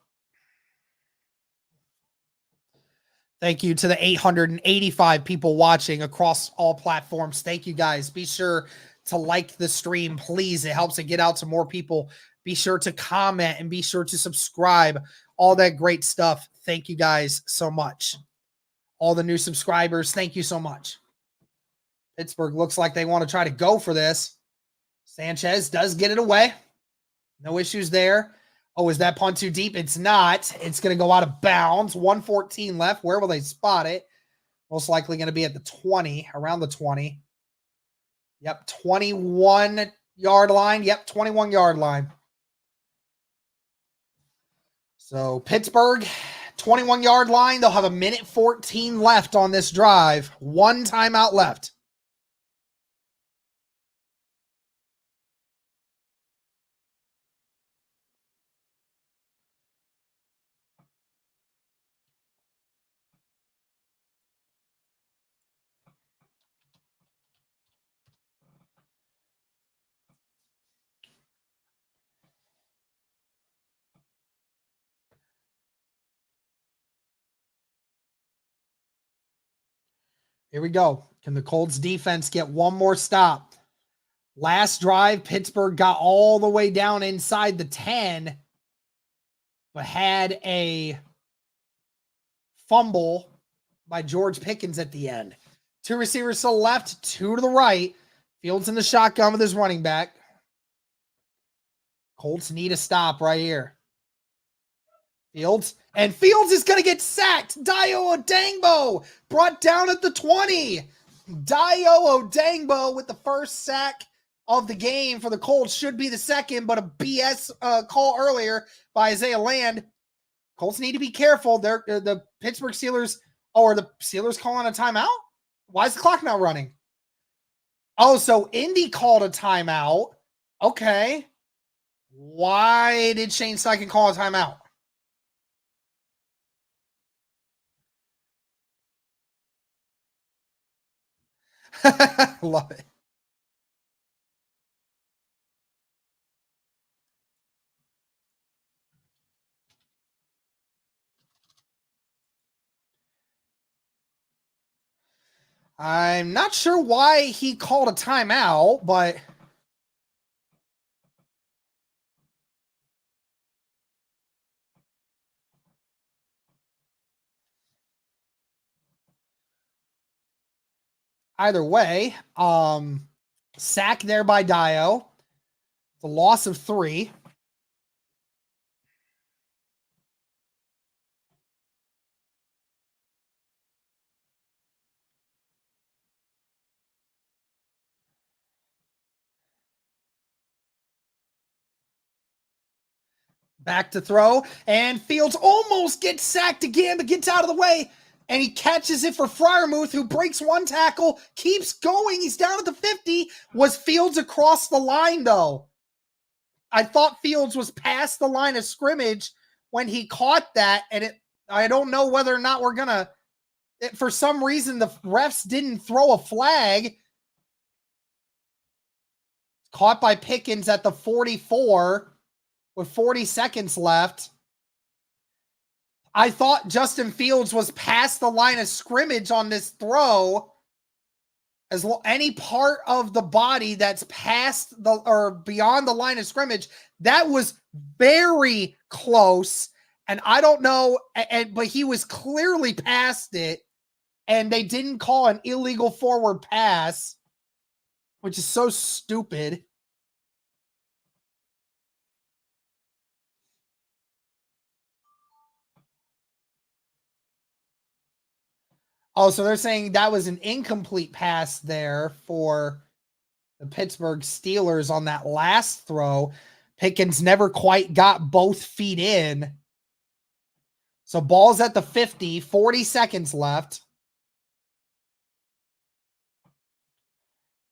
Thank you to the 885 people watching across all platforms. Thank you, guys. Be sure to like the stream, please. It helps it get out to more people. Be sure to comment and be sure to subscribe. All that great stuff. Thank you, guys, so much. All the new subscribers, thank you so much. Pittsburgh looks like they want to try to go for this. Sanchez does get it away. No issues there. Oh, is that punt too deep? It's not. It's going to go out of bounds. 1:14 left. Where will they spot it? Most likely going to be at the 20, around the 20. Yep, 21-yard line. Yep, 21-yard line. So Pittsburgh, 21-yard line. They'll have a minute 14 left on this drive. One timeout left. Here we go. Can the Colts defense get one more stop? Last drive, Pittsburgh got all the way down inside the 10, but had a fumble by George Pickens at the end. Two receivers to the left, two to the right. Fields in the shotgun with his running back. Colts need a stop right here. Fields is going to get sacked. Dio Odangbo brought down at the 20. Dio Odangbo with the first sack of the game for the Colts. Should be the second, but a BS call earlier by Isaiah Land. Colts need to be careful. They're the Pittsburgh Steelers. Oh, are the Steelers calling a timeout? Why is the clock not running? Oh, so Indy called a timeout. Okay. Why did Shane Steichen call a timeout? Love it. I'm not sure why he called a timeout, but either way, sack there by Dio. It's a loss of 3. Back to throw, and Fields almost gets sacked again, but gets out of the way, and he catches it for Freiermuth, who breaks one tackle, keeps going. He's down at the 50. Was Fields across the line, though? I thought Fields was past the line of scrimmage when he caught that, and I don't know whether or not we're going to – for some reason, the refs didn't throw a flag. Caught by Pickens at the 44 with 40 seconds left. I thought Justin Fields was past the line of scrimmage on this throw. As any part of the body that's past the or beyond the line of scrimmage, that was very close. And I don't know, but he was clearly past it, and they didn't call an illegal forward pass, which is so stupid. Oh, so they're saying that was an incomplete pass there for the Pittsburgh Steelers on that last throw. Pickens never quite got both feet in. So ball's at the 50, 40 seconds left.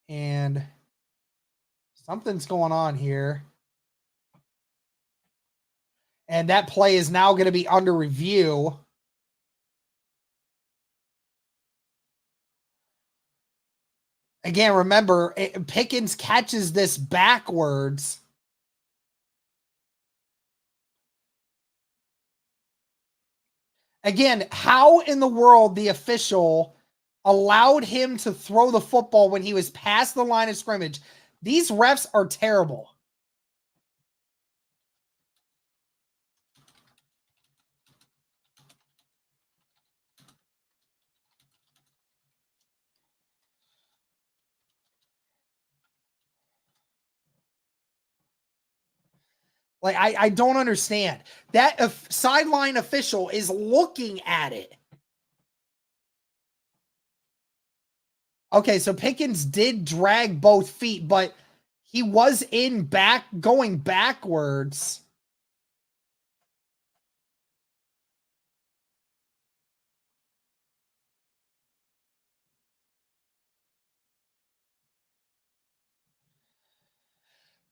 And something's going on here. And that play is now going to be under review. Again, remember, Pickens catches this backwards. Again, how in the world the official allowed him to throw the football when he was past the line of scrimmage? These refs are terrible. Like, I don't understand. That sideline official is looking at it. Okay, so Pickens did drag both feet, but he was going backwards.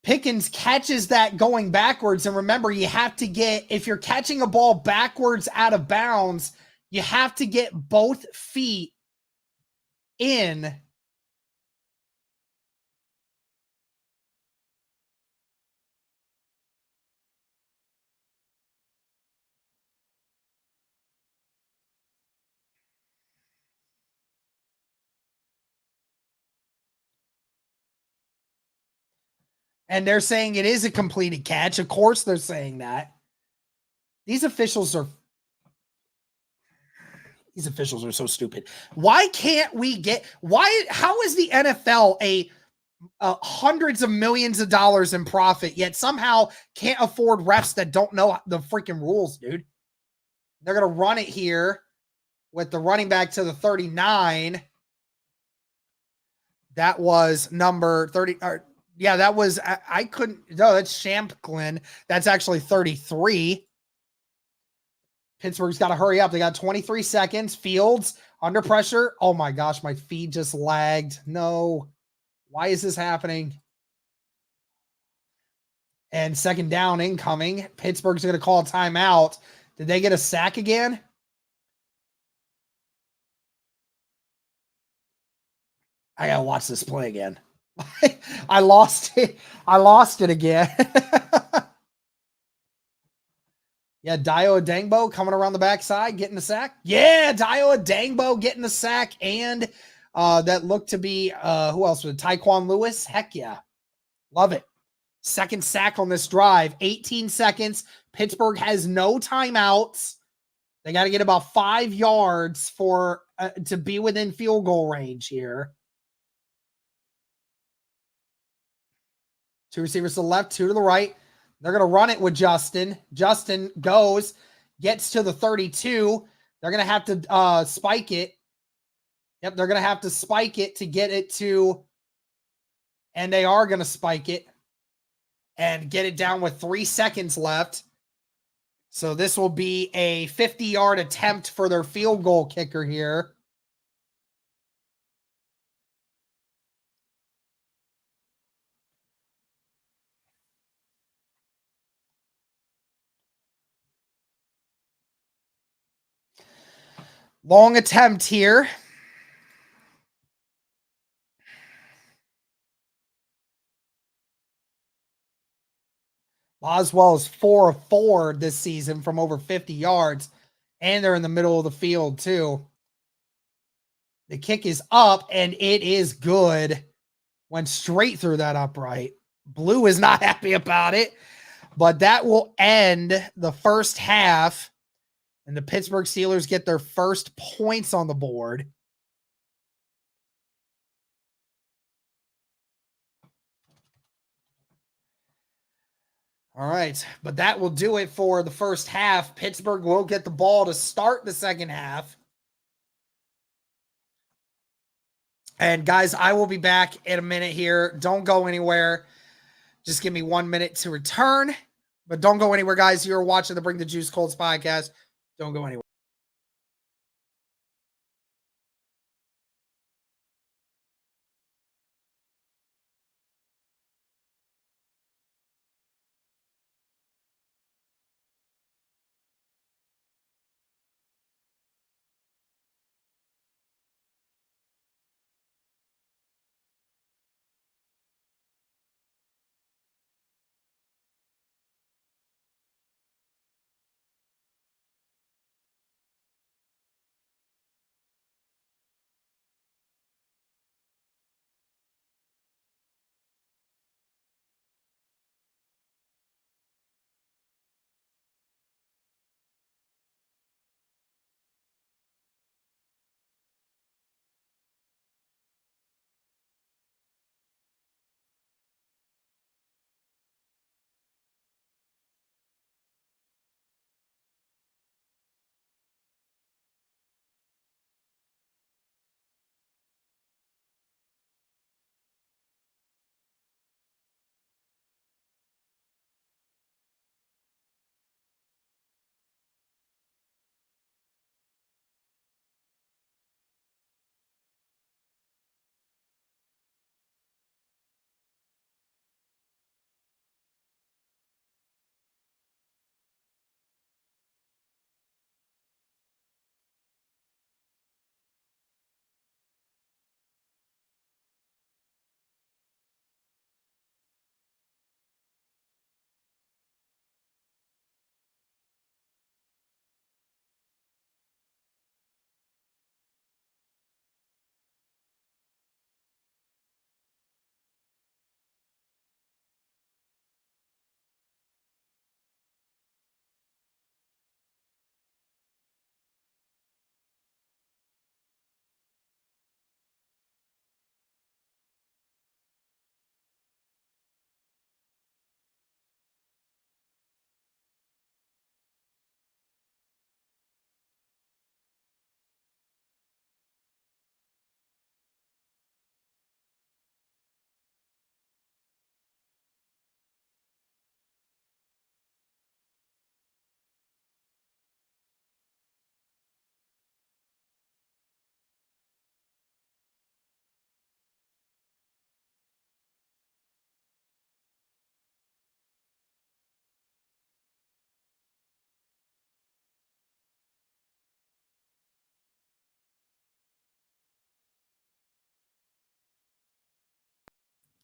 Pickens catches that going backwards. And remember, you have to get, if you're catching a ball backwards out of bounds, you have to get both feet in. And they're saying it is a completed catch. Of course they're saying that. These officials are so stupid. Why can't we get, how is the NFL a hundreds of millions of dollars in profit, yet somehow can't afford refs that don't know the freaking rules, dude? They're going to run it here with the running back to the 39. That was number 30. Yeah, that was, I couldn't, no, that's Champlin. That's actually 33. Pittsburgh's got to hurry up. They got 23 seconds. Fields under pressure. Oh my gosh, my feed just lagged. No. Why is this happening? And second down incoming. Pittsburgh's going to call a timeout. Did they get a sack again? I got to watch this play again. I lost it. I lost it again. Yeah, Dio Adangbo coming around the backside, getting the sack. Yeah, Dio Adangbo getting the sack. And that looked to be, who else was it? Tyquan Lewis? Heck yeah. Love it. Second sack on this drive. 18 seconds. Pittsburgh has no timeouts. They got to get about 5 yards for to be within field goal range here. 2 receivers to the left, 2 to the right. They're going to run it with Justin. Justin goes, gets to the 32. They're going to have to spike it. Yep, they're going to have to spike it to get it to, and they are going to spike it and get it down with 3 seconds left. So this will be a 50-yard attempt for their field goal kicker here. Long attempt here. Boswell is 4 of 4 this season from over 50 yards, and they're in the middle of the field too. The kick is up, and it is good. Went straight through that upright. Blue is not happy about it, but that will end the first half, and the Pittsburgh Steelers get their first points on the board. All right, but that will do it for the first half. Pittsburgh will get the ball to start the second half. And guys, I will be back in a minute here. Don't go anywhere. Just give me 1 minute to return. But don't go anywhere, guys. You're watching the Bring the Juice Colts podcast. Don't go anywhere.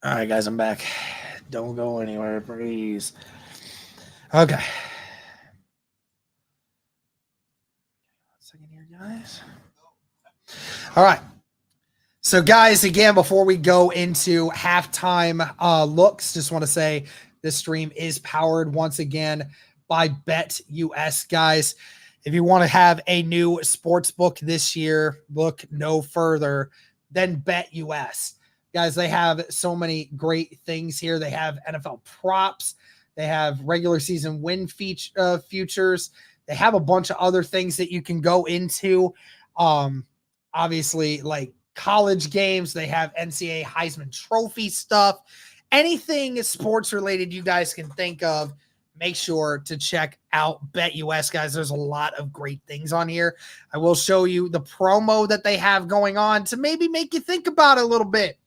All right, guys, I'm back. Don't go anywhere, please. Okay. 1 second here, guys. All right. So, guys, again, before we go into halftime looks, just want to say this stream is powered once again by BetUS, guys. If you want to have a new sports book this year, look no further than BetUS. Guys, they have so many great things here. They have NFL props. They have regular season win futures. They have a bunch of other things that you can go into. Obviously, like college games. They have NCAA Heisman Trophy stuff. Anything sports related you guys can think of, make sure to check out BetUS, guys. There's a lot of great things on here. I will show you the promo that they have going on to maybe make you think about it a little bit.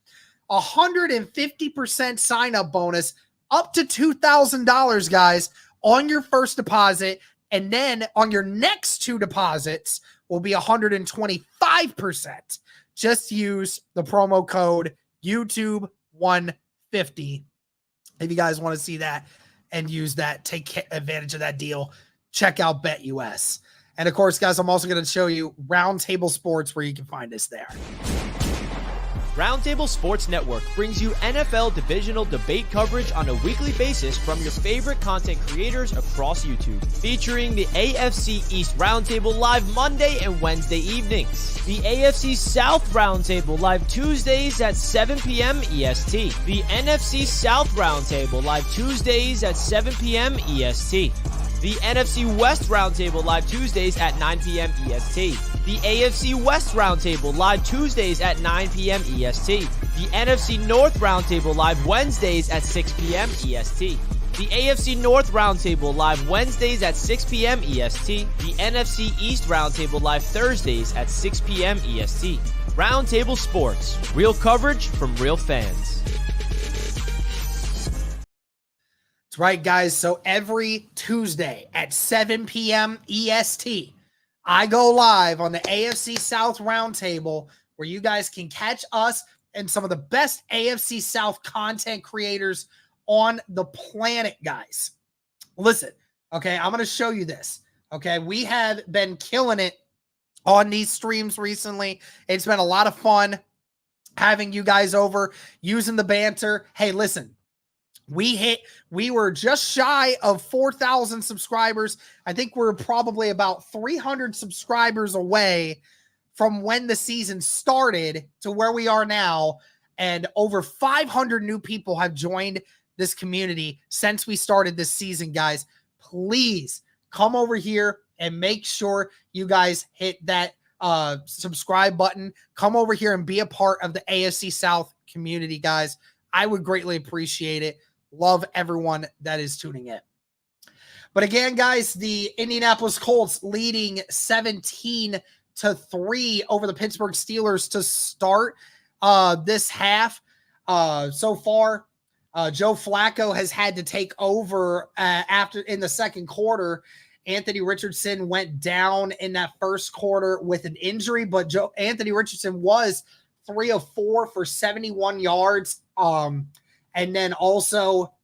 150% sign-up bonus, up to $2,000, guys, on your first deposit. And then on your next two deposits will be 125%. Just use the promo code YouTube150. If you guys want to see that and use that, take advantage of that deal, check out BetUS. And of course, guys, I'm also going to show you Roundtable Sports where you can find us there. Roundtable Sports Network brings you NFL divisional debate coverage on a weekly basis from your favorite content creators across YouTube, featuring the AFC East Roundtable live Monday and Wednesday evenings, the AFC South Roundtable live Tuesdays at 7 p.m. EST, the NFC South Roundtable live Tuesdays at 7 p.m. EST, the NFC West Roundtable live Tuesdays at 9 p.m. EST, the AFC West Roundtable live Tuesdays at 9 p.m. EST, the NFC North Roundtable live Wednesdays at 6 p.m. EST, the AFC North Roundtable live Wednesdays at 6 p.m. EST, the NFC East Roundtable live Thursdays at 6 p.m. EST. Roundtable Sports, real coverage from real fans. That's right, guys. So every Tuesday at 7 p.m. EST, I go live on the AFC South Roundtable where you guys can catch us and some of the best AFC South content creators on the planet, guys. Listen, okay, I'm going to show you this. Okay, we have been killing it on these streams recently. It's been a lot of fun having you guys over, using the banter. Hey, listen. We were just shy of 4,000 subscribers. I think we're probably about 300 subscribers away from when the season started to where we are now. And over 500 new people have joined this community since we started this season, guys. Please come over here and make sure you guys hit that subscribe button. Come over here and be a part of the AFC South community, guys. I would greatly appreciate it. Love everyone that is tuning in. But again, guys, the Indianapolis Colts leading 17-3 over the Pittsburgh Steelers to start this half. So far, Joe Flacco has had to take over after in the second quarter. Anthony Richardson went down in that first quarter with an injury, but Anthony Richardson was 3 of 4 for 71 yards. And then also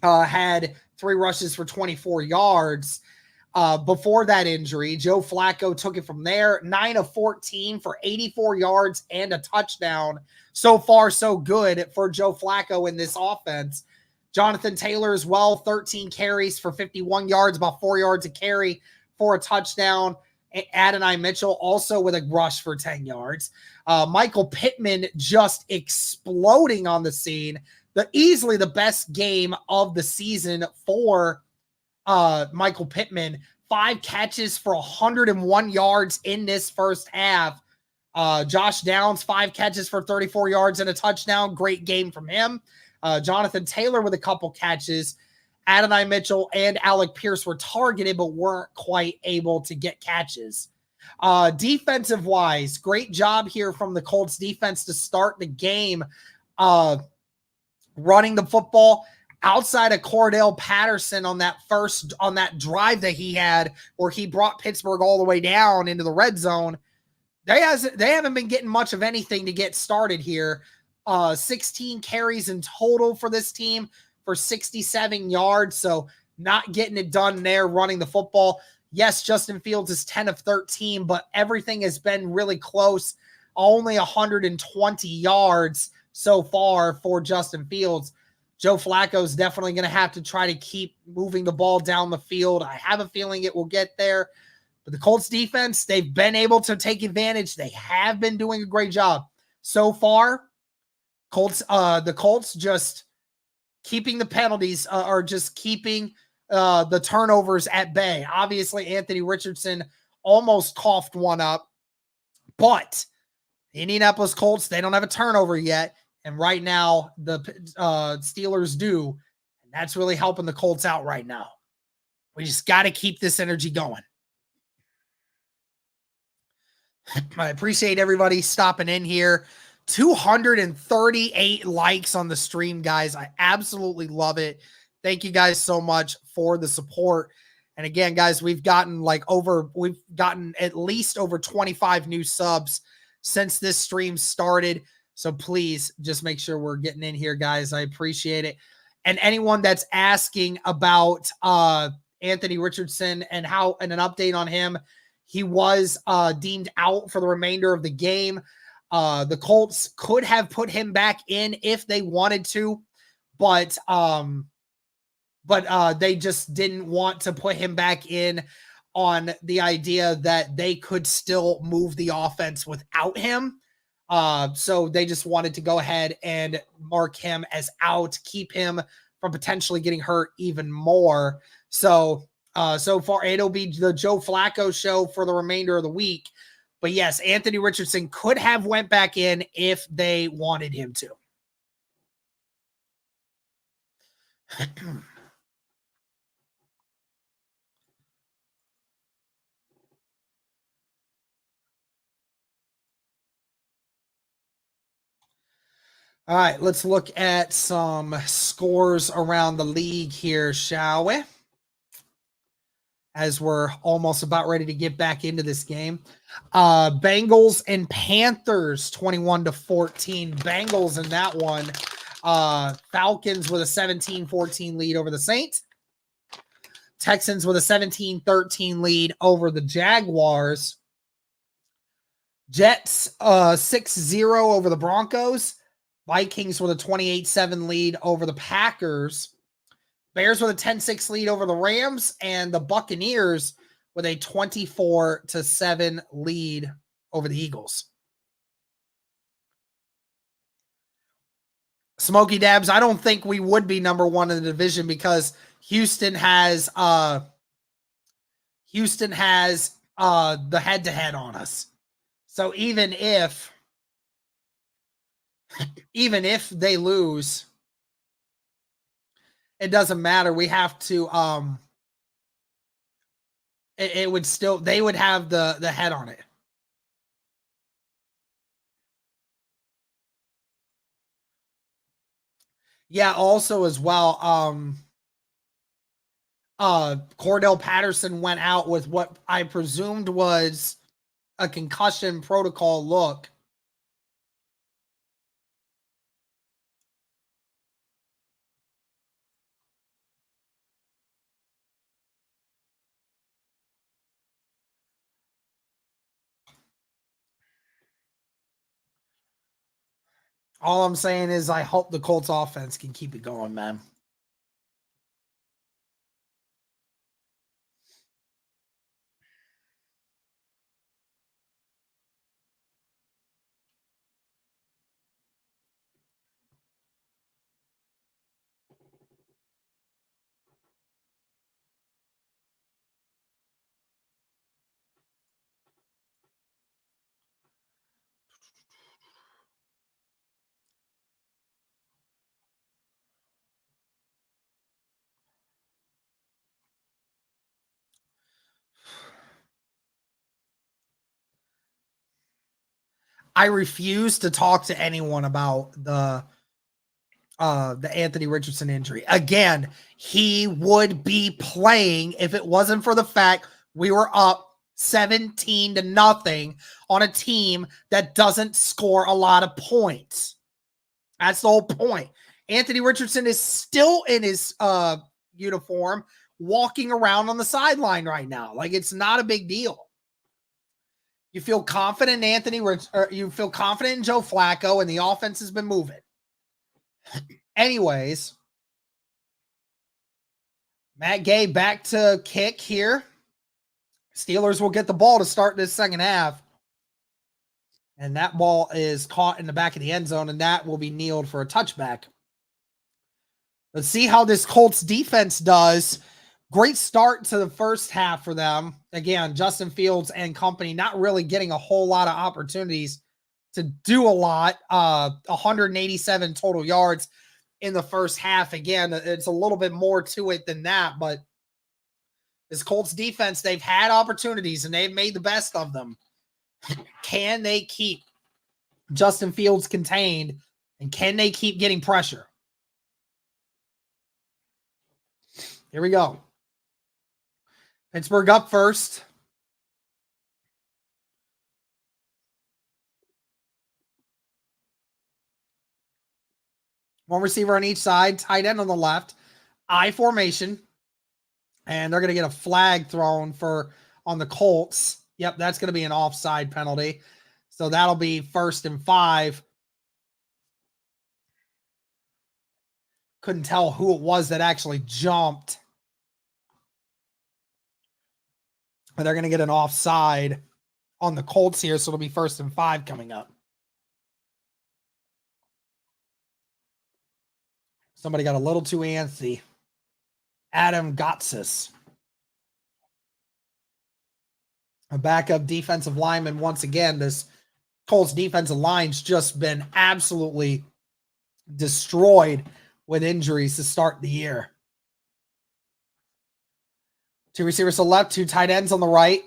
had 3 rushes for 24 yards before that injury. Joe Flacco took it from there, 9 of 14 for 84 yards and a touchdown. So far, so good for Joe Flacco in this offense. Jonathan Taylor as well, 13 carries for 51 yards, about 4 yards a carry for a touchdown. Adonai Mitchell also with a rush for 10 yards. Michael Pittman just exploding on the scene. Easily the best game of the season for Michael Pittman. 5 catches for 101 yards in this first half. Josh Downs, 5 catches for 34 yards and a touchdown. Great game from him. Jonathan Taylor with a couple catches. Adonai Mitchell and Alec Pierce were targeted but weren't quite able to get catches. Defensive-wise, great job here from the Colts defense to start the game. Running the football outside of Cordell Patterson on that drive that he had where he brought Pittsburgh all the way down into the red zone. They haven't been getting much of anything to get started here. 16 carries in total for this team for 67 yards. So not getting it done there running the football. Yes, Justin Fields is 10 of 13, but everything has been really close. Only 120 yards so far for Justin Fields. Joe Flacco is definitely going to have to try to keep moving the ball down the field. I have a feeling it will get there. But the Colts defense, they've been able to take advantage. They have been doing a great job. So far, the Colts just keeping the penalties or just keeping the turnovers at bay. Obviously, Anthony Richardson almost coughed one up, but the Indianapolis Colts, they don't have a turnover yet. And right now, the Steelers do. And that's really helping the Colts out right now. We just got to keep this energy going. I appreciate everybody stopping in here. 238 likes on the stream, guys. I absolutely love it. Thank you guys so much for the support. And again, guys, we've gotten at least over 25 new subs since this stream started. So please just make sure we're getting in here, guys. I appreciate it. And anyone that's asking about Anthony Richardson and an update on him, he was deemed out for the remainder of the game. The Colts could have put him back in if they wanted to, but they just didn't want to put him back in on the idea that they could still move the offense without him. So they just wanted to go ahead and mark him as out, keep him from potentially getting hurt even more. So far it'll be the Joe Flacco show for the remainder of the week. But yes, Anthony Richardson could have went back in if they wanted him to. All right, let's look at some scores around the league here, shall we? As we're almost about ready to get back into this game. Bengals and Panthers, 21-14. Bengals in that one. Falcons with a 17-14 lead over the Saints. Texans with a 17-13 lead over the Jaguars. Jets 6-0 over the Broncos. Vikings with a 28-7 lead over the Packers. Bears with a 10-6 lead over the Rams, and the Buccaneers with a 24-7 lead over the Eagles. Smokey Dabs, I don't think we would be number one in the division because Houston has the head-to-head on us. So even if they lose, it doesn't matter. We have to they would have the head on it. Yeah, also as well, Cordell Patterson went out with what I presumed was a concussion protocol look. All I'm saying is I hope the Colts offense can keep it going, man. I refuse to talk to anyone about the Anthony Richardson injury. Again, he would be playing if it wasn't for the fact we were up 17-0 on a team that doesn't score a lot of points. That's the whole point. Anthony Richardson is still in his uniform, walking around on the sideline right now. Like, it's not a big deal. You feel confident in you feel confident in Joe Flacco, and the offense has been moving. Anyways, Matt Gay back to kick here. Steelers will get the ball to start this second half. And that ball is caught in the back of the end zone, and that will be kneeled for a touchback. Let's see how this Colts defense does. Great start to the first half for them. Again, Justin Fields and company not really getting a whole lot of opportunities to do a lot. 187 total yards in the first half. Again, it's a little bit more to it than that, but this Colts defense, they've had opportunities and they've made the best of them. Can they keep Justin Fields contained, and can they keep getting pressure? Here we go. Pittsburgh up first. One receiver on each side, tight end on the left, I formation. And they're going to get a flag thrown on the Colts. Yep, that's going to be an offside penalty. So that'll be 1st and 5. Couldn't tell who it was that actually jumped. And they're going to get an offside on the Colts here, so it'll be 1st and 5 coming up. Somebody got a little too antsy. Adam Gotsis. A backup defensive lineman once again. This Colts defensive line's just been absolutely destroyed with injuries to start the year. 2 receivers to the left, 2 tight ends on the right.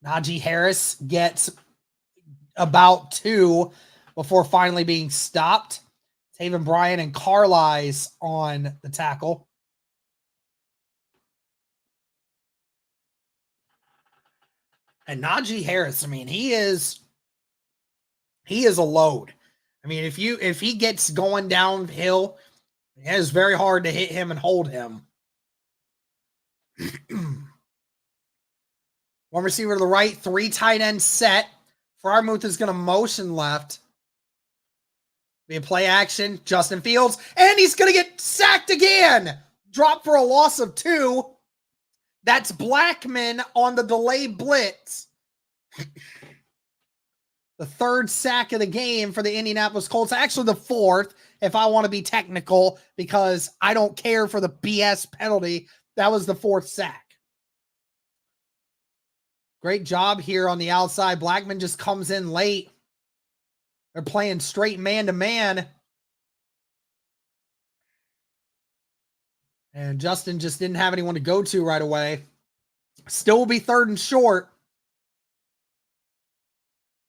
Najee Harris gets about 2 before finally being stopped. Taven Bryan and Carlisle on the tackle. And Najee Harris, I mean, he is a load. I mean, if he gets going downhill, it is very hard to hit him and hold him. One receiver to the right, 3 tight ends set. Freiermuth is going to motion left. Be a play action. Justin Fields. And he's going to get sacked again. Drop for a loss of 2. That's Blackman on the delayed blitz. The 3rd sack of the game for the Indianapolis Colts. Actually, the 4th, if I want to be technical, because I don't care for the BS penalty. That was the 4th sack. Great job here on the outside. Blackman just comes in late. They're playing straight man-to-man. And Justin just didn't have anyone to go to right away. Still will be 3rd and short.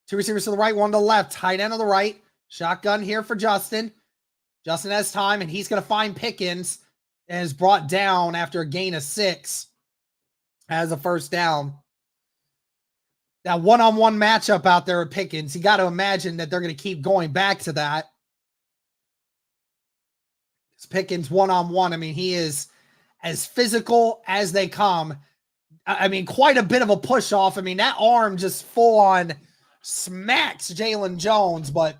2 receivers to the right, 1 to the left. Tight end on the right. Shotgun here for Justin. Justin has time, and he's going to find Pickens, and is brought down after a gain of 6 as a 1st down. That one-on-one matchup out there with Pickens, you got to imagine that they're going to keep going back to that. Pickens one-on-one, I mean, he is as physical as they come. I mean, quite a bit of a push-off. I mean, that arm just full-on smacks Jalen Jones, but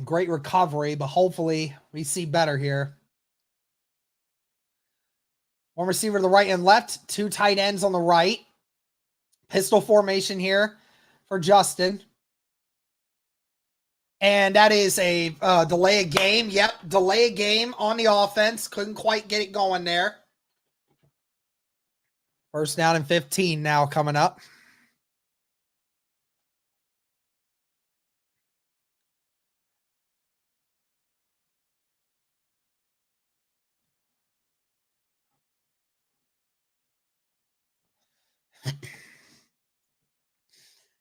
great recovery, but hopefully we see better here. 1 receiver to the right and left, 2 tight ends on the right. Pistol formation here for Justin. And that is a delay a game. Yep, delay a game on the offense. Couldn't quite get it going there. 1st down and 15 now coming up.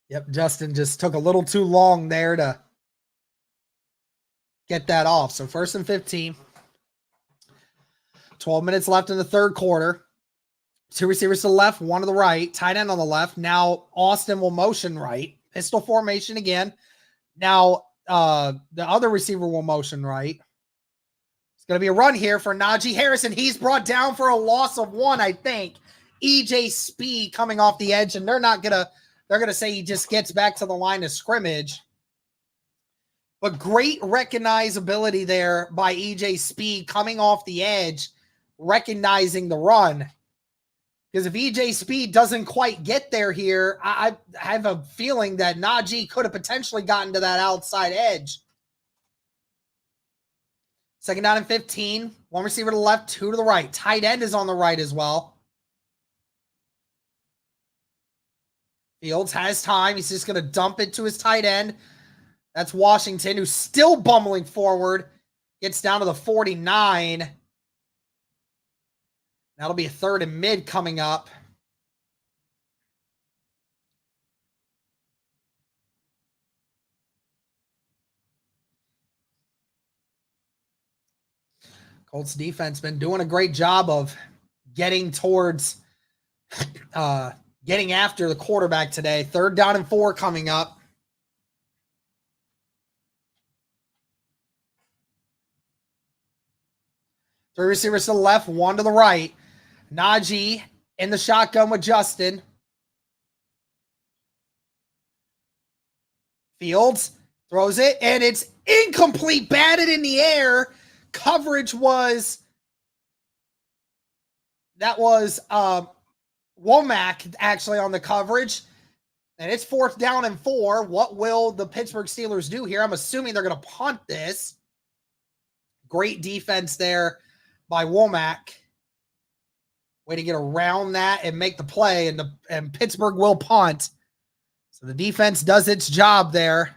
Yep, Justin just took a little too long there to get that off. So 1st and 15. 12 minutes left in the 3rd quarter. Two receivers to the left, one to the right, tight end on the left. Now Austin will motion right. Pistol formation again. Now the other receiver will motion right. It's going to be a run here for Najee Harris, and he's brought down for a loss of 1, I think. EJ Speed coming off the edge, and they're going to say he just gets back to the line of scrimmage. But great recognizability there by EJ Speed coming off the edge, recognizing the run. Because if EJ Speed doesn't quite get there here, I have a feeling that Najee could have potentially gotten to that outside edge. Second down and 15. One receiver to the left, two to the right. Tight end is on the right as well. Fields has time. He's just going to dump it to his tight end. That's Washington, who's still bumbling forward. Gets down to the 49. That'll be a third and mid coming up. Colts defense been doing a great job of getting towards getting after the quarterback today. Third down and 4 coming up. Three receivers to the left, one to the right. Najee in the shotgun with Justin. Fields throws it, and it's incomplete, batted in the air. Coverage was Womack actually on the coverage. And it's fourth down and 4. What will the Pittsburgh Steelers do here? I'm assuming they're going to punt this. Great defense there by Womack. Way to get around that and make the play, and Pittsburgh will punt. So the defense does its job there.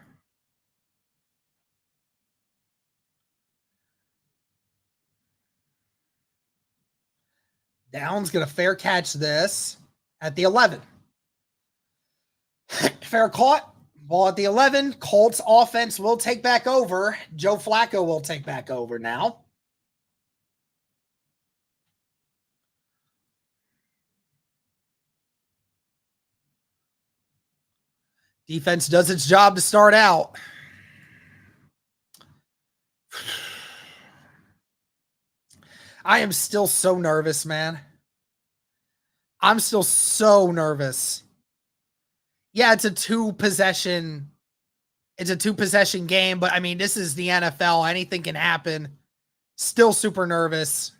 Down's going to fair catch this at the 11. Fair caught. Ball at the 11. Colts offense will take back over. Joe Flacco will take back over now. Defense does its job to start out. I am still so nervous, man. I'm still so nervous. Yeah, it's a two-possession game, but I mean, this is the NFL. Anything can happen. Still super nervous.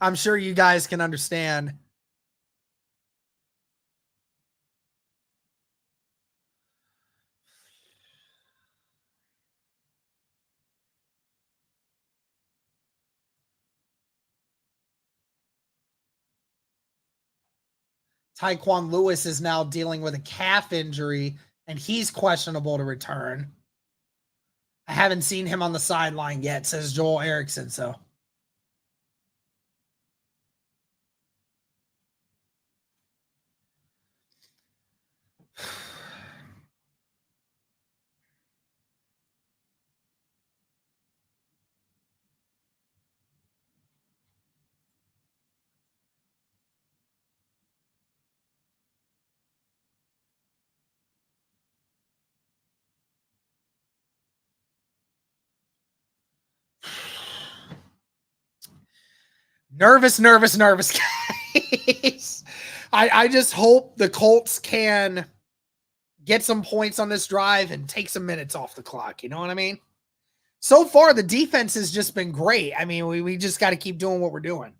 I'm sure you guys can understand. Tyquan Lewis is now dealing with a calf injury, and he's questionable to return. I haven't seen him on the sideline yet, says Joel Erickson. So nervous, guys. I just hope the Colts can get some points on this drive and take some minutes off the clock. You know what I mean? So far, the defense has just been great. I mean, we just got to keep doing what we're doing.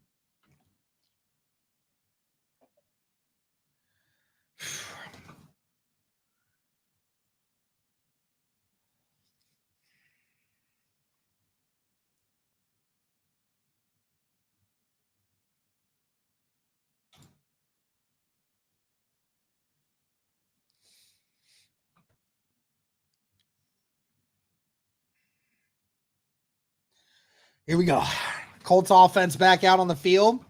Here we go. Colts offense back out on the field.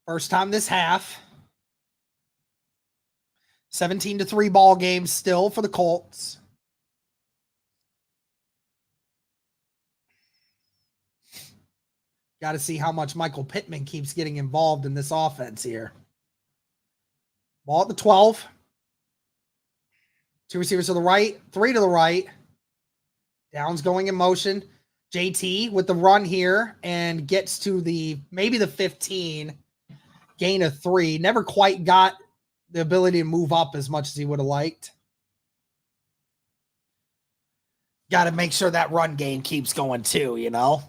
First time this half. 17-3 ball game still for the Colts. Got to see how much Michael Pittman keeps getting involved in this offense here. Ball at the 12. 2 receivers to the right, 3 to the right. Downs going in motion. JT with the run here and gets to maybe the 15. Gain of 3. Never quite got the ability to move up as much as he would have liked. Got to make sure that run game keeps going too, you know?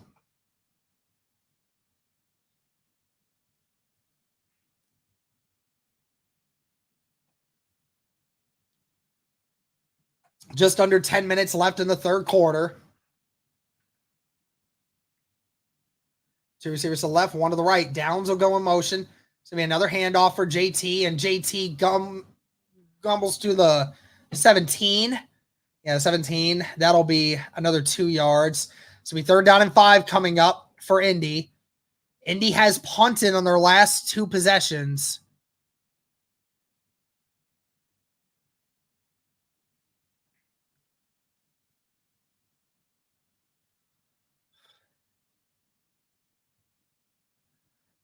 Just under 10 minutes left in the third quarter. 2 receivers to the left, 1 to the right. Downs will go in motion. It's going to be another handoff for JT, and JT gumbles to the 17. Yeah, 17. That'll be another 2 yards. So we 3rd down and 5 coming up for Indy. Indy has punted on their last 2 possessions.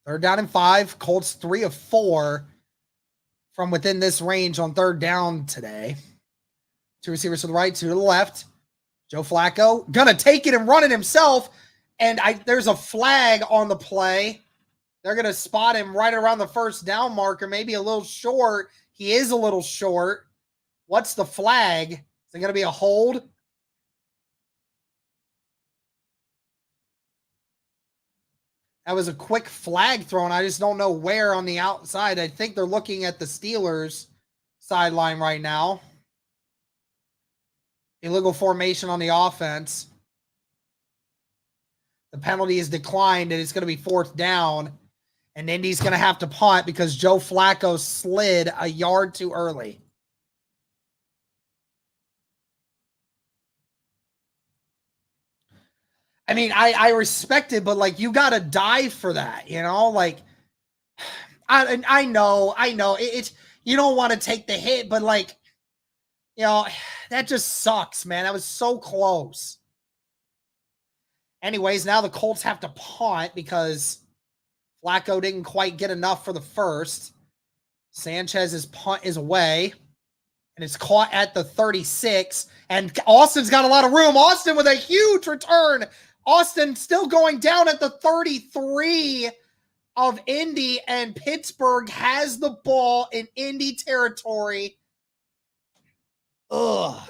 Third down and 5. Colts 3 of 4 from within this range on 3rd down today. 2 receivers to the right, 2 to the left. Joe Flacco gonna take it and run it himself. And there's a flag on the play. They're gonna spot him right around the 1st down marker, maybe a little short. He is a little short. What's the flag? Is it gonna be a hold? That was a quick flag thrown. I just don't know where on the outside. I think they're looking at the Steelers sideline right now. Illegal formation on the offense. The penalty is declined, and it's going to be 4th down. And Indy's going to have to punt because Joe Flacco slid a yard too early. I mean, I respect it, but, like, you got to dive for that, you know? Like, I know. It's you don't want to take the hit, but, like, you know, that just sucks, man. That was so close. Anyways, now the Colts have to punt because Flacco didn't quite get enough for the first. Sanchez's punt is away, and it's caught at the 36, and Austin's got a lot of room. Austin with a huge return. Austin still going down at the 33 of Indy, and Pittsburgh has the ball in Indy territory. Ugh.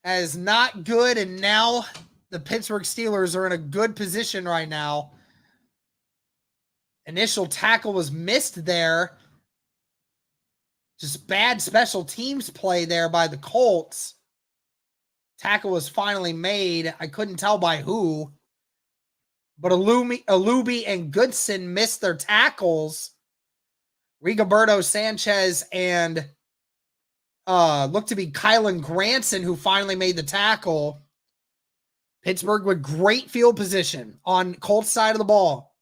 That is not good, and now the Pittsburgh Steelers are in a good position right now. Initial tackle was missed there. Just bad special teams play there by the Colts. Tackle was finally made. I couldn't tell by who. But Alubi and Goodson missed their tackles. Rigoberto Sanchez and looked to be Kylan Granson who finally made the tackle. Pittsburgh with great field position on Colts side of the ball.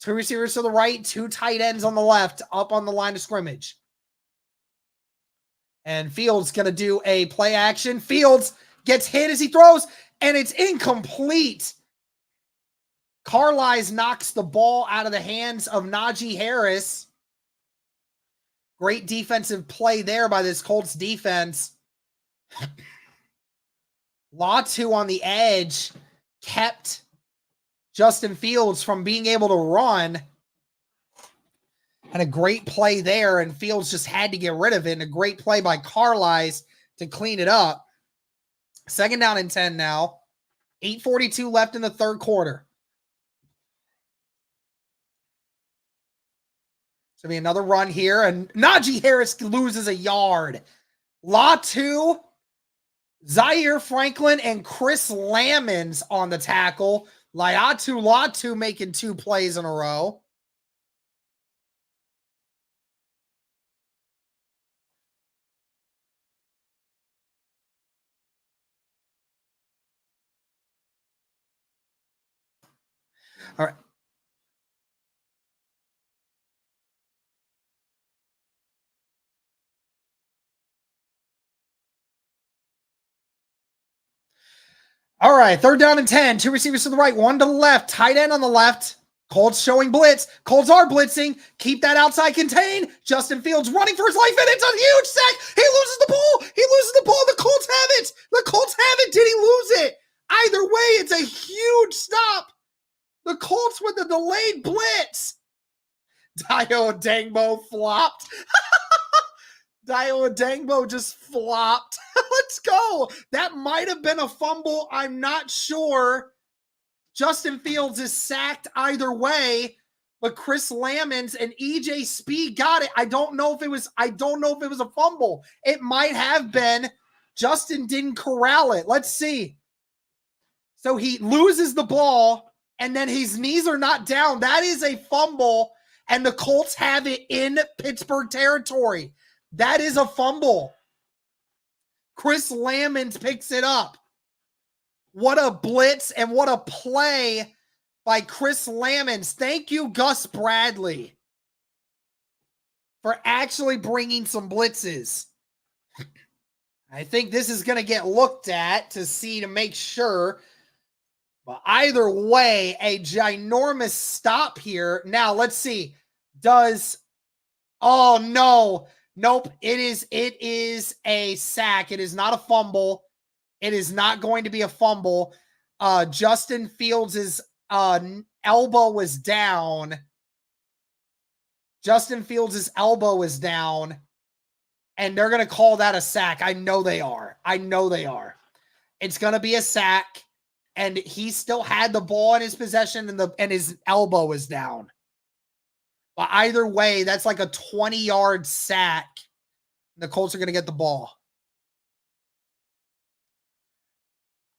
2 receivers to the right, 2 tight ends on the left, up on the line of scrimmage. And Fields going to do a play action. Fields gets hit as he throws, and it's incomplete. Carlisle knocks the ball out of the hands of Najee Harris. Great defensive play there by this Colts defense. Latu on the edge kept Justin Fields from being able to run. And a great play there, and Fields just had to get rid of it. And a great play by Carlisle to clean it up. 2nd down and 10 now. 8:42 left in the third quarter. So be another run here, and Najee Harris loses a yard. Latu, Zaire Franklin, and Chris Lamons on the tackle. Latu making 2 plays in a row. All right. All right, 3rd down and 10. 2 receivers to the right, 1 to the left. Tight end on the left. Colts showing blitz. Colts are blitzing. Keep that outside contained. Justin Fields running for his life, and it's a huge sack. He loses the ball. He loses the ball. The Colts have it. The Colts have it. Did he lose it? Either way, it's a huge stop. The Colts with the delayed blitz. Dio Dangbo flopped. Dio Dangbo just flopped. Let's go. That might have been a fumble. I'm not sure. Justin Fields is sacked either way, but Chris Lamons and EJ Speed got it. I don't know if it was a fumble. It might have been. Justin didn't corral it. Let's see. So he loses the ball, and then his knees are not down. That is a fumble, and the Colts have it in Pittsburgh territory. That is a fumble. Chris Lamons picks it up. What a blitz and what a play by Chris Lamons. Thank you, Gus Bradley, for actually bringing some blitzes. I think this is going to get looked at to make sure. But either way, a ginormous stop here. Now, let's see. Oh, no. Nope. It is a sack. It is not a fumble. It is not going to be a fumble. Justin Fields' elbow was down. Justin Fields' elbow was down. And they're going to call that a sack. I know they are. It's going to be a sack. And he still had the ball in his possession and his elbow was down. But either way, that's like a 20-yard sack. The Colts are going to get the ball.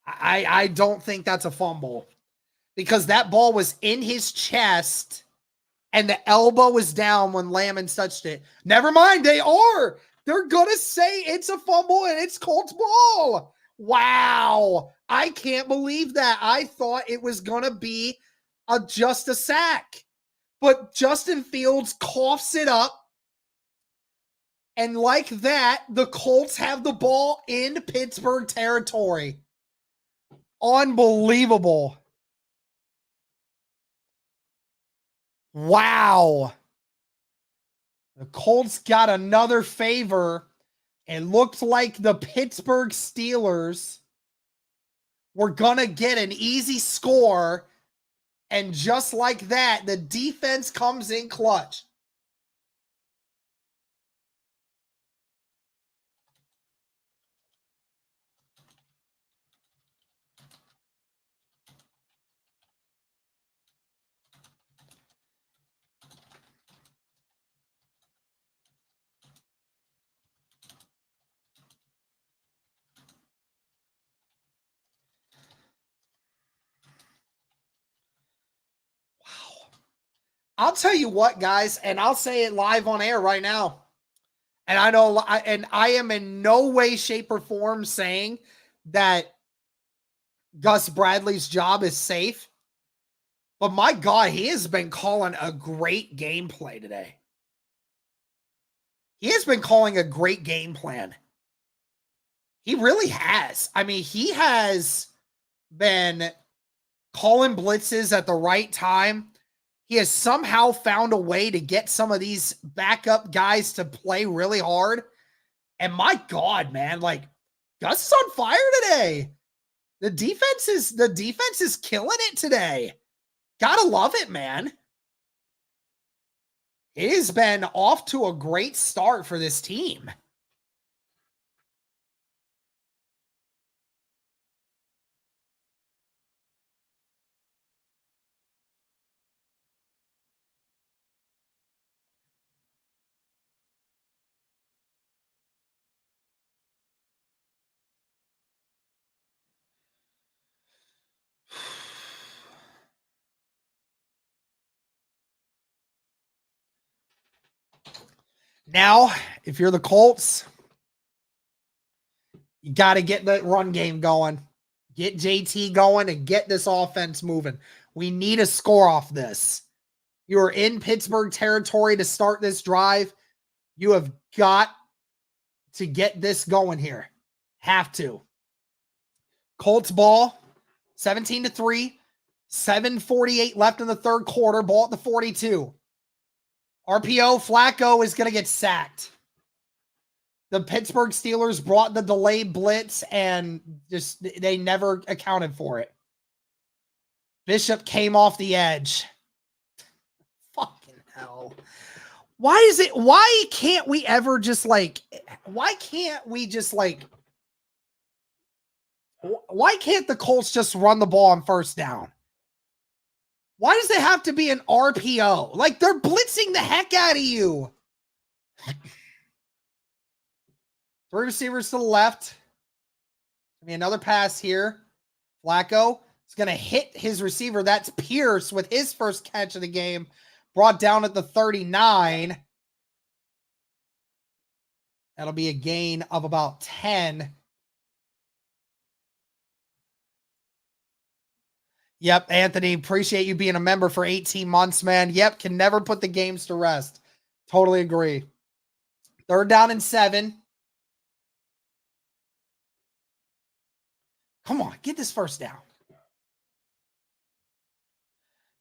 I don't think that's a fumble because that ball was in his chest and the elbow was down when Lamons touched it. Never mind, they're going to say it's a fumble and it's Colts ball. Wow. I can't believe that. I thought it was going to be just a sack. But Justin Fields coughs it up. And like that, the Colts have the ball in Pittsburgh territory. Unbelievable. Wow. The Colts got another favor. It looked like the Pittsburgh Steelers were going to get an easy score. And just like that, the defense comes in clutch. I'll tell you what, guys, and I'll say it live on air right now. And I am in no way, shape, or form saying that Gus Bradley's job is safe. But my God, he has been calling a great gameplay today. He has been calling a great game plan. He really has. I mean, he has been calling blitzes at the right time. He has somehow found a way to get some of these backup guys to play really hard. And my God, man, like Gus is on fire today. The defense is killing it today. Gotta love it, man. It has been off to a great start for this team. Now, if you're the Colts, you got to get the run game going. Get JT going and get this offense moving. We need a score off this. You are in Pittsburgh territory to start this drive. You have got to get this going here. Have to. Colts ball. 17-3. 7:48 left in the third quarter. Ball at the 42. RPO, Flacco is going to get sacked. The Pittsburgh Steelers brought the delayed blitz and just they never accounted for it. Bishop came off the edge. Fucking hell. Why can't we just why can't the Colts just run the ball on first down? Why does it have to be an RPO? Like, they're blitzing the heck out of you. 3 receivers to the left. Another pass here. Flacco is going to hit his receiver. That's Pierce with his first catch of the game. Brought down at the 39. That'll be a gain of about 10. Yep, Anthony, appreciate you being a member for 18 months, man. Yep, can never put the games to rest. Totally agree. 3rd down and 7. Come on, get this first down.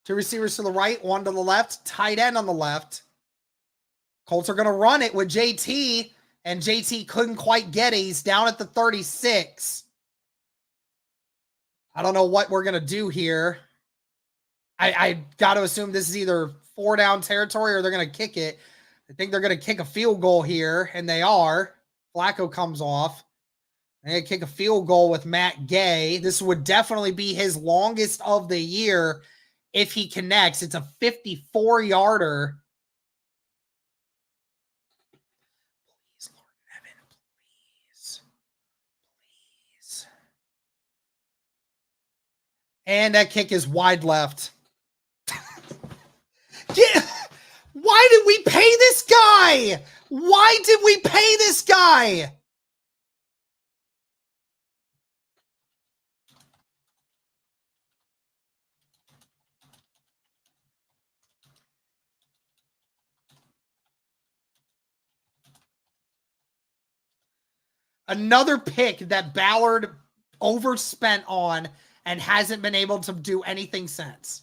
2 receivers to the right, 1 to the left, tight end on the left. Colts are going to run it with JT, and JT couldn't quite get it. He's down at the 36. I don't know what we're going to do here. I got to assume this is either 4 down territory or they're going to kick it. I think they're going to kick a field goal here, and they are. Flacco comes off. They're going to kick a field goal with Matt Gay. This would definitely be his longest of the year if he connects. It's a 54-yarder. Please, Lord Evan, please. Please. And that kick is wide left. Why did we pay this guy? Why did we pay this guy? Another pick that Ballard overspent on and hasn't been able to do anything since.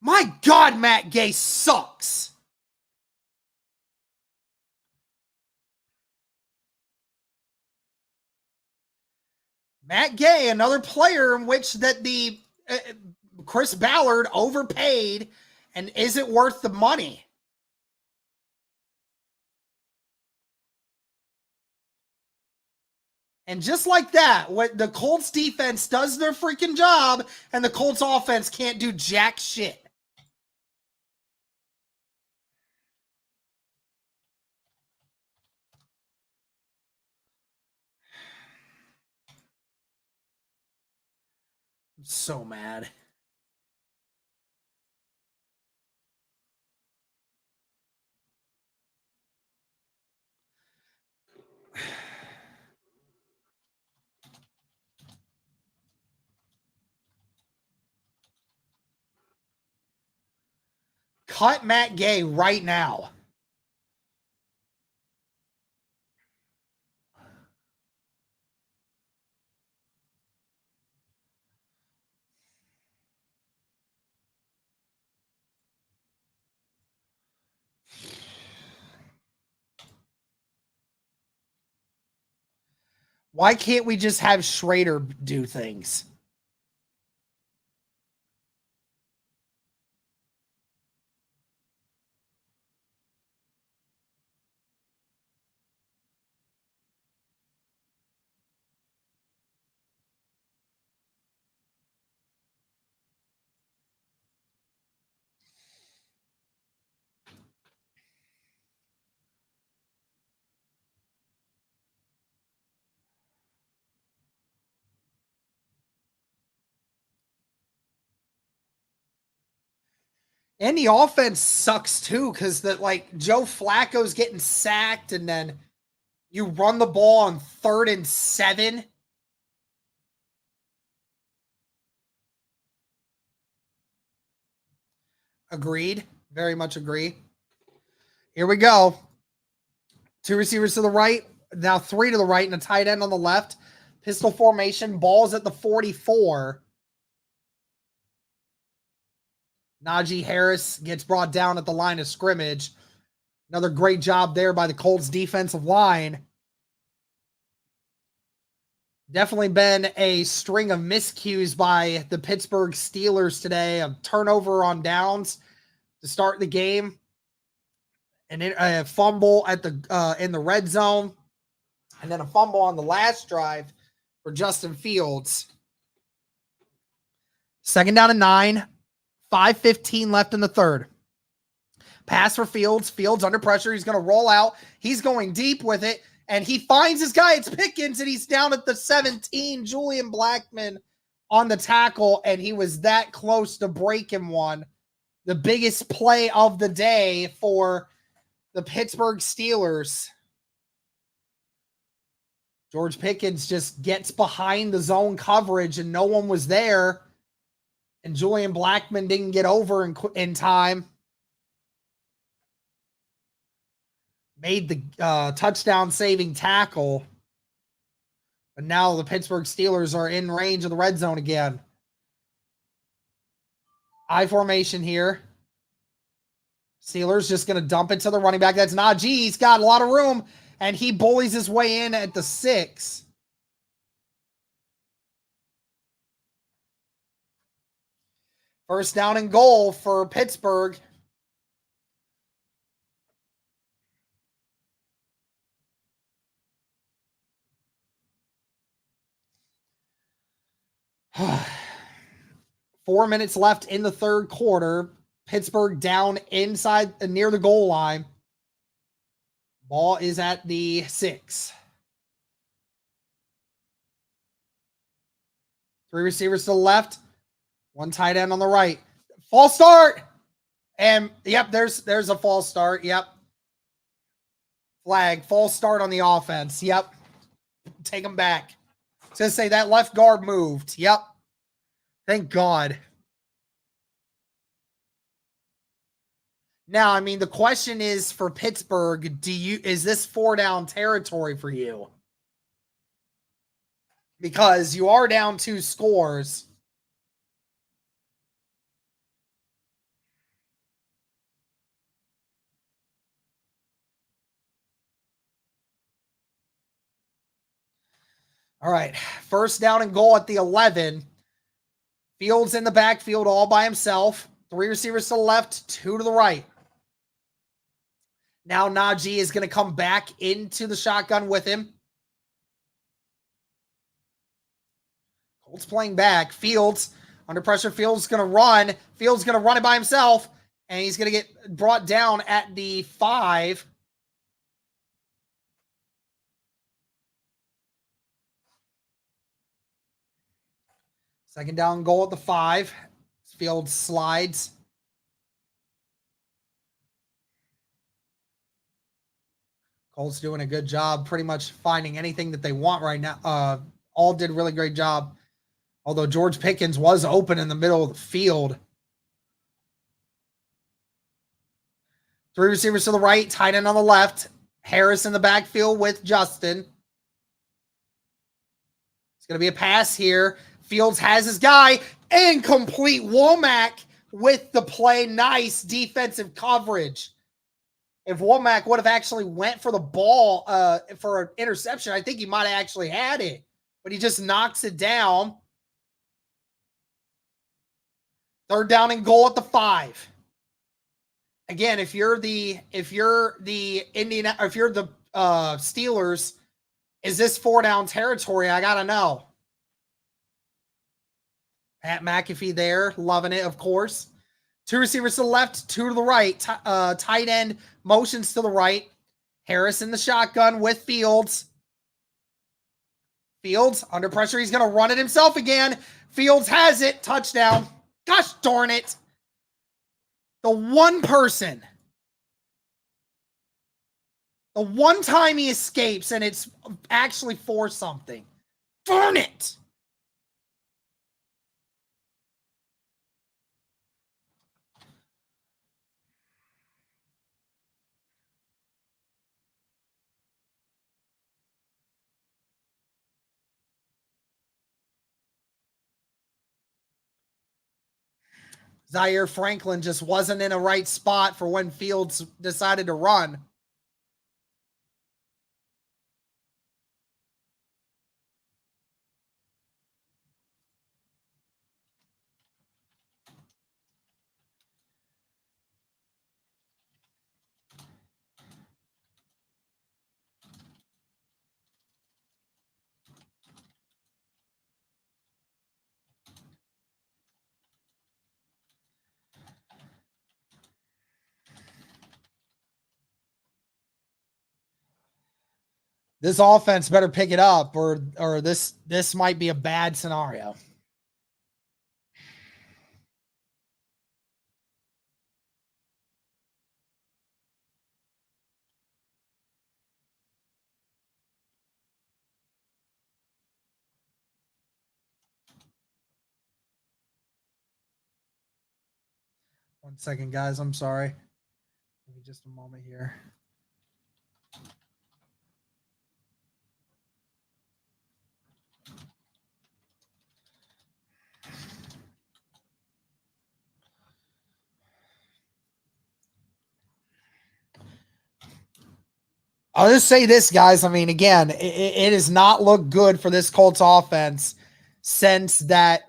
My God, Matt Gay sucks. Matt Gay, another player in which that the Chris Ballard overpaid and isn't worth the money. And just like that, what the Colts defense does their freaking job, and the Colts offense can't do jack shit. I'm so mad. Cut Matt Gay right now. Why can't we just have Schrader do things? And the offense sucks too, because Joe Flacco's getting sacked, and then you run the ball on 3rd and 7. Agreed. Very much agree. Here we go. 2 receivers to the right, now 3 to the right and a tight end on the left. Pistol formation, ball's at the 44. Najee Harris gets brought down at the line of scrimmage. Another great job there by the Colts defensive line. Definitely been a string of miscues by the Pittsburgh Steelers today. A turnover on downs to start the game. And a fumble at the in the red zone. And then a fumble on the last drive for Justin Fields. 2nd down and 9. 5:15 left in the third. Pass for Fields. Fields under pressure. He's going to roll out. He's going deep with it. And he finds his guy. It's Pickens, and he's down at the 17. Julian Blackmon on the tackle, and he was that close to breaking one. The biggest play of the day for the Pittsburgh Steelers. George Pickens just gets behind the zone coverage, and no one was there. And Julian Blackmon didn't get over in time. Made the touchdown-saving tackle. But now the Pittsburgh Steelers are in range of the red zone again. I formation here. Steelers just going to dump it to the running back. That's Najee. He's got a lot of room, and he bullies his way in at the 6. First down and goal for Pittsburgh. Four minutes left in the third quarter. Pittsburgh down inside near the goal line. Ball is at the 6. 3 receivers to the left. 1 tight end on the right. False start. And yep, there's a false start. Yep. Flag. False start on the offense. Yep. Take them back. I was going to say that left guard moved. Yep. Thank God. Now, I mean, the question is for Pittsburgh, is this 4-down territory for you? Because you are down 2 scores. All right, first down and goal at the 11. Fields in the backfield all by himself. 3 receivers to the left, 2 to the right. Now Najee is going to come back into the shotgun with him. Colts playing back. Fields under pressure. Fields going to run. Fields going to run it by himself, and he's going to get brought down at the 5. Second down goal at the 5. Fields slides. Colts doing a good job pretty much finding anything that they want right now. All did a really great job. Although George Pickens was open in the middle of the field. 3 receivers to the right, tight end on the left. Harris in the backfield with Justin. It's going to be a pass here. Fields has his guy. Incomplete. Womack with the play. Nice defensive coverage. If Womack would have actually went for the ball for an interception, I think he might have actually had it. But he just knocks it down. Third down and goal at the 5. Again, if you're the Steelers, is this 4-down territory? I gotta know. Pat McAfee there, loving it, of course. 2 receivers to the left, 2 to the right. Tight end motions to the right. Harris in the shotgun with Fields. Fields under pressure. He's going to run it himself again. Fields has it. Touchdown. Gosh darn it. The one person. The one time he escapes and it's actually for something. Darn it. Zaire Franklin just wasn't in a right spot for when Fields decided to run. This offense better pick it up, or this might be a bad scenario. One second, guys. I'm sorry. Give me just a moment here. I'll just say this, guys. I mean, again, it has not looked good for this Colts offense since that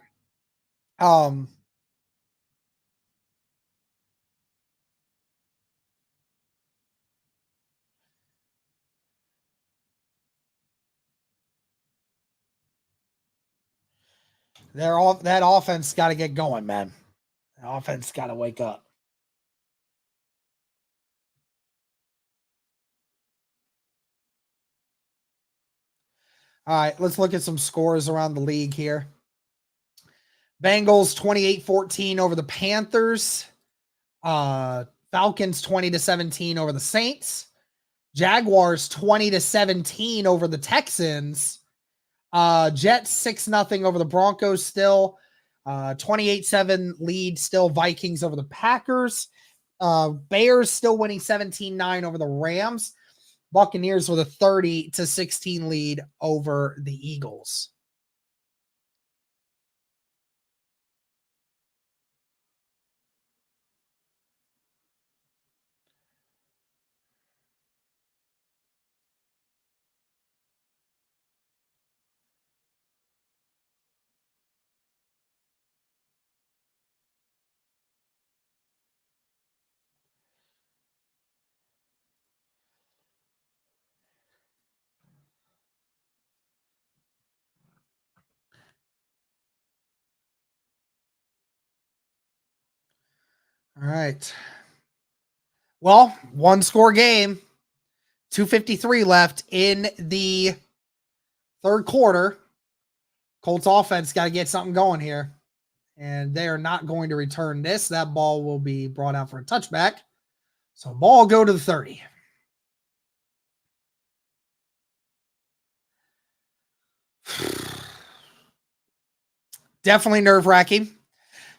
that offense got to get going, man. The offense got to wake up. All right, let's look at some scores around the league here. Bengals 28-14 over the Panthers. Falcons 20-17 over the Saints. Jaguars 20-17 over the Texans. Jets 6-0 over the Broncos still. 28-7 lead still Vikings over the Packers. Bears still winning 17-9 over the Rams. Buccaneers with a 30-16 lead over the Eagles. All right. Well, one score game. 2:53 left in the third quarter. Colts offense got to get something going here. And they are not going to return this. That ball will be brought out for a touchback. So ball go to the 30. Definitely nerve-wracking.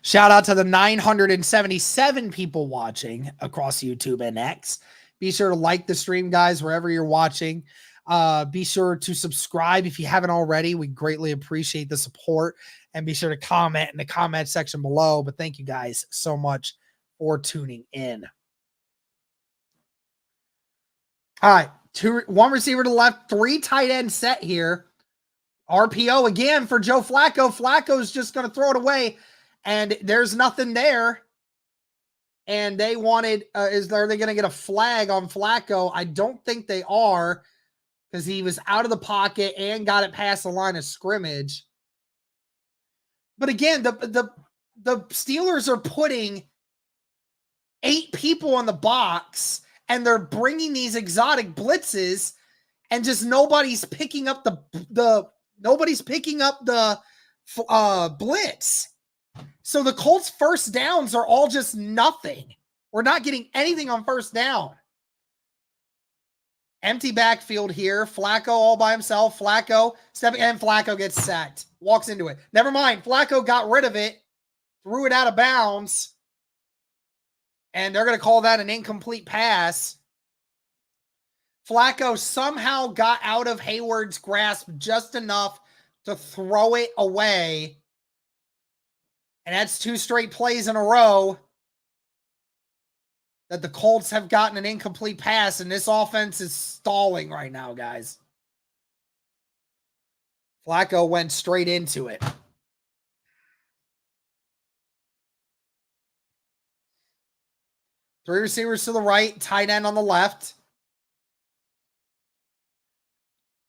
Shout out to the 977 people watching across YouTube and X. Be sure to like the stream, guys, wherever you're watching. Be sure to subscribe if you haven't already. We greatly appreciate the support. And be sure to comment in the comment section below. But thank you guys so much for tuning in. All right. One receiver to the left, 3 tight end set here. RPO again for Joe Flacco. Flacco's just going to throw it away. And there's nothing there. And they wanted, are they going to get a flag on Flacco? I don't think they are, because he was out of the pocket and got it past the line of scrimmage. But again, the Steelers are putting 8 people in the box, and they're bringing these exotic blitzes, and just nobody's picking up the blitz. So the Colts' first downs are all just nothing. We're not getting anything on first down. Empty backfield here. Flacco all by himself. Flacco stepping, and Flacco gets sacked. Walks into it. Never mind. Flacco got rid of it. Threw it out of bounds. And they're going to call that an incomplete pass. Flacco somehow got out of Hayward's grasp just enough to throw it away. And that's 2 straight plays in a row that the Colts have gotten an incomplete pass, and this offense is stalling right now, guys. Flacco went straight into it. Three receivers to the right, tight end on the left.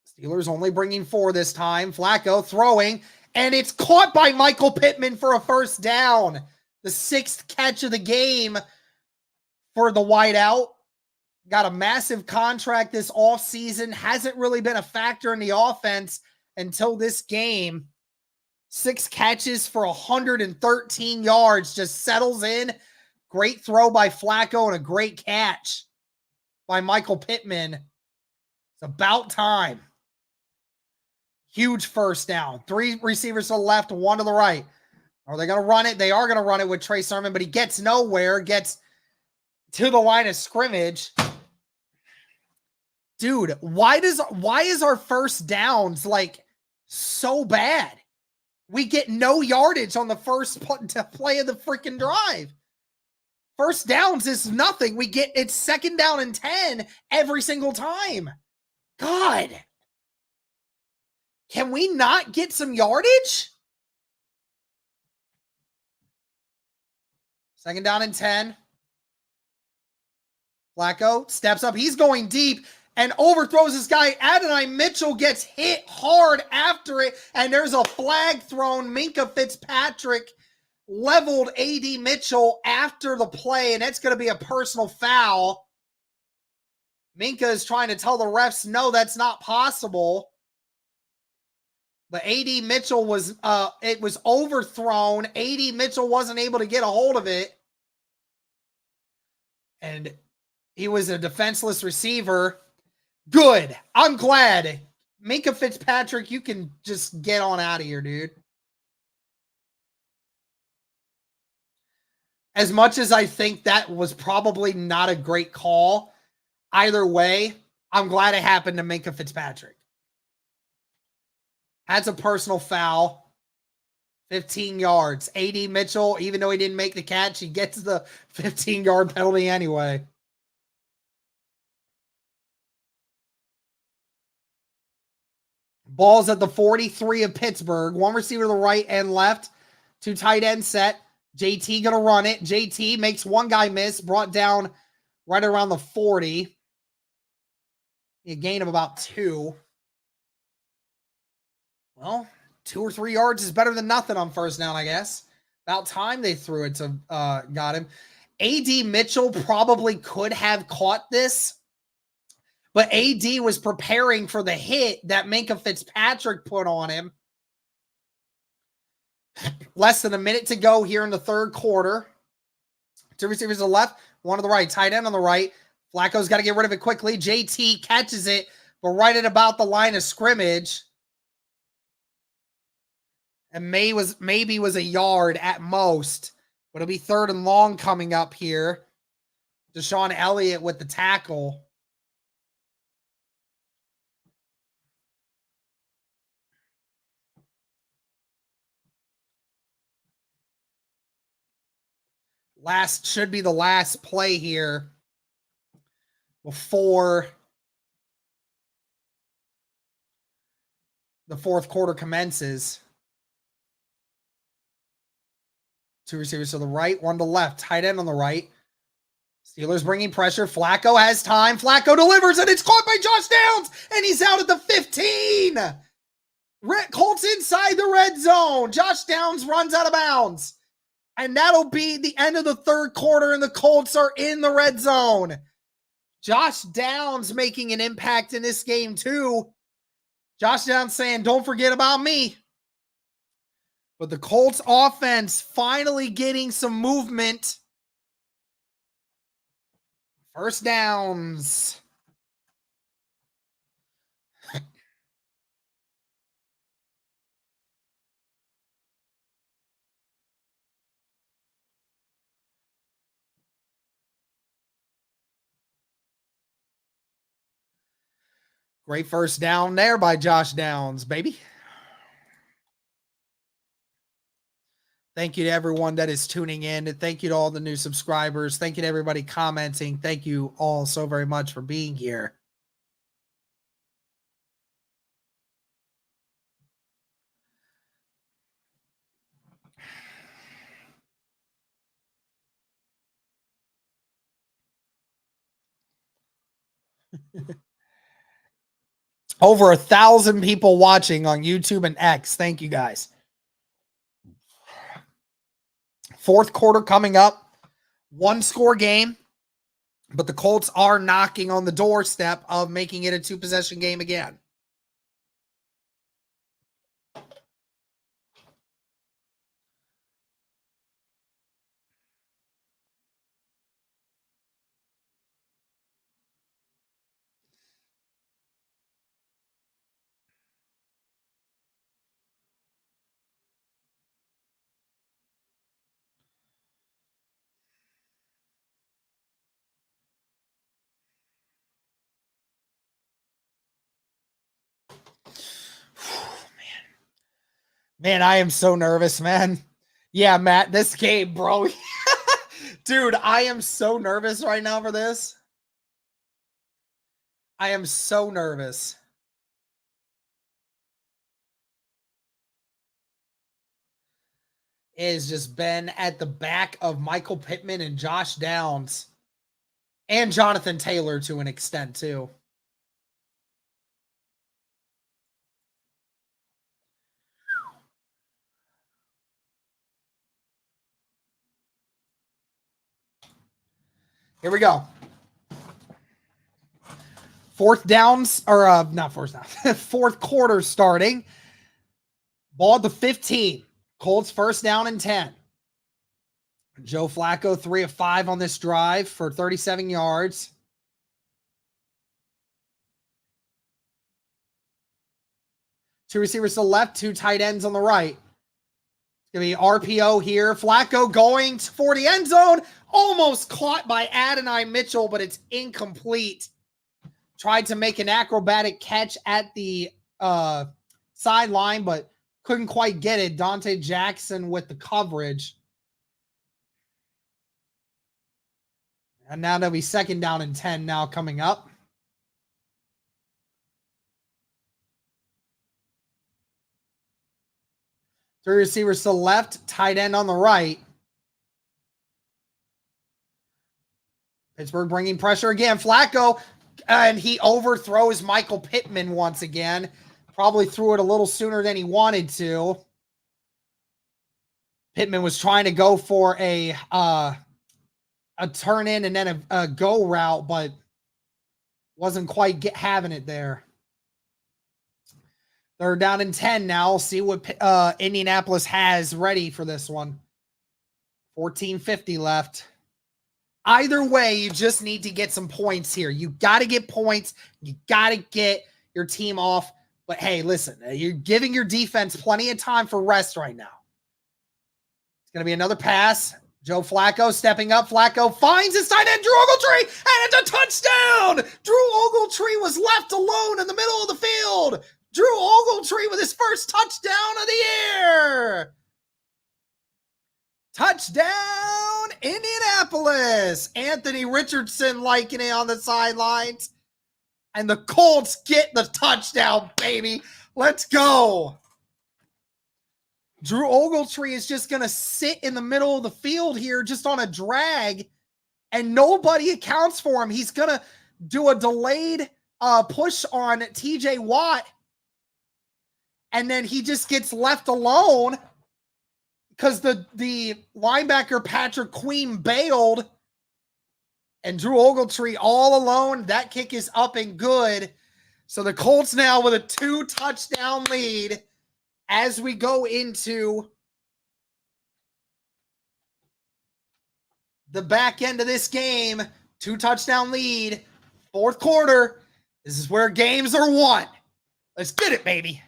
Steelers only bringing 4 this time. Flacco throwing, and it's caught by Michael Pittman for a first down. The 6th catch of the game for the wideout. Got a massive contract this offseason. Hasn't really been a factor in the offense until this game. 6 catches for 113 yards. Just settles in. Great throw by Flacco and a great catch by Michael Pittman. It's about time. Huge first down. 3 receivers to the left, 1 to the right. Are they going to run it? They are going to run it with Trey Sermon, but he gets nowhere. Gets to the line of scrimmage. Dude, why is our first downs like so bad? We get no yardage on the first play of the freaking drive. First downs is nothing. It's 2nd down and 10 every single time. God. Can we not get some yardage? 2nd down and 10. Flacco steps up. He's going deep and overthrows this guy. Adonai Mitchell gets hit hard after it, and there's a flag thrown. Minkah Fitzpatrick leveled A.D. Mitchell after the play, and it's going to be a personal foul. Minkah is trying to tell the refs, no, that's not possible. But A.D. Mitchell was, it was overthrown. A.D. Mitchell wasn't able to get a hold of it. And he was a defenseless receiver. Good. I'm glad. Minkah Fitzpatrick, you can just get on out of here, dude. As much as I think that was probably not a great call, either way, I'm glad it happened to Minkah Fitzpatrick. That's a personal foul. 15 yards. A.D. Mitchell, even though he didn't make the catch, he gets the 15-yard penalty anyway. Ball's at the 43 of Pittsburgh. 1 receiver to the right and left. 2 tight end set. JT going to run it. JT makes 1 guy miss. Brought down right around the 40. A gain of about 2. Well, 2 or 3 yards is better than nothing on first down, I guess. About time they threw it to got him. A.D. Mitchell probably could have caught this, but A.D. was preparing for the hit that Minkah Fitzpatrick put on him. Less than a minute to go here in the 3rd quarter. 2 receivers to the left, 1 to the right. Tight end on the right. Flacco's got to get rid of it quickly. JT catches it, but right at about the line of scrimmage. And maybe was a yard at most. But it'll be 3rd and long coming up here. Deshaun Elliott with the tackle. Should be the last play here before the 4th quarter commences. 2 receivers to the right, 1 to the left. Tight end on the right. Steelers bringing pressure. Flacco has time. Flacco delivers, and it's caught by Josh Downs, and he's out at the 15. Colts inside the red zone. Josh Downs runs out of bounds. And that'll be the end of the 3rd quarter, and the Colts are in the red zone. Josh Downs making an impact in this game, too. Josh Downs saying, don't forget about me. But the Colts offense finally getting some movement. First downs. Great first down there by Josh Downs, baby. Thank you to everyone that is tuning in. And thank you to all the new subscribers. Thank you to everybody commenting. Thank you all so very much for being here. Over 1,000 people watching on YouTube and X. Thank you guys. Fourth quarter coming up. 1-score game. But the Colts are knocking on the doorstep of making it a 2-possession game again. Man, I am so nervous, man. Yeah, Matt, this game, bro. Dude, I am so nervous right now for this. I am so nervous. It has just been at the back of Michael Pittman and Josh Downs. And Jonathan Taylor to an extent, too. Here we go. Fourth quarter starting. Ball at the 15. Colts first down and 10. Joe Flacco 3 of 5 on this drive for 37 yards. Two receivers to the left, two tight ends on the right. It's going to be RPO here. Flacco going for the end zone. Almost caught by Adonai Mitchell, but it's incomplete. Tried to make an acrobatic catch at the sideline, but couldn't quite get it. Dante Jackson with the coverage. And now there'll be second down and 10 now coming up. Three receivers to the left, tight end on the right. Pittsburgh bringing pressure again. Flacco, and he overthrows Michael Pittman once again. Probably threw it a little sooner than he wanted to. Pittman was trying to go for a turn in and then a go route, but wasn't quite having it there. They're down in 10 now. See what Indianapolis has ready for this one. 14:50 left. Either way, you just need to get some points here. You got to get points. You got to get your team off. But hey, listen, you're giving your defense plenty of time for rest right now. It's going to be another pass. Joe Flacco stepping up. Flacco finds his tight end, Drew Ogletree, and it's a touchdown. Drew Ogletree was left alone in the middle of the field. Drew Ogletree with his first touchdown of the year. Touchdown, Indianapolis. Anthony Richardson liking it on the sidelines. And the Colts get the touchdown, baby. Let's go. Drew Ogletree is just going to sit in the middle of the field here just on a drag, and nobody accounts for him. He's going to do a delayed push on TJ Watt, and then he just gets left alone because the linebacker Patrick Queen bailed, and Drew Ogletree all alone. That kick is up and good. So the Colts now with a 2-touchdown lead as we go into the back end of this game. 2-touchdown lead, fourth quarter. This is where games are won. Let's get it, baby.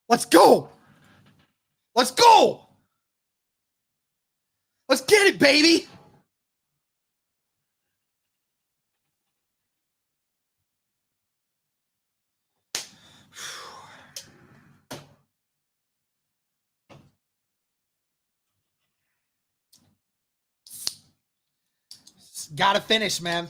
Let's go. Let's go. Let's get it, baby. Got to finish, man.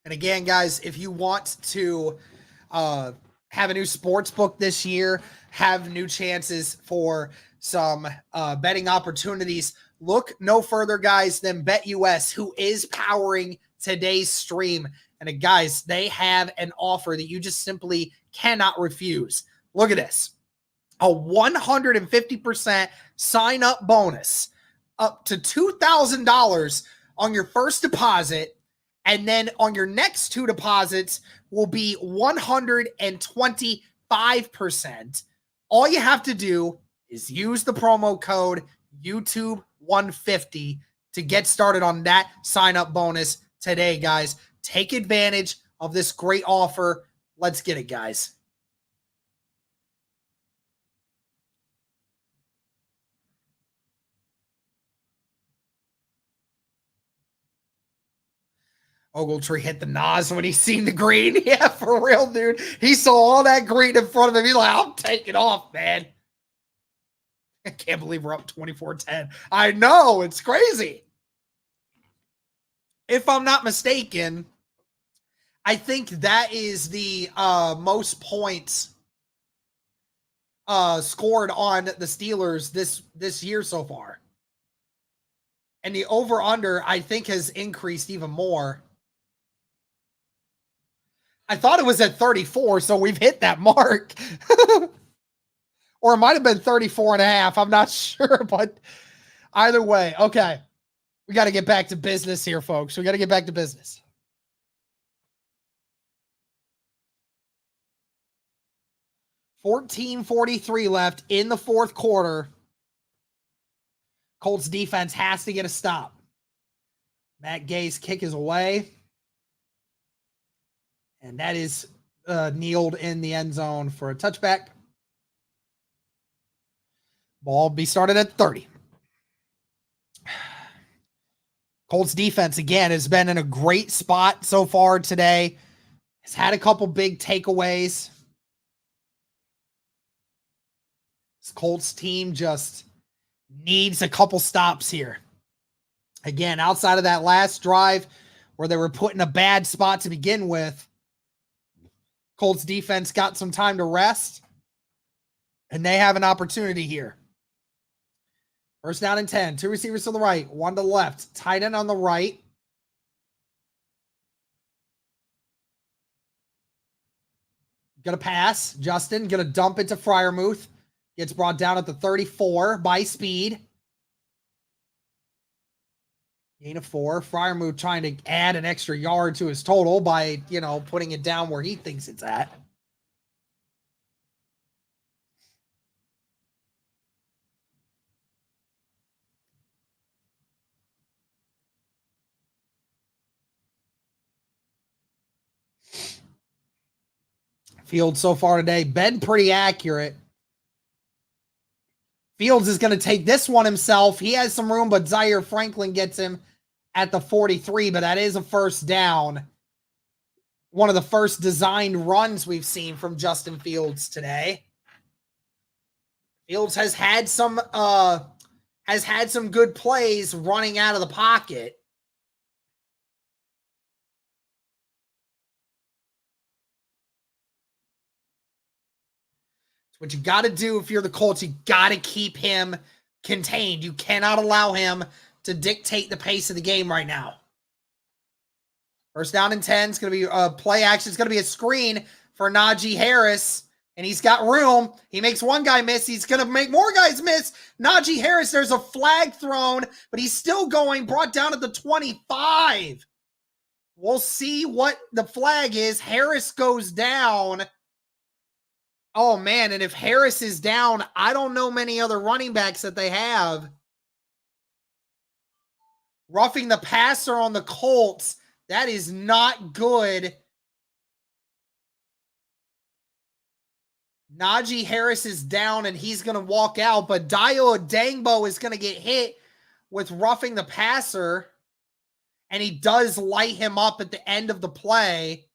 And again, guys, if you want to have a new sports book this year, have new chances for some betting opportunities, look no further, guys, than BetUS, who is powering today's stream. And guys, they have an offer that you just simply cannot refuse. Look at this. A 150% sign-up bonus up to $2,000 on your first deposit. And then on your next two deposits will be 125%. All you have to do is use the promo code YouTube150 to get started on that sign-up bonus today, guys. Take advantage of this great offer. Let's get it, guys. Ogletree hit the Nas when he seen the green. Yeah, for real, dude. He saw all that green in front of him. He's like, I'll take it off, man. I can't believe we're up 24-10. I know, it's crazy. If I'm not mistaken, I think that is the most points scored on the Steelers this year so far. And the over-under, I think, has increased even more. I thought it was at 34, so we've hit that mark. Or it might have been 34 and a half. I'm not sure, but either way. Okay. We got to get back to business here, folks. We got to get back to business. $14:43 left in the fourth quarter. Colts defense has to get a stop. Matt Gay's kick is away. And that is kneeled in the end zone for a touchback. Ball be started at 30. Colts defense, again, has been in a great spot so far today. Has had a couple big takeaways. This Colts team just needs a couple stops here. Again, outside of that last drive where they were put in a bad spot to begin with, Colts defense got some time to rest, and they have an opportunity here. First down and 10. Two receivers to the right, one to the left. Tight end on the right. Gonna pass. Justin gonna dump it to Freiermuth. Gets brought down at the 34 by speed. Gain of 4. Freiermuth trying to add an extra yard to his total by, putting it down where he thinks it's at. Fields so far today been pretty accurate. Fields is going to take this one himself. He has some room, but Zaire Franklin gets him at the 43, but that is a first down. One of the first designed runs we've seen from Justin Fields today. Fields has had some good plays running out of the pocket. What you got to do if you're the Colts, you got to keep him contained. You cannot allow him to dictate the pace of the game right now. First down and 10. It's going to be a play action. It's going to be a screen for Najee Harris, and he's got room. He makes one guy miss. He's going to make more guys miss. Najee Harris, there's a flag thrown, but he's still going, brought down at the 25. We'll see what the flag is. Harris goes down. Oh, man, and if Harris is down, I don't know many other running backs that they have. Roughing the passer on the Colts, that is not good. Najee Harris is down, and he's going to walk out, but Dayo Odangbo is going to get hit with roughing the passer. and he does light him up at the end of the play.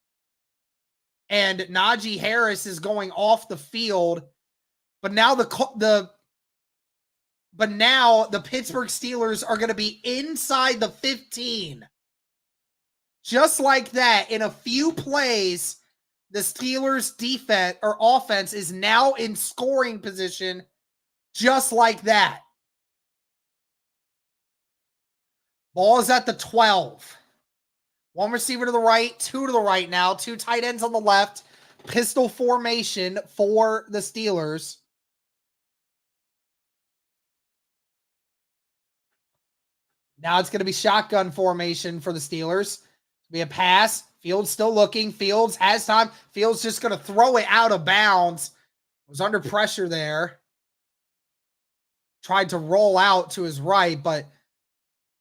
And Najee Harris is going off the field, but now the Pittsburgh Steelers are going to be inside the 15. Just like that, in a few plays, the Steelers defense or offense is now in scoring position, just like that. Ball is at the 12. One receiver to the right, two to the right now, two tight ends on the left. Pistol formation for the Steelers. Now it's going to be shotgun formation for the Steelers. It'll be a pass. Fields still looking. Fields has time. Fields just going to throw it out of bounds. Was under pressure there. Tried to roll out to his right, but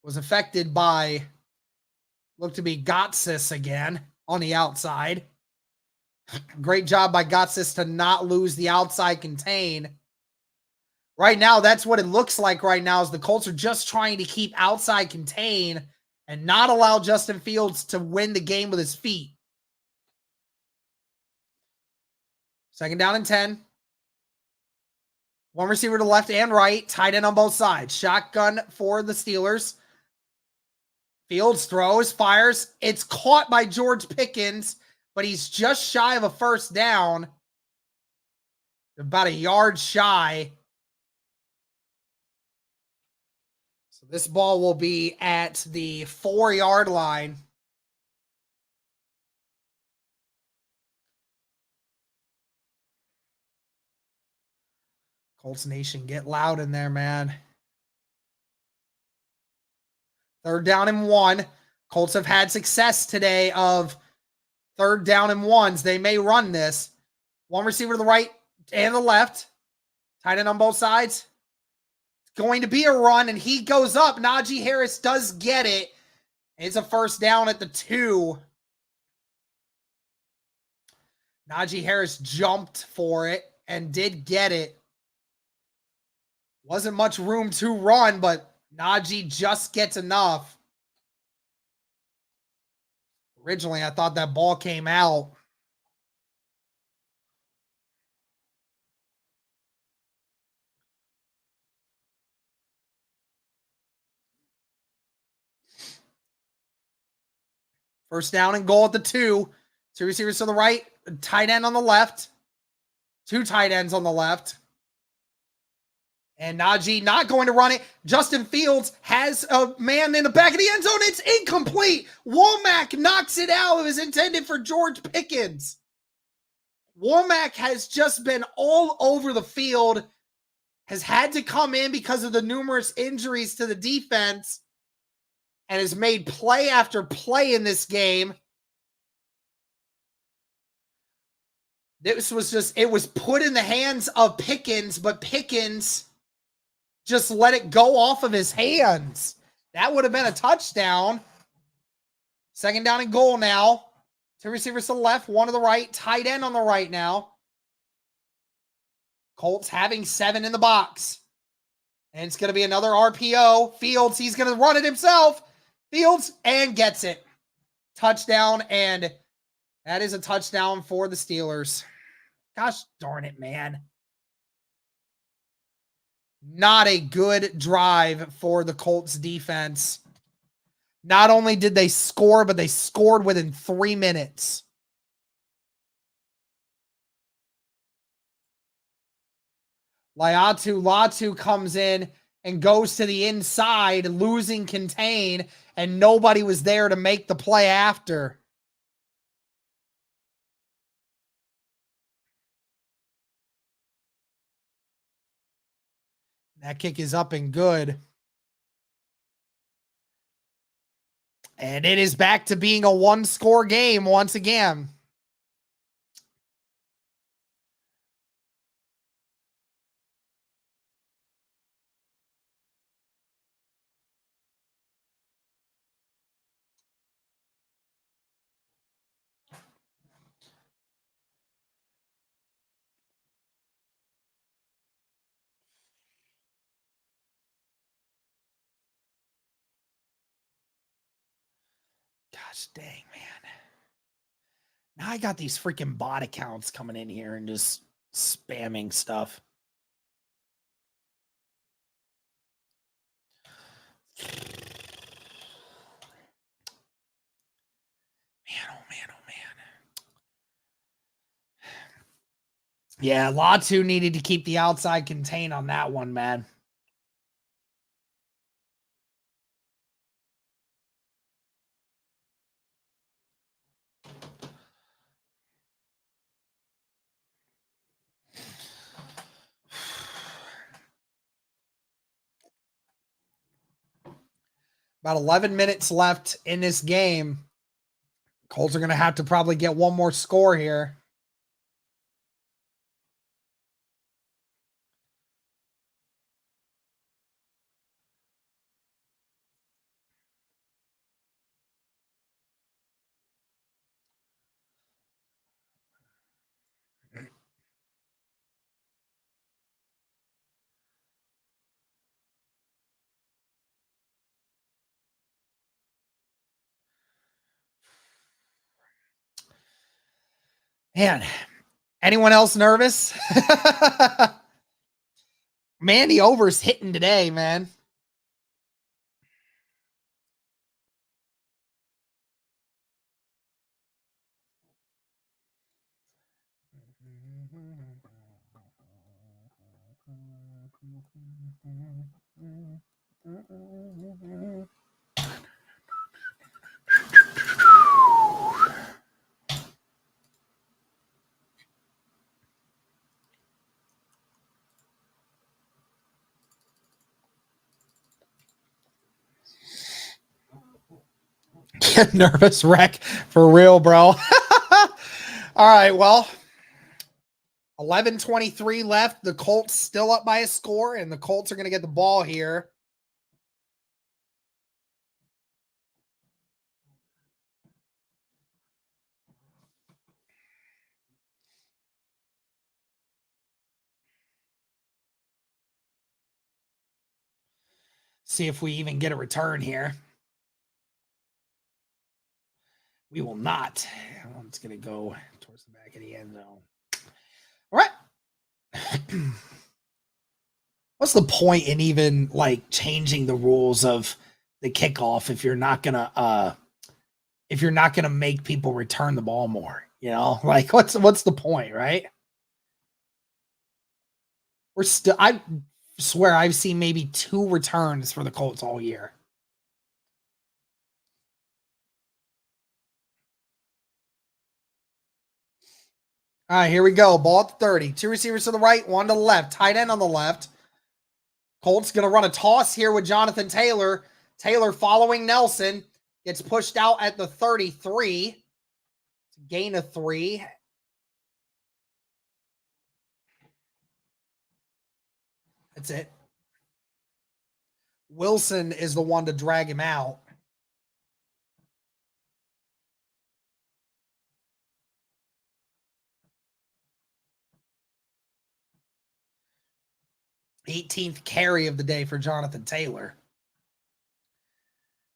was affected by, looked to be Gotsis again on the outside. Great job by Gotsis to not lose the outside contain. Right now, that's what it looks like right now, is the Colts are just trying to keep outside contain and not allow Justin Fields to win the game with his feet. Second down and 10. One receiver to left and right, tight end on both sides. Shotgun for the Steelers. Fields throws, fires. It's caught by George Pickens, but he's just shy of a first down. About a yard shy. So this ball will be at the 4-yard line. Colts Nation, get loud in there, man. Third down and 1. Colts have had success today of third down and 1s. They may run this. One receiver to the right and the left. Tight end on both sides. It's going to be a run, and he goes up. Najee Harris does get it. It's a first down at the 2. Najee Harris jumped for it and did get it. Wasn't much room to run, but Najee just gets enough. Originally, I thought that ball came out. First down and goal at the 2. Two receivers to the right, tight end on the left. Two tight ends on the left. And Najee not going to run it. Justin Fields has a man in the back of the end zone. It's incomplete. Womack knocks it out. It was intended for George Pickens. Womack has just been all over the field. Has had to come in because of the numerous injuries to the defense. And has made play after play in this game. This was just, it was put in the hands of Pickens, but Pickens just let it go off of his hands. That would have been a touchdown. Second down and goal now. Two receivers to the left, one to the right, tight end on the right now. Colts having 7 in the box. And it's going to be another RPO. Fields, he's going to run it himself. Fields, and gets it. Touchdown, and that is a touchdown for the Steelers. Gosh darn it, man. Not a good drive for the Colts defense. Not only did they score, but they scored within 3 minutes. Latu comes in and goes to the inside, losing contain, and nobody was there to make the play after. That kick is up and good. And it is back to being a 1-score game once again. Gosh dang, man. Now I got these freaking bot accounts coming in here and just spamming stuff. Man, oh man, oh man. Yeah, Latu needed to keep the outside contained on that one, man. About 11 minutes left in this game. Colts are going to have to probably get one more score here. Man, anyone else nervous? Mandy Over's hitting today, man. Nervous wreck for real, bro. All right, well, 11:23 left. The Colts still up by a score, and the Colts are going to get the ball here. See if we even get a return here. We will not. It's going to go towards the back of the end zone. All right. What's the point in even like changing the rules of the kickoff if you're not gonna make people return the ball more? You know, like what's the point, right? I swear I've seen maybe 2 returns for the Colts all year. All right, here we go. Ball at the 30. 2 receivers to the right, 1 to the left. Tight end on the left. Colts going to run a toss here with Jonathan Taylor. Taylor following Nelson. Gets pushed out at the 33. It's a gain of 3. That's it. Wilson is the one to drag him out. '18th carry of the day for Jonathan Taylor.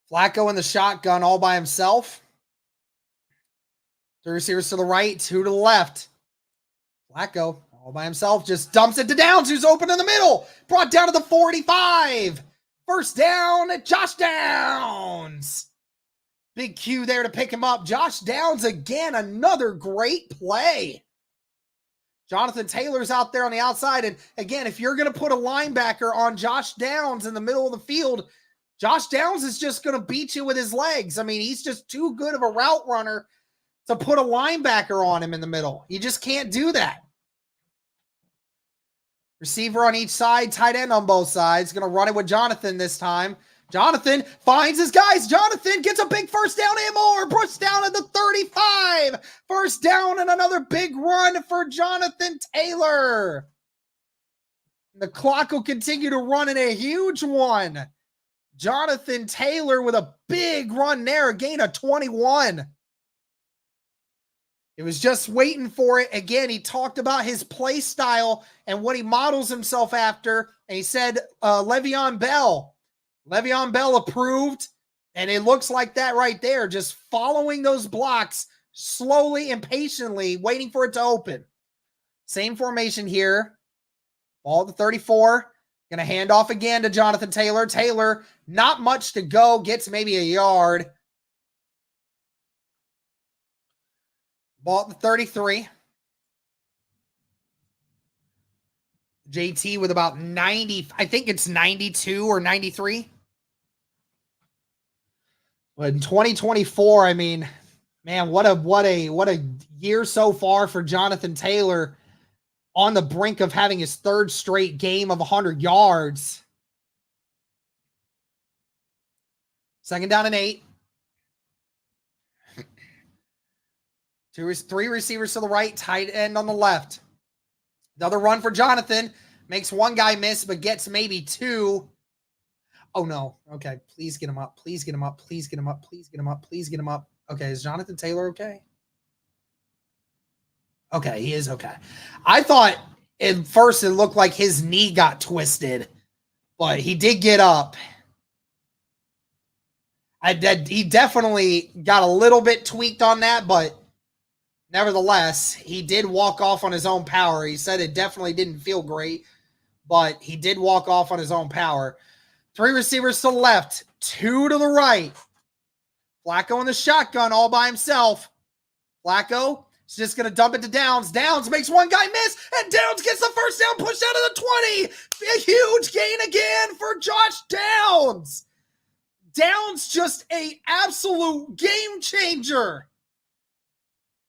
Flacco in the shotgun all by himself. 3 receivers to the right, 2 to the left. Flacco all by himself just dumps it to Downs, who's open in the middle. Brought down to the 45. First down at Josh Downs. Big Q there to pick him up. Josh Downs again, another great play. Jonathan Taylor's out there on the outside. And again, if you're going to put a linebacker on Josh Downs in the middle of the field, Josh Downs is just going to beat you with his legs. I mean, he's just too good of a route runner to put a linebacker on him in the middle. You just can't do that. Receiver on each side, tight end on both sides. Going to run it with Jonathan this time. Jonathan finds his guys. Jonathan gets a big first down and more. Pushed down at the 35. First down and another big run for Jonathan Taylor. The clock will continue to run in a huge one. Jonathan Taylor with a big run there, a gain of 21. It was just waiting for it. Again, he talked about his play style and what he models himself after. And he said, Le'Veon Bell. Le'Veon Bell approved. And it looks like that right there, just following those blocks slowly and patiently, waiting for it to open. Same formation here. Ball to 34. Going to hand off again to Jonathan Taylor. Taylor, not much to go. Gets maybe a yard. Ball to 33. JT with about 90. I think it's 92 or 93. But in 2024, I mean, man, what a year so far for Jonathan Taylor, on the brink of having his third straight game of 100 yards. Second down and 8. Three receivers to the right, tight end on the left. Another run for Jonathan. Makes one guy miss, but gets maybe two. Oh, no. Okay, please get him up. Please get him up. Please get him up. Please get him up. Please get him up. Okay, is Jonathan Taylor okay? Okay, he is okay. I thought at first it looked like his knee got twisted, but he did get up. He definitely got a little bit tweaked on that, but nevertheless, he did walk off on his own power. He said it definitely didn't feel great, but he did walk off on his own power. Three receivers to the left, two to the right. Flacco in the shotgun all by himself. Flacco is just going to dump it to Downs. Downs makes one guy miss, and Downs gets the first down, pushed out of the 20. A huge gain again for Josh Downs. Downs just an absolute game changer.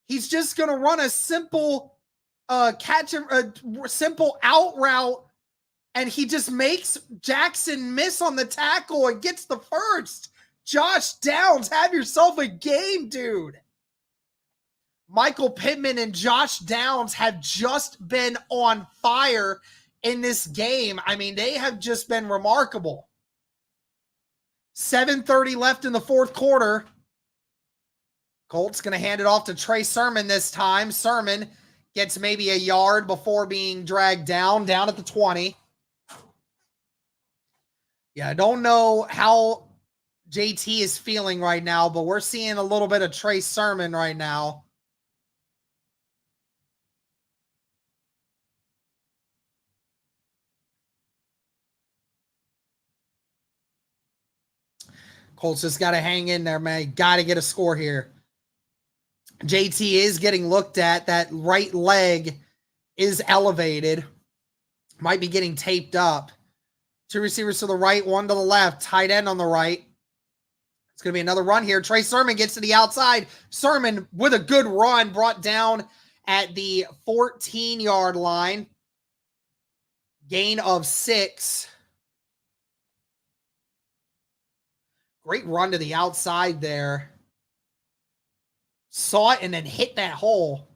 He's just going to run a simple simple out route, and he just makes Jackson miss on the tackle and gets the first. Josh Downs, have yourself a game, dude. Michael Pittman and Josh Downs have just been on fire in this game. I mean, they have just been remarkable. 7:30 left in the fourth quarter. Colts going to hand it off to Trey Sermon this time. Sermon gets maybe a yard before being dragged down at the 20. Yeah, I don't know how JT is feeling right now, but we're seeing a little bit of Trey Sermon right now. Colts just got to hang in there, man. Got to get a score here. JT is getting looked at. That right leg is elevated. Might be getting taped up. Two receivers to the right, one to the left. Tight end on the right. It's going to be another run here. Trey Sermon gets to the outside. Sermon with a good run, brought down at the 14-yard line. Gain of 6. Great run to the outside there. Saw it and then hit that hole.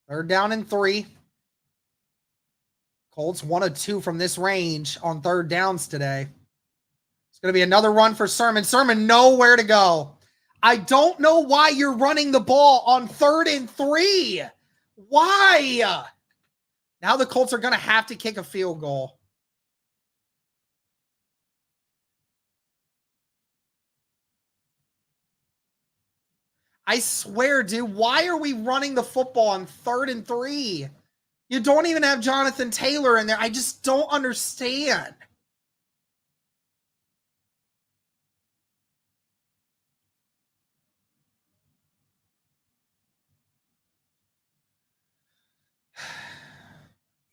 Third down and 3. Colts 1 of 2 from this range on third downs today. It's going to be another run for Sermon. Sermon nowhere to go. I don't know why you're running the ball on 3rd and 3. Why? Now the Colts are going to have to kick a field goal. I swear, dude, why are we running the football on 3rd and 3? You don't even have Jonathan Taylor in there. I just don't understand.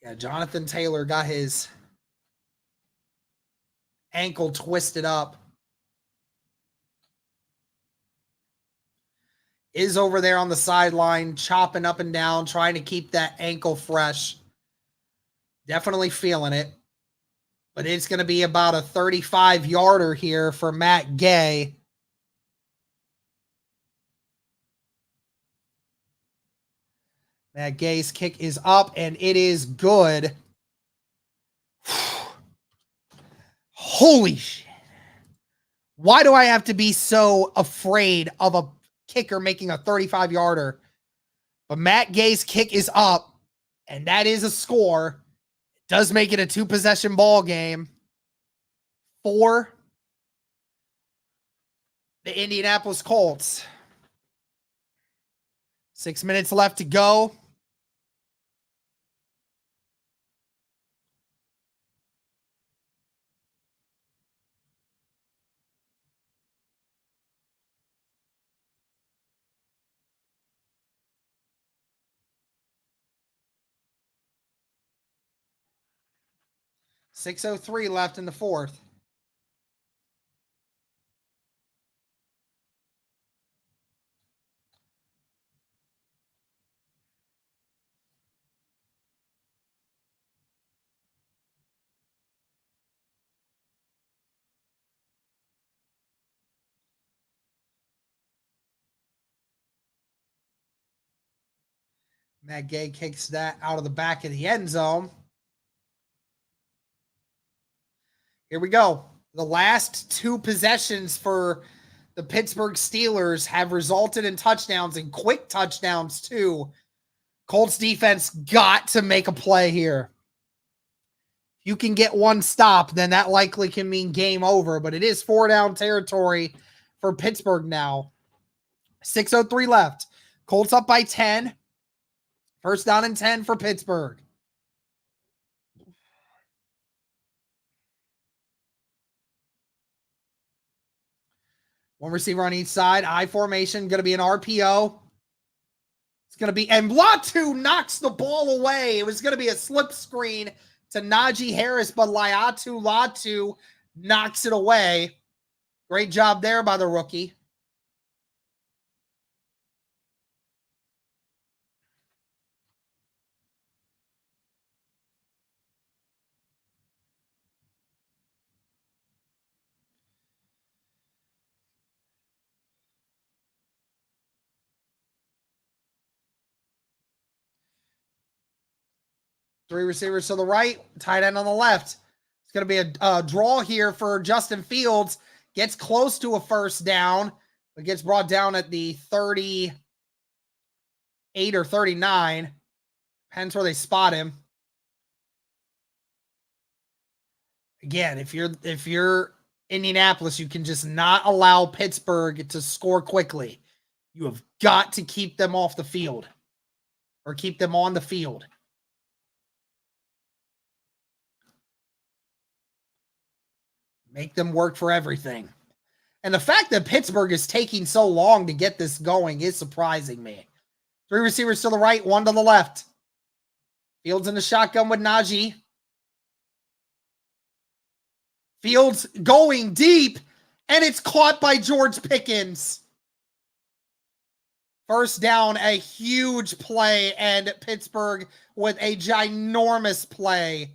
Yeah, Jonathan Taylor got his ankle twisted up. Is over there on the sideline, chopping up and down, trying to keep that ankle fresh. Definitely feeling it. But it's going to be about a 35-yarder here for Matt Gay. Matt Gay's kick is up, and it is good. Holy shit. Why do I have to be so afraid of a kicker making a 35-yarder? But Matt Gay's kick is up, and that is a score. It does make it a 2-possession ball game for the Indianapolis Colts. 6 minutes left to go. .603 left in the fourth. Matt Gay kicks that out of the back of the end zone. Here we go. The last 2 possessions for the Pittsburgh Steelers have resulted in touchdowns, and quick touchdowns too. Colts defense got to make a play here. If you can get one stop, then that likely can mean game over, but it is 4-down territory for Pittsburgh now. 6:03 left. Colts up by 10. First down and 10 for Pittsburgh. One receiver on each side. I formation. Going to be an RPO. It's going to be, and Latu knocks the ball away. It was going to be a slip screen to Najee Harris, but Latu knocks it away. Great job there by the rookie. Three receivers to the right, tight end on the left. It's going to be a draw here for Justin Fields. Gets close to a first down, but gets brought down at the 38 or 39. Depends where they spot him. Again, if you're Indianapolis, you can just not allow Pittsburgh to score quickly. You have got to keep them off the field or keep them on the field. Make them work for everything. And the fact that Pittsburgh is taking so long to get this going is surprising me. Three receivers to the right, one to the left. Fields in the shotgun with Najee. Fields going deep, and it's caught by George Pickens. First down, a huge play, and Pittsburgh with a ginormous play.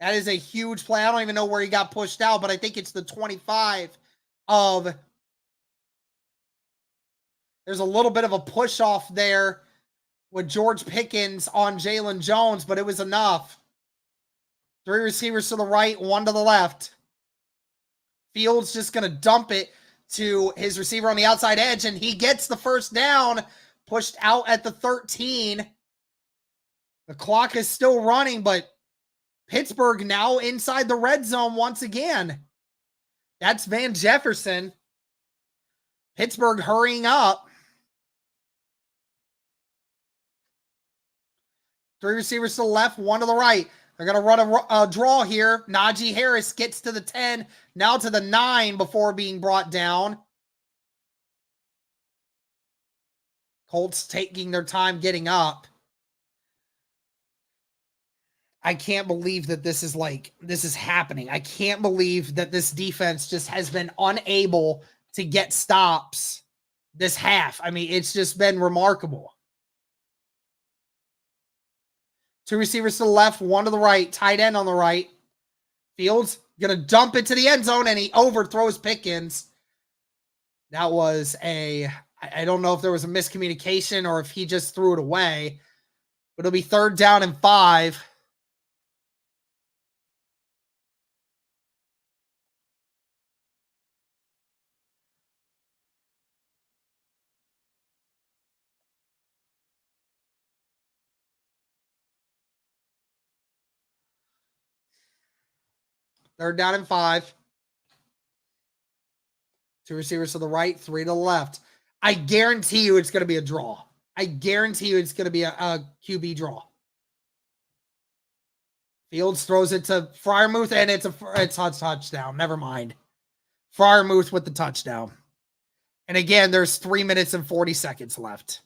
That is a huge play. I don't even know where he got pushed out, but I think it's the 25 of... There's a little bit of a push off there with George Pickens on Jalen Jones, but it was enough. Three receivers to the right, one to the left. Fields just going to dump it to his receiver on the outside edge, and he gets the first down, pushed out at the 13. The clock is still running, but Pittsburgh now inside the red zone once again. That's Van Jefferson. Pittsburgh hurrying up. Three receivers to the left, one to the right. They're going to run a draw here. Najee Harris gets to the 10, now to the 9 before being brought down. Colts taking their time getting up. I can't believe that this is happening. I can't believe that this defense just has been unable to get stops this half. I mean, it's just been remarkable. Two receivers to the left, one to the right, tight end on the right. Fields going to dump it to the end zone, and he overthrows Pickens. That was I don't know if there was a miscommunication or if he just threw it away, but it'll be 3rd down and 5. Third down and 5. 2 receivers to the right, 3 to the left. I guarantee you it's going to be a draw. I guarantee you it's going to be a QB draw. Fields throws it to Freiermuth, and it's a touchdown. Never mind. Freiermuth with the touchdown. And again, there's 3 minutes and 40 seconds left.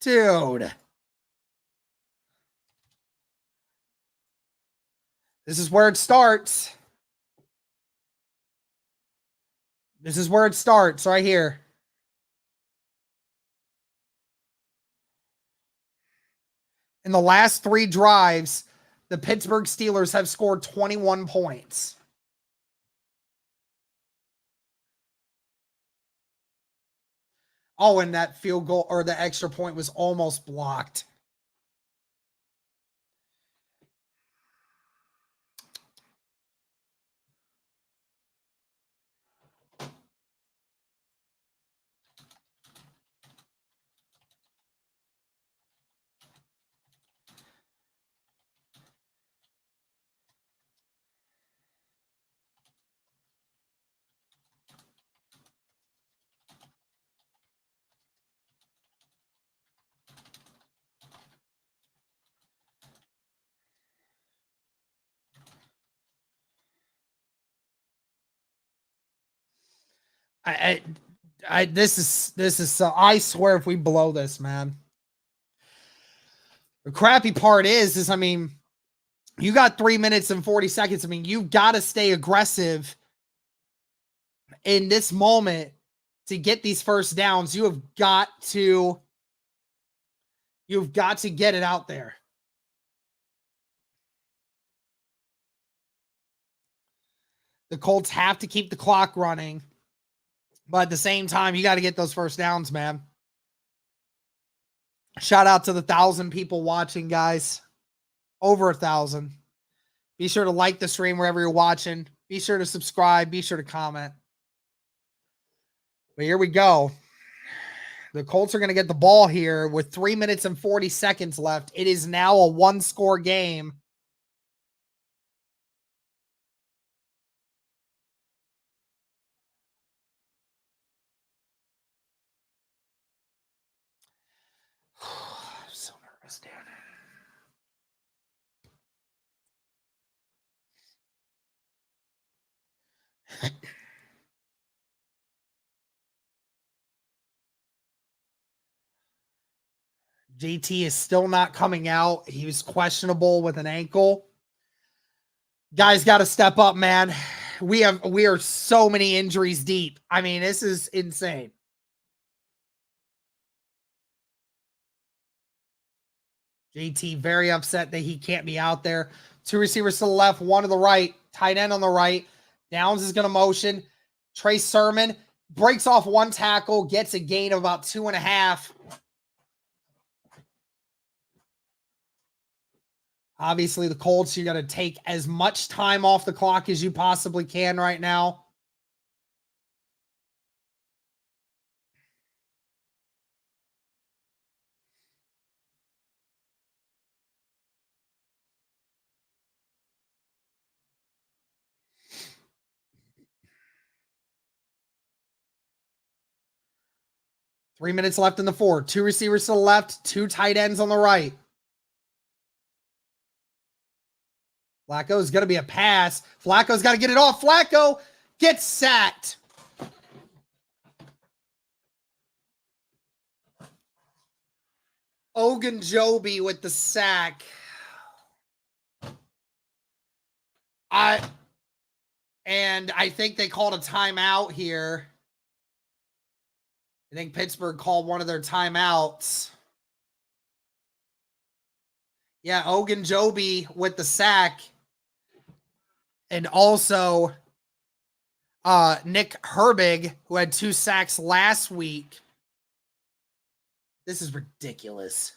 Dude. This is where it starts. This is where it starts right here. In the last 3 drives, the Pittsburgh Steelers have scored 21 points. Oh, and that field goal or the extra point was almost blocked. This is so, I swear if we blow this, man. The crappy part is I mean, you got 3 minutes and 40 seconds. I mean, you've got to stay aggressive in this moment to get these first downs. You've got to get it out there. The Colts have to keep the clock running. But at the same time, you got to get those first downs, man. Shout out to the 1,000 people watching, guys. Over 1,000. Be sure to like the stream wherever you're watching. Be sure to subscribe. Be sure to comment. But here we go. The Colts are going to get the ball here with 3 minutes and 40 seconds left. It is now a 1-score game. I'm so nervous, dude. JT is still not coming out. He was questionable with an ankle. Guys got to step up, man. We are so many injuries deep. I mean, this is insane. JT very upset that he can't be out there. 2 receivers to the left, 1 to the right. Tight end on the right. Downs is going to motion. Trey Sermon breaks off 1 tackle, gets a gain of about 2.5. Obviously, the Colts, you got to take as much time off the clock as you possibly can right now. Three minutes left in the 4. 2 receivers to the left, 2 tight ends on the right. Flacco's going to be a pass. Flacco's got to get it off. Flacco gets sacked. Ogunjobi with the sack. I think they called a timeout here. I think Pittsburgh called one of their timeouts. Yeah, Ogunjobi with the sack. And also Nick Herbig, who had 2 sacks last week. This is ridiculous.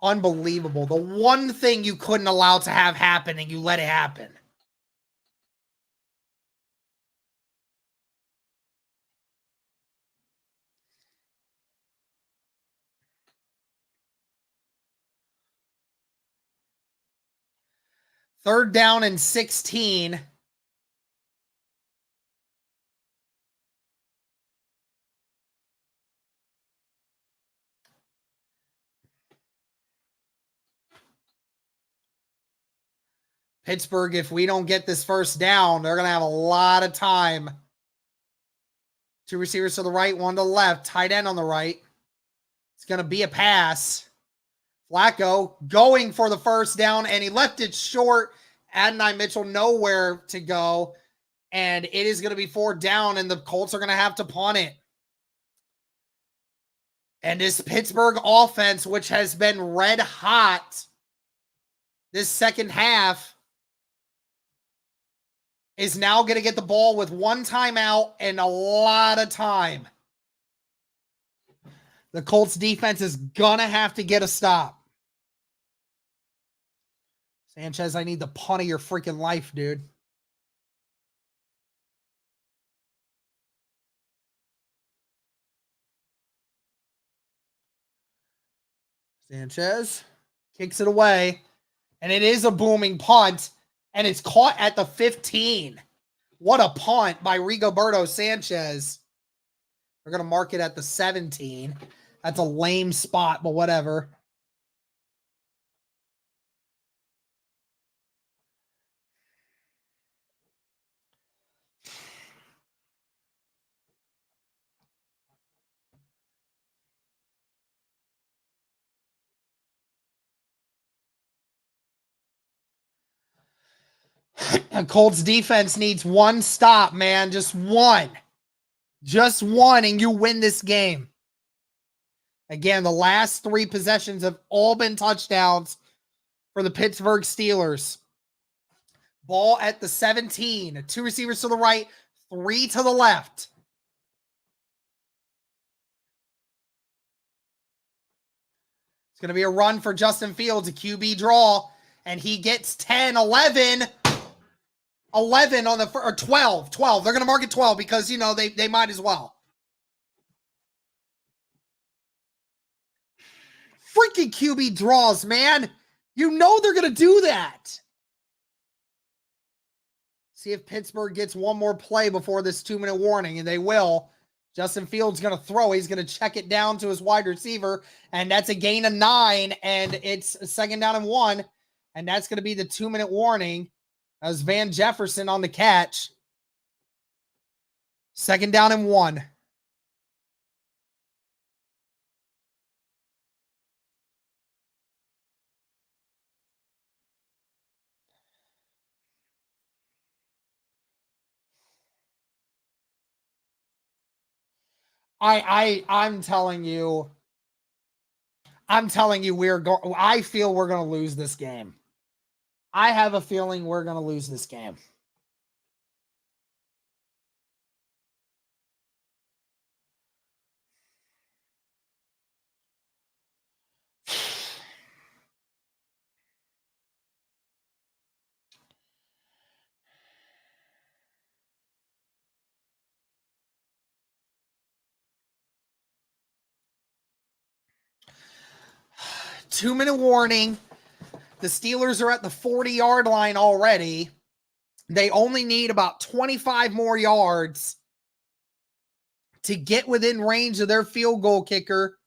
Unbelievable. The one thing you couldn't allow to have happen, and you let it happen. 3rd down and 16. Pittsburgh, if we don't get this 1st down, they're going to have a lot of time. 2 receivers to the right, 1 to the left, tight end on the right. It's going to be a pass. Flacco going for the 1st down, and he left it short. Adonai Mitchell nowhere to go, and it is going to be 4th down, and the Colts are going to have to punt it. And this Pittsburgh offense, which has been red hot this second half, is now going to get the ball with 1 timeout and a lot of time. The Colts defense is going to have to get a stop. Sanchez, I need the punt of your freaking life, dude. Sanchez kicks it away, and it is a booming punt, and it's caught at the 15. What a punt by Rigoberto Sanchez. They're going to mark it at the 17. That's a lame spot, but whatever. Colts defense needs 1 stop, man. Just 1. Just 1, and you win this game. Again, the last 3 possessions have all been touchdowns for the Pittsburgh Steelers. Ball at the 17. 2 receivers to the right, 3 to the left. It's going to be a run for Justin Fields, a QB draw, and he gets 10, 11. 11 on the, or 12. They're going to mark it 12 because, you know, they might as well. Freaking QB draws, man. You know they're going to do that. See if Pittsburgh gets 1 more play before this 2-minute warning, and they will. Justin Fields going to throw. He's going to check it down to his wide receiver, and that's a gain of 9, and it's a 2nd down and 1, and that's going to be the 2-minute warning. That was Van Jefferson on the catch. 2nd down and 1. I'm telling you, I feel we're going to lose this game. I have a feeling we're going to lose this game. Two-minute warning. The Steelers are at the 40-yard line already. They only need about 25 more yards to get within range of their field goal kicker.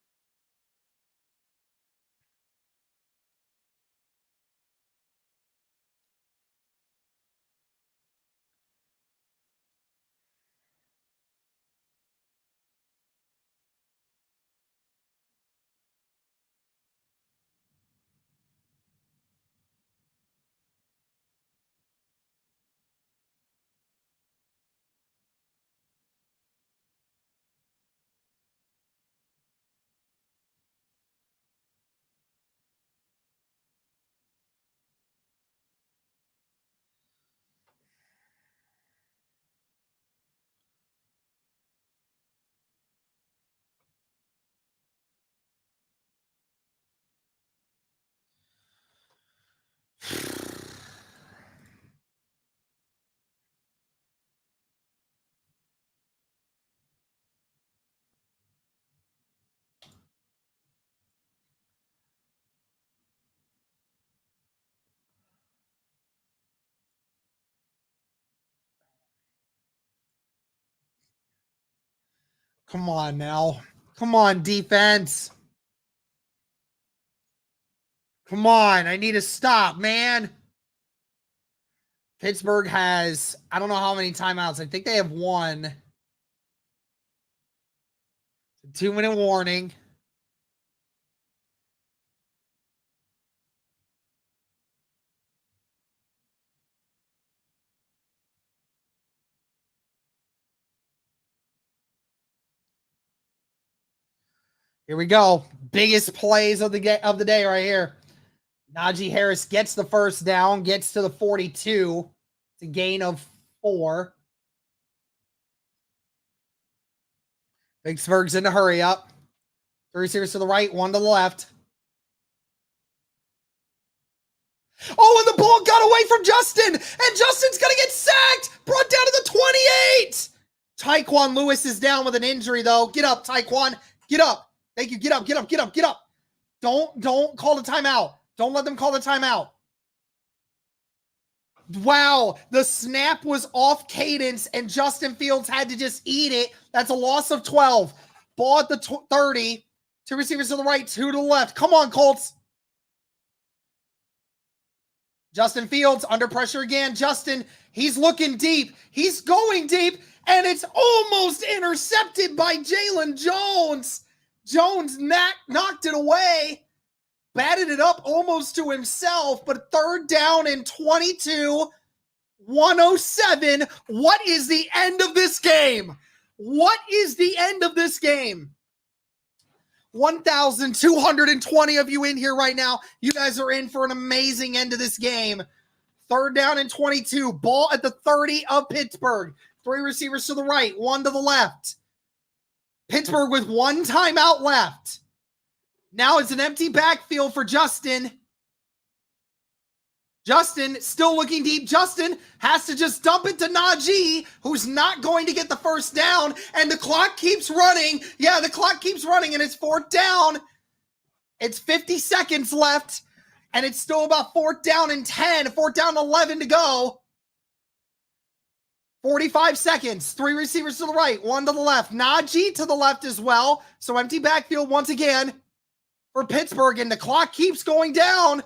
Come on now. Come on, defense. Come on. I need to stop, man. Pittsburgh has, I don't know how many timeouts. I think they have one. 2-minute warning. Here we go. Biggest plays of the day right here. Najee Harris gets the first down, gets to the 42. It's a gain of 4. Pittsburgh's in a hurry up. 3 receivers to the right, 1 to the left. Oh, and the ball got away from Justin, and Justin's going to get sacked. Brought down to the 28. Tyquan Lewis is down with an injury, though. Get up, Tyquan. Get up. Thank you. Get up, get up, get up, get up. Don't call the timeout. Don't let them call the timeout. Wow, the snap was off cadence, and Justin Fields had to just eat it. That's a loss of 12. Ball at the 30. 2 receivers to the right, 2 to the left. Come on, Colts. Justin Fields under pressure again. Justin, he's looking deep. He's going deep, and it's almost intercepted by Jalen Jones. Jones knocked it away. Batted it up almost to himself, but 3rd down and 22, 107. What is the end of this game? What is the end of this game? 1,220 of you in here right now. You guys are in for an amazing end of this game. 3rd down and 22. Ball at the 30 of Pittsburgh. 3 receivers to the right, 1 to the left. Pittsburgh with 1 timeout left. Now it's an empty backfield for Justin. Justin still looking deep. Justin has to just dump it to Najee, who's not going to get the first down. And the clock keeps running. Yeah, the clock keeps running, and it's 4th down. It's 50 seconds left, and it's still about 4th down and 10, 4th down and 11 to go. 45 seconds. 3 receivers to the right, 1 to the left. Najee to the left as well. So empty backfield once again for Pittsburgh, and the clock keeps going down.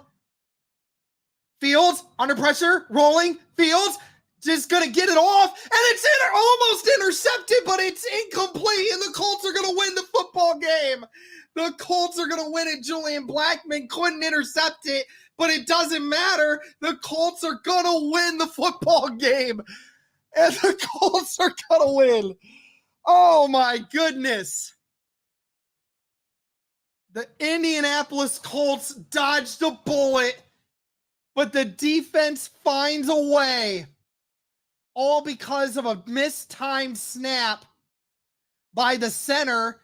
Fields under pressure, rolling. Fields just going to get it off, and it's almost intercepted, but it's incomplete, and the Colts are going to win the football game. The Colts are going to win it. Julian Blackmon couldn't intercept it, but it doesn't matter. The Colts are going to win the football game, and the Colts are going to win. Oh, my goodness. The Indianapolis Colts dodged a bullet, but the defense finds a way. All because of a mistimed snap by the center,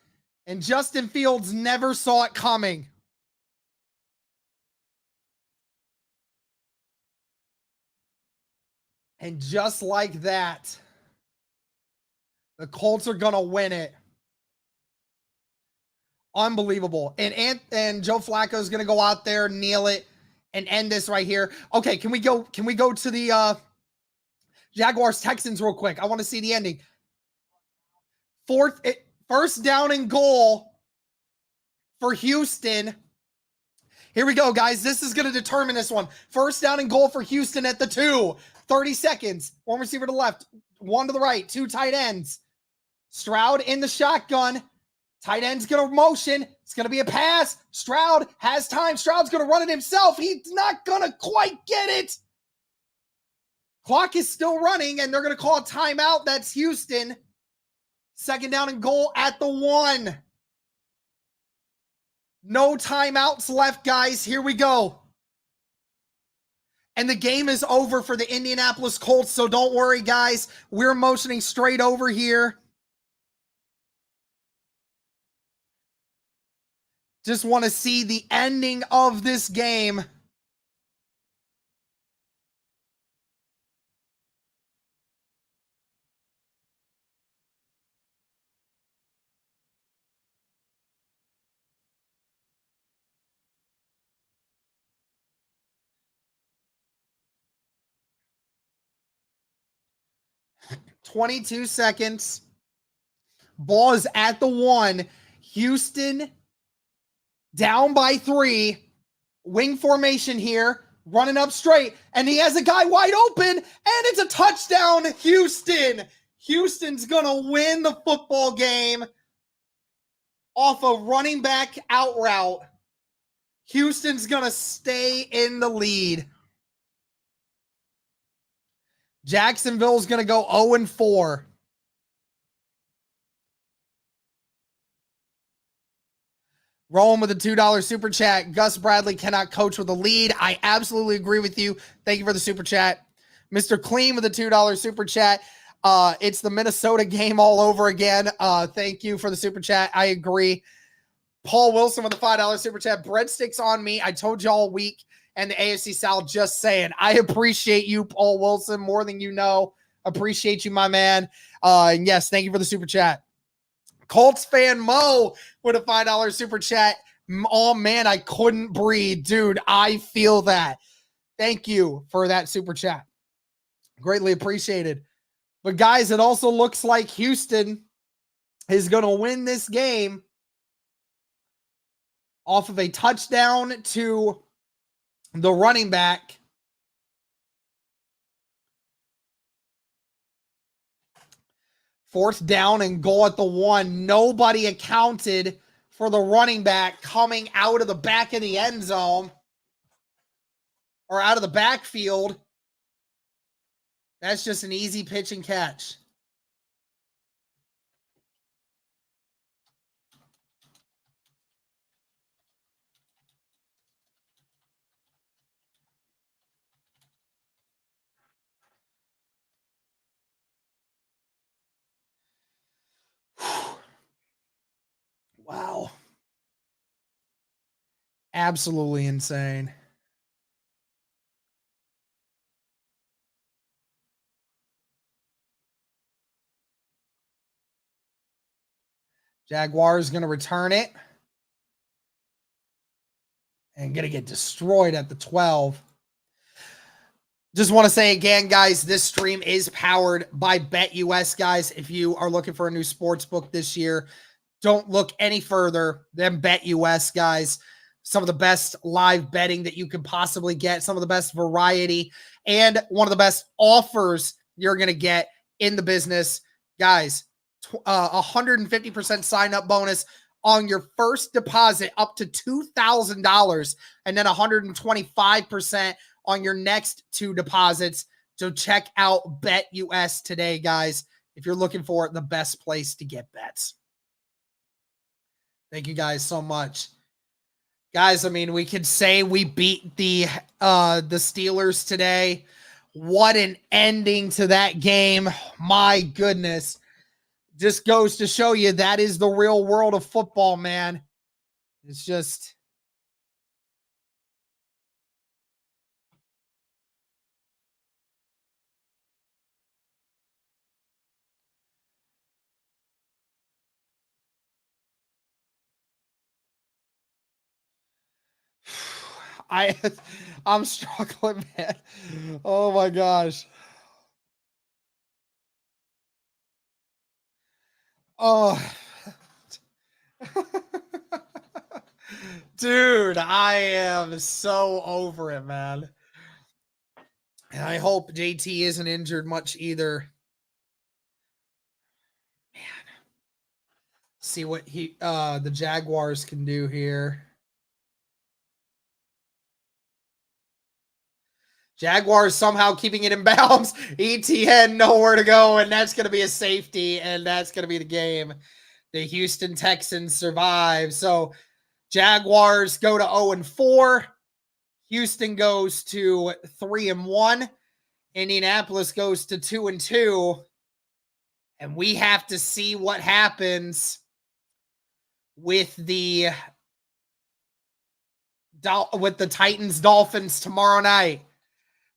and Justin Fields never saw it coming. And just like that, the Colts are going to win it. Unbelievable. And Joe Flacco is going to go out there, kneel it, and end this right here. Okay, can we go to the Jaguars Texans real quick? I want to see the ending. First down and goal for Houston. Here we go, guys. This is going to determine this one. First down and goal for Houston at the 2. 30 seconds. 1 receiver to the left, 1 to the right, 2 tight ends. Stroud in the shotgun. Tight end's going to motion. It's going to be a pass. Stroud has time. Stroud's going to run it himself. He's not going to quite get it. Clock is still running, and they're going to call a timeout. That's Houston. 2nd down and goal at the 1. No timeouts left, guys. Here we go. And the game is over for the Indianapolis Colts, so don't worry, guys. We're motioning straight over here. Just want to see the ending of this game. "22 seconds. Ball is at the 1. Houston down by 3. Wing formation here. Running up straight. And he has a guy wide open. And it's a touchdown, Houston. Houston's going to win the football game off a running back out route. Houston's going to stay in the lead. Jacksonville's going to go 0-4. Rolling with a $2 super chat. Gus Bradley cannot coach with a lead. I absolutely agree with you. Thank you for the super chat. Mr. Clean with a $2 super chat. It's the Minnesota game all over again. Thank you for the super chat. I agree. Paul Wilson with a $5 super chat. Breadsticks on me. I told you all week. And the AFC South, just saying. I appreciate you, Paul Wilson, more than you know. Appreciate you, my man. And yes, thank you for the super chat. Colts fan Mo with a $5 super chat. Oh, man, I couldn't breathe. Dude, I feel that. Thank you for that super chat. Greatly appreciated. But, guys, it also looks like Houston is going to win this game off of a touchdown to the running back. Fourth down and goal at the 1. Nobody accounted for the running back coming out of the back of the end zone or out of the backfield. That's just an easy pitch and catch. Wow. Absolutely insane. Jaguars going to return it. And going to get destroyed at the 12. Just want to say again, guys, this stream is powered by BetUS, guys. If you are looking for a new sports book this year, don't look any further than BetUS, guys. Some of the best live betting that you could possibly get, some of the best variety, and one of the best offers you're going to get in the business. Guys, 150% sign-up bonus on your first deposit up to $2,000, and then 125% on your next 2 deposits. So check out BetUS today, guys, if you're looking for the best place to get bets. Thank you guys so much. Guys, I mean, we could say we beat the Steelers today. What an ending to that game. My goodness. Just goes to show you that is the real world of football, man. It's just... I'm struggling, man. Oh my gosh. Oh. Dude, I am so over it, man. And I hope JT isn't injured much either. Man. See what the Jaguars can do here. Jaguars somehow keeping it in bounds. ETN nowhere to go, and that's going to be a safety, and that's going to be the game. The Houston Texans survive. So Jaguars go to 0-4. Houston goes to 3-1. Indianapolis goes to 2-2. And we have to see what happens with the Titans Dolphins tomorrow night.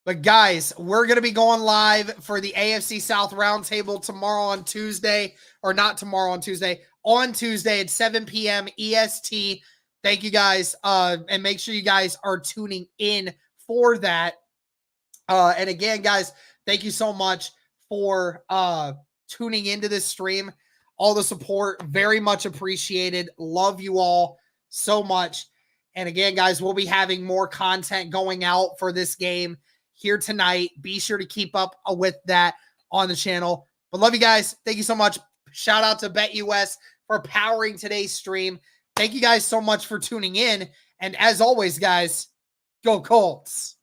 But guys, we're going to be going live for the AFC South Roundtable tomorrow on Tuesday, or not tomorrow on Tuesday, on Tuesday at 7 p.m. EST. Thank you guys. And make sure you guys are tuning in for that. And again, guys, thank you so much for tuning into this stream. all the support. Very much appreciated. Love you all so much. And again, guys, we'll be having more content going out for this game here tonight. Be sure to keep up with that on the channel. But love you guys. Thank you so much. Shout out to BetUS for powering today's stream. Thank you guys so much for tuning in. And as always, guys, go Colts.